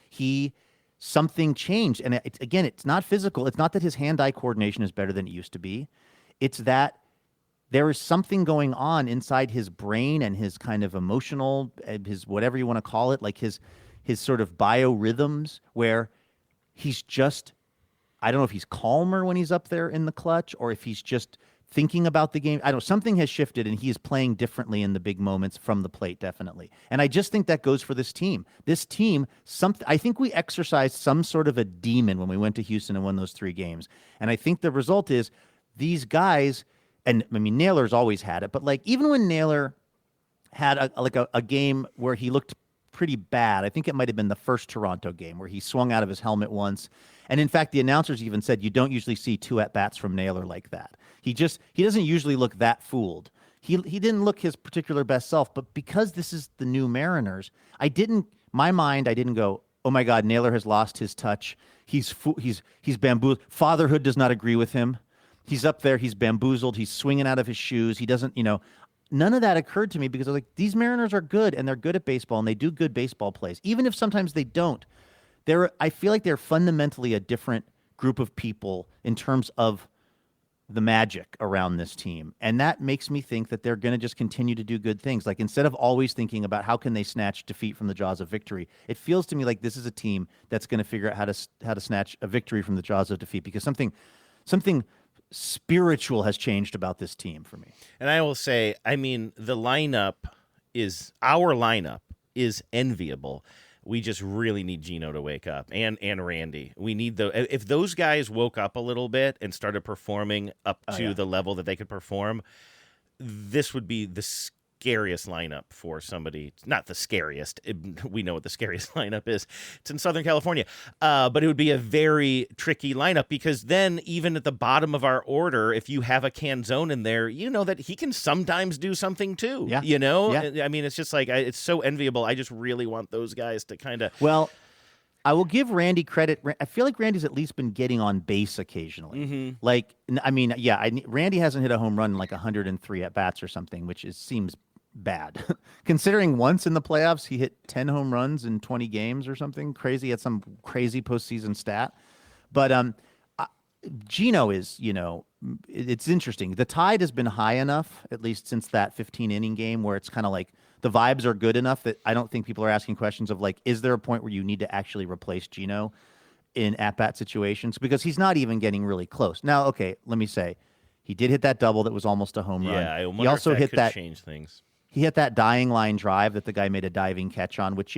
Something changed. And it's not physical. It's not that his hand-eye coordination is better than it used to be. It's that there is something going on inside his brain and his kind of emotional, his whatever you want to call it, like his sort of biorhythms, where he's just, I don't know if he's calmer when he's up there in the clutch or if he's just thinking about the game. I don't know. Something has shifted, and he is playing differently in the big moments from the plate, definitely. And I just think that goes for this team. This team, I think we exercised some sort of a demon when we went to Houston and won those 3 games. And I think the result is these guys, and I mean, Naylor's always had it, but like even when Naylor had a game where he looked pretty bad, I think it might have been the first Toronto game where he swung out of his helmet once. And in fact, the announcers even said you don't usually see 2 at-bats from Naylor like that. He doesn't usually look that fooled. He didn't look his particular best self, but because this is the new Mariners, I didn't go, oh my God, Naylor has lost his touch. He's bamboozled. Fatherhood does not agree with him. He's up there. He's bamboozled. He's swinging out of his shoes. He doesn't, none of that occurred to me because I was like, these Mariners are good and they're good at baseball and they do good baseball plays. Even if sometimes they don't, I feel like they're fundamentally a different group of people in terms of the magic around this team. And that makes me think that they're going to just continue to do good things. Like instead of always thinking about how can they snatch defeat from the jaws of victory, it feels to me like this is a team that's going to figure out how to snatch a victory from the jaws of defeat, because something spiritual has changed about this team for me. And I will say, I mean, our lineup is enviable. We just really need Gino to wake up, and Randy. We need if those guys woke up a little bit and started performing up to the level that they could perform, this would be the scariest lineup for somebody. Not the scariest. We know what the scariest lineup is. It's in Southern California. But it would be a very tricky lineup, because then even at the bottom of our order, if you have a Canzone in there, you know that he can sometimes do something too. Yeah. I mean, it's just like, it's so enviable. I just really want those guys to kind of... Well, I will give Randy credit. I feel like Randy's at least been getting on base occasionally. Mm-hmm. Like, I mean, Randy hasn't hit a home run in like 103 at-bats or something, which seems bad. Considering once in the playoffs, he hit 10 home runs in 20 games or something crazy. At some crazy postseason stat. But Gino is, it's interesting. The tide has been high enough, at least since that 15-inning game, where it's kind of like the vibes are good enough that I don't think people are asking questions of like, is there a point where you need to actually replace Gino in at-bat situations? Because he's not even getting really close. Now, okay, let me say, he did hit that double that was almost a home run. Yeah, I wonder he also if that hit could that change things. He hit that dying line drive that the guy made a diving catch on, which,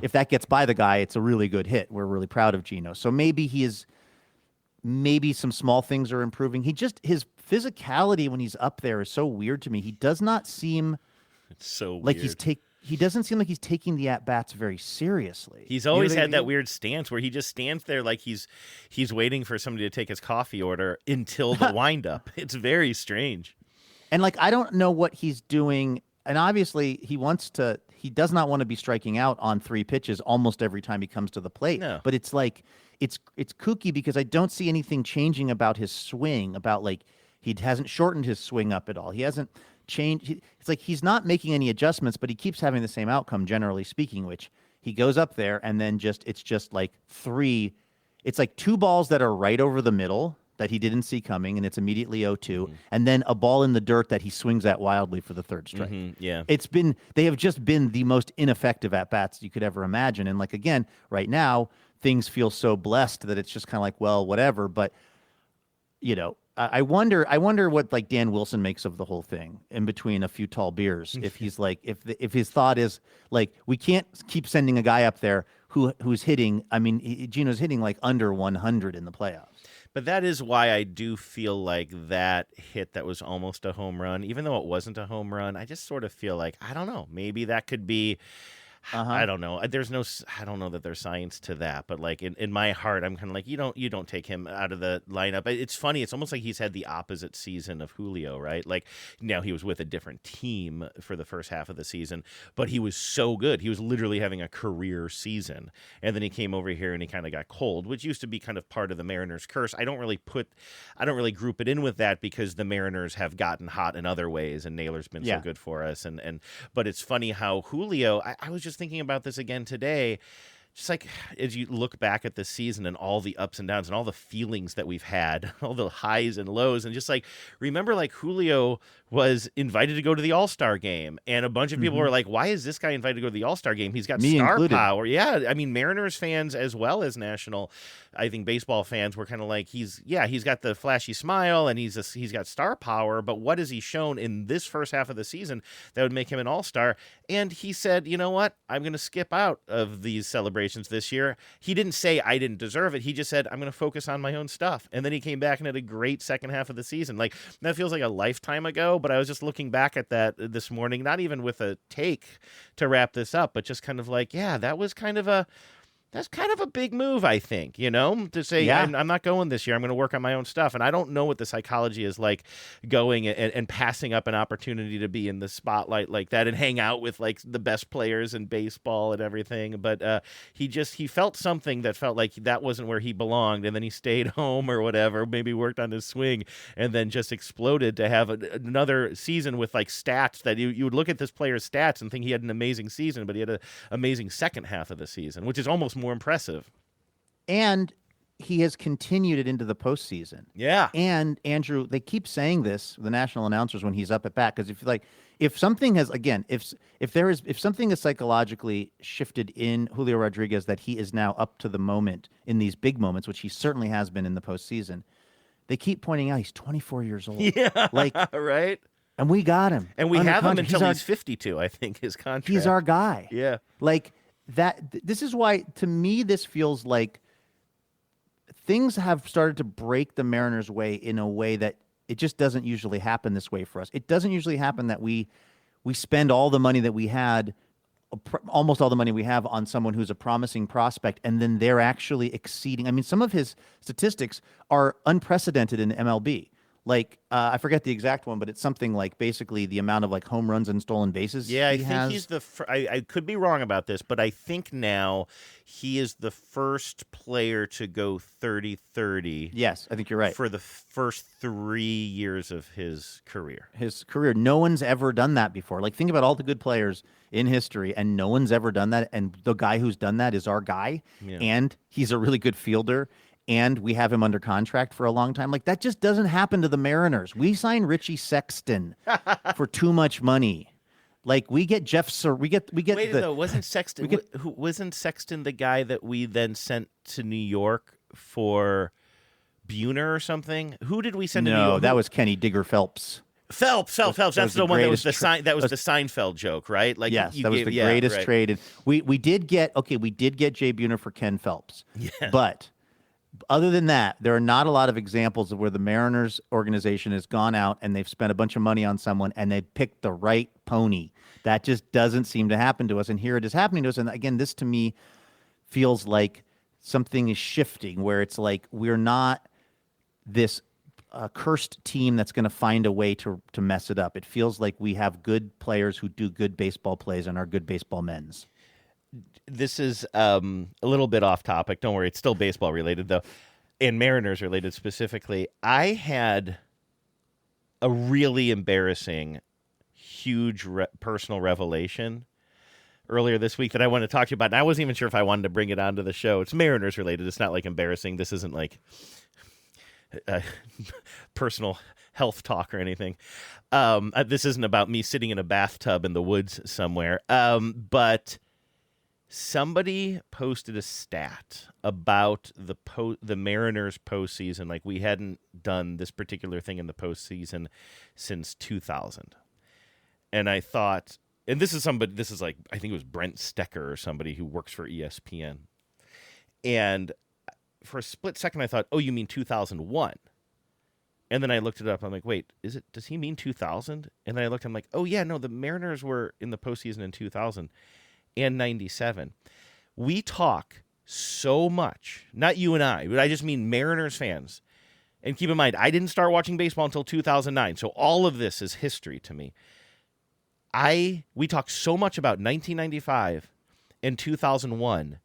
if that gets by the guy, it's a really good hit. We're really proud of Gino. So maybe maybe some small things are improving. His physicality when he's up there is so weird to me. He does not seem It's so like weird. he doesn't seem like he's taking the at-bats very seriously. He's always had that weird stance where he just stands there like he's waiting for somebody to take his coffee order until the wind-up. It's very strange. And like, I don't know what he's doing. And obviously he does not want to be striking out on 3 pitches almost every time he comes to the plate. No. But it's like, it's kooky because I don't see anything changing about his swing, about like, he hasn't shortened his swing up at all. He hasn't changed. It's like he's not making any adjustments, but he keeps having the same outcome, generally speaking, which he goes up there and then it's just like 2 balls that are right over the middle that he didn't see coming, and it's immediately 0-2, and then a ball in the dirt that he swings at wildly for the 3rd strike. Yeah. They have just been the most ineffective at-bats you could ever imagine. And like, again, right now, things feel so blessed that it's just kind of like, well, whatever. But, I wonder what like Dan Wilson makes of the whole thing in between a few tall beers. If he's like, if his thought is like, we can't keep sending a guy up there who's hitting. I mean, Gino's hitting like under 100 in the playoffs. But that is why I do feel like that hit that was almost a home run, even though it wasn't a home run, I just sort of feel like, I don't know, maybe that could be. I don't know. I don't know that there's science to that, but like in my heart, I'm kind of like, you don't take him out of the lineup. It's funny. It's almost like he's had the opposite season of Julio, right? Like now he was with a different team for the first half of the season, but he was so good. He was literally having a career season. And then he came over here and he kind of got cold, which used to be kind of part of the Mariners' curse. I don't really group it in with that because the Mariners have gotten hot in other ways and Naylor's been so good for us. But it's funny how Julio, I was just thinking about this again today, just like as you look back at this season and all the ups and downs and all the feelings that we've had, all the highs and lows, and just like remember like Julio was invited to go to the All-Star game and a bunch of people were like, why is this guy invited to go to the All-Star game? He's got star power. Yeah, I mean Mariners fans as well as national, I think baseball fans were kind of like, he's got the flashy smile and he's got star power, but what has he shown in this first half of the season that would make him an All-Star? And he said, you know what? I'm going to skip out of these celebrations this year. He didn't say I didn't deserve it. He just said, I'm going to focus on my own stuff. And then he came back and had a great second half of the season. Like that feels like a lifetime ago, but I was just looking back at that this morning, not even with a take to wrap this up, but just kind of like, yeah, that's kind of a big move, I think, to say, I'm not going this year. I'm going to work on my own stuff. And I don't know what the psychology is like going and passing up an opportunity to be in the spotlight like that and hang out with like the best players in baseball and everything. But he felt something that felt like that wasn't where he belonged. And then he stayed home or whatever, maybe worked on his swing and then just exploded to have another season with like stats that you would look at this player's stats and think he had an amazing season, but he had an amazing second half of the season, which is almost more impressive. And he has continued it into the postseason. Yeah. And Andrew, they keep saying this, the national announcers, when he's up at bat, because if something has, again, if something is psychologically shifted in Julio Rodriguez that he is now up to the moment in these big moments, which he certainly has been in the postseason, they keep pointing out he's 24 years old. Yeah. Like, right. And we got him. And we have him until he's 52, I think, his contract. He's our guy. Yeah. Like, this is why, to me, this feels like things have started to break the Mariners' way in a way that it just doesn't usually happen this way for us. It doesn't usually happen that we spend all the money that we had, almost all the money we have, on someone who's a promising prospect, and then they're actually exceeding. I mean, some of his statistics are unprecedented in MLB. Like, I forget the exact one, but it's something like basically the amount of like home runs and stolen bases. Yeah, I think he's I could be wrong about this, but I think now he is the first player to go 30-30. Yes, I think you're right. For the first 3 years of his career. No one's ever done that before. Like, think about all the good players in history, and no one's ever done that. And the guy who's done that is our guy, and he's a really good fielder. And we have him under contract for a long time. Like, that just doesn't happen to the Mariners. We sign Richie Sexton for too much money. Like, we get Jeff Sir. We get. Wait, though, wasn't Sexton? Wasn't Sexton the guy that we then sent to New York for Buhner or something? Who did we send to New York? No, that was Kenny Digger Phelps. Phelps. That's the one that was the Seinfeld joke, right? Like, yes, that was the greatest trade. And we did get Jay Buhner for Ken Phelps. Yeah, but. Other than that, there are not a lot of examples of where the Mariners organization has gone out and they've spent a bunch of money on someone and they've picked the right pony. That just doesn't seem to happen to us. And here it is happening to us. And again, this to me feels like something is shifting where it's like we're not this cursed team that's going to find a way to mess it up. It feels like we have good players who do good baseball plays and are good baseball men's. This is a little bit off topic. Don't worry. It's still baseball related, though, and Mariners related specifically. I had a really embarrassing, huge personal revelation earlier this week that I wanted to talk to you about. And I wasn't even sure if I wanted to bring it onto the show. It's Mariners related. It's not like embarrassing. This isn't like personal health talk or anything. This isn't about me sitting in a bathtub in the woods somewhere. But Somebody posted a stat about the Mariners postseason. Like, we hadn't done this particular thing in the postseason since 2000. And I thought, and this is like, I think it was Brent Stecker or somebody who works for ESPN. And for a split second, I thought, oh, you mean 2001? And then I looked it up. I'm like, wait, does he mean 2000? And then I looked, I'm like, oh, yeah, no, the Mariners were in the postseason in 2000 and 97. We talk so much, not you and I, but I just mean Mariners fans. And keep in mind, I didn't start watching baseball until 2009, so all of this is history to me. We talk so much about 1995 and 2001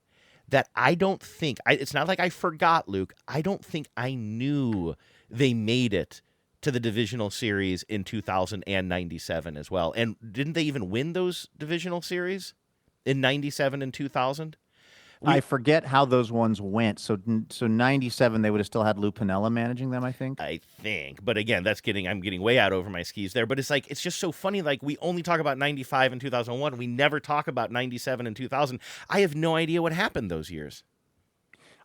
that I don't think, it's not like I forgot, Luke. I don't think I knew they made it to the divisional series in 2000 and 97 as well. And didn't they even win those divisional series in 97 and 2000? I forget how those ones went. So 97, they would have still had Lou Piniella managing them, I think. But again, I'm getting way out over my skis there. But it's like, it's just so funny. Like, we only talk about 95 and 2001. We never talk about 97 and 2000. I have no idea what happened those years.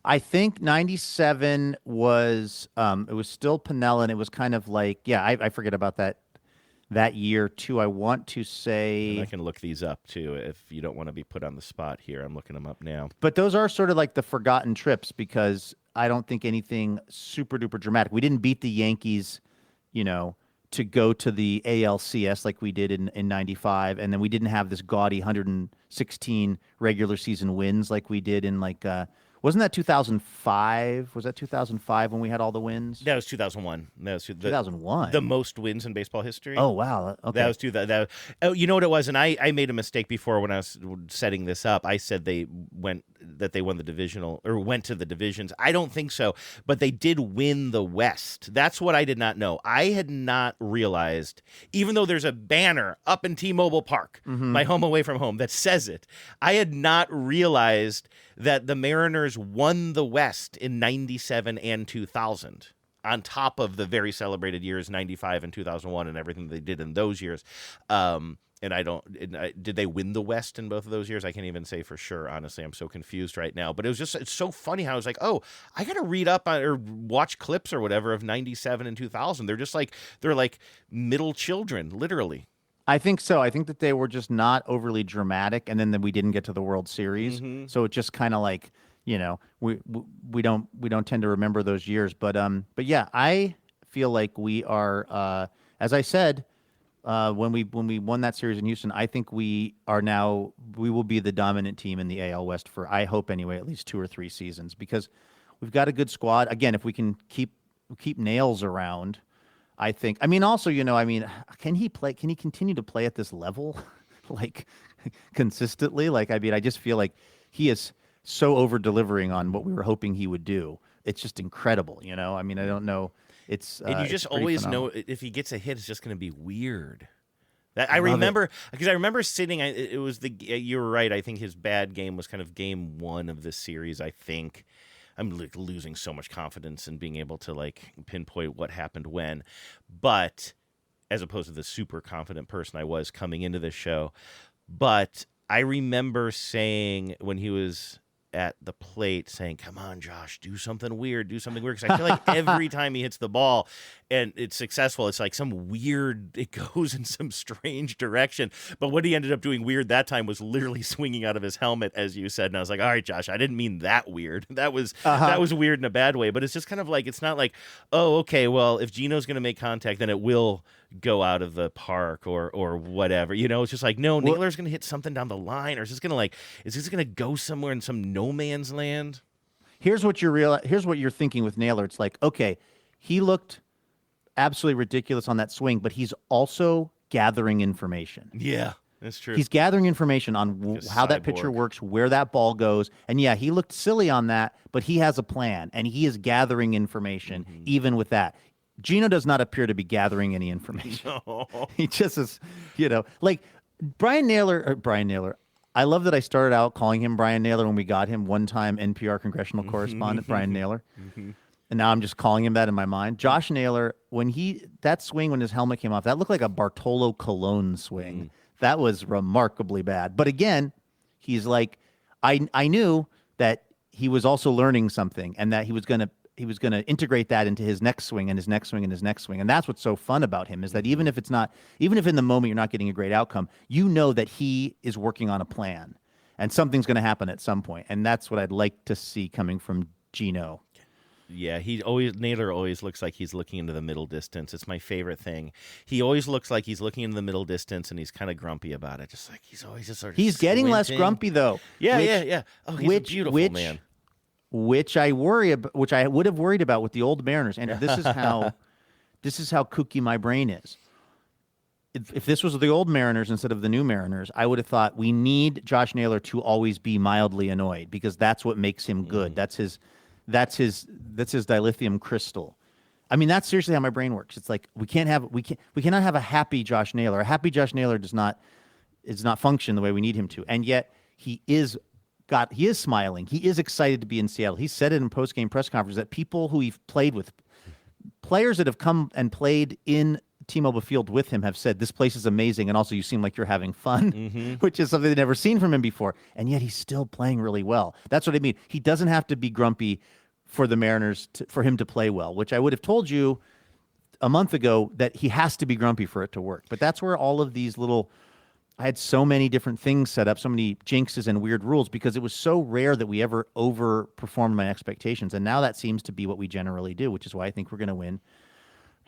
I think 97 was, it was still Piniella, and it was kind of like, I forget about that year too. I want to say, and I can look these up too if you don't want to be put on the spot here. I'm looking them up now. But those are sort of like the forgotten trips, because I don't think anything super duper dramatic. We didn't beat the Yankees, to go to the ALCS like we did in 95, and then we didn't have this gaudy 116 regular season wins like we did in wasn't that 2005? Was that 2005 when we had all the wins? That was 2001. That was 2001. The most wins in baseball history. Oh, wow. Okay. That was oh, you know what it was? And I made a mistake before when I was setting this up. I said they won the divisional, or went to the divisions. I don't think so, but they did win the West. That's what I did not know. I had not realized, even though there's a banner up in T-Mobile Park, my home away from home, that says it, I had not realized that the Mariners won the West in 97 and 2000, on top of the very celebrated years 95 and 2001 and everything they did in those years. Did they win the West in both of those years? I can't even say for sure. Honestly, I'm so confused right now. But it's so funny how I was like, oh, I got to read up on or watch clips or whatever of 97 and 2000. They're like middle children, literally. I think so. I think that they were just not overly dramatic, and then we didn't get to the World Series, so it just kind of like, we don't tend to remember those years, but yeah, I feel like we are, as I said, when we won that series in Houston, I think we will be the dominant team in the AL West for, I hope anyway, at least 2 or 3 seasons, because we've got a good squad. Again, if we can keep Nails around, I think. I mean, also, can he continue to play at this level, like consistently? Like, I mean, I just feel like he is so over delivering on what we were hoping he would do. It's just incredible, I mean, I don't know. And you just always phenomenal. Know if he gets a hit, it's just going to be weird. I remember sitting. It was you were right. I think his bad game was kind of game 1 of this series. I think. I'm losing so much confidence in being able to pinpoint what happened when, but as opposed to the super confident person I was coming into this show. But I remember saying when he was at the plate saying, "Come on, Josh, do something weird, because I feel like every time he hits the ball and it's successful, it's like it goes in some strange direction. But what he ended up doing weird that time was literally swinging out of his helmet, as you said. And I was like, all right, Josh, I didn't mean that weird. That was weird in a bad way. But it's just kind of like, it's not like, oh, okay, well, if Gino's going to make contact, then it will go out of the park or whatever. It's just like, no, Naylor's going to hit something down the line, or is this going to go somewhere in some no man's land? Here's what you're thinking with Naylor. It's like, okay, he looked absolutely ridiculous on that swing, but he's also gathering information. Yeah, that's true. He's gathering information on how that pitcher works, where that ball goes. And yeah, he looked silly on that, but he has a plan, and he is gathering information even with that. Gino does not appear to be gathering any information. No. He just is, like Brian Naylor. I love that I started out calling him Brian Naylor when we got him, one-time NPR congressional correspondent, Brian Naylor. And now I'm just calling him that in my mind. Josh Naylor, that swing when his helmet came off, that looked like a Bartolo Colon swing. That was remarkably bad. But again, he's like, I knew that he was also learning something, and that he was gonna integrate that into his next swing and his next swing and his next swing. And that's what's so fun about him, is that even if in the moment you're not getting a great outcome, you know that he is working on a plan, and something's going to happen at some point. And that's what I'd like to see coming from Gino. Yeah, Naylor always looks like he's looking into the middle distance. It's my favorite thing. He always looks like he's looking into the middle distance, and he's kind of grumpy about it. Just like he's always just sort of He's getting less squinting. grumpy though. Yeah. Oh, he's a beautiful man. Which I would have worried about with the old Mariners. And this is how kooky my brain is. If this was the old Mariners instead of the new Mariners, I would have thought we need Josh Naylor to always be mildly annoyed, because that's what makes him good. That's his dilithium crystal. I mean, that's seriously how my brain works. It's like we cannot have a happy Josh Naylor. A happy Josh Naylor does not function the way we need him to. And yet he is smiling. He is excited to be in Seattle. He said it in post-game press conference that people who he's played with, players that have come and played in T-Mobile Field with him, have said, this place is amazing, and also you seem like you're having fun, which is something they've never seen from him before. And yet he's still playing really well. That's what I mean. He doesn't have to be grumpy for the Mariners, for him to play well, which I would have told you a month ago that he has to be grumpy for it to work. But that's where all of these I had so many different things set up, so many jinxes and weird rules, because it was so rare that we ever overperformed my expectations. And now that seems to be what we generally do, which is why I think we're going to win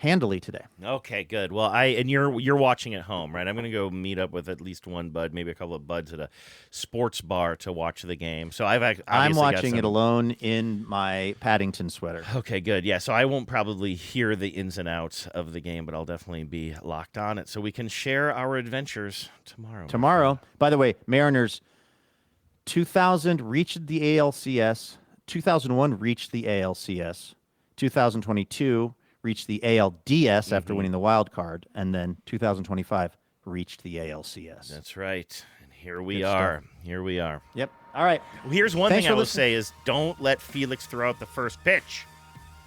handily today. Okay, good. Well, you're watching at home, right? I'm going to go meet up with at least one bud, maybe a couple of buds at a sports bar to watch the game. So I'm watching it alone in my Paddington sweater. Okay, good. Yeah, so I won't probably hear the ins and outs of the game, but I'll definitely be locked on it so we can share our adventures tomorrow. By the way, Mariners 2000 reached the ALCS, 2001 reached the ALCS, 2022 reached the ALDS after winning the wild card, and then 2025 reached the ALCS. That's right. And here we are. Here we are. Yep. All right. Well, here's one thing I will say is don't let Felix throw out the first pitch.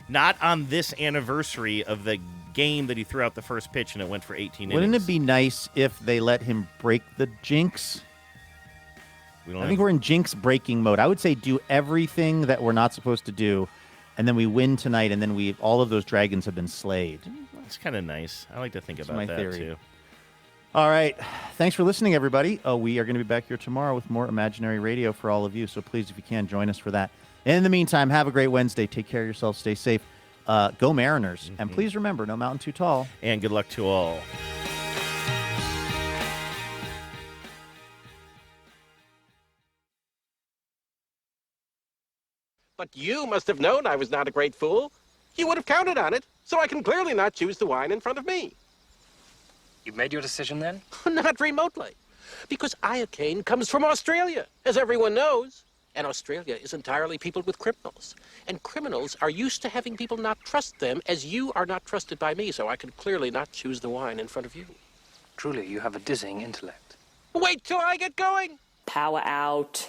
Not on this anniversary of the game that he threw out the first pitch and it went for 18 innings. Wouldn't it be nice if they let him break the jinx? I think we're in jinx breaking mode. I would say do everything that we're not supposed to do, and then we win tonight, and then all of those dragons have been slayed. It's kind of nice. I like to think about that, theory. too. All right. Thanks for listening, everybody. We are going to be back here tomorrow with more Imaginary Radio for all of you, so please, if you can, join us for that. In the meantime, have a great Wednesday. Take care of yourselves. Stay safe. Go Mariners. And please remember, no mountain too tall. And good luck to all. But you must have known I was not a great fool. You would have counted on it, so I can clearly not choose the wine in front of me. You made your decision then? Not remotely. Because iocane comes from Australia, as everyone knows. And Australia is entirely peopled with criminals. And criminals are used to having people not trust them, as you are not trusted by me, so I can clearly not choose the wine in front of you. Truly, you have a dizzying intellect. Wait till I get going! Power out.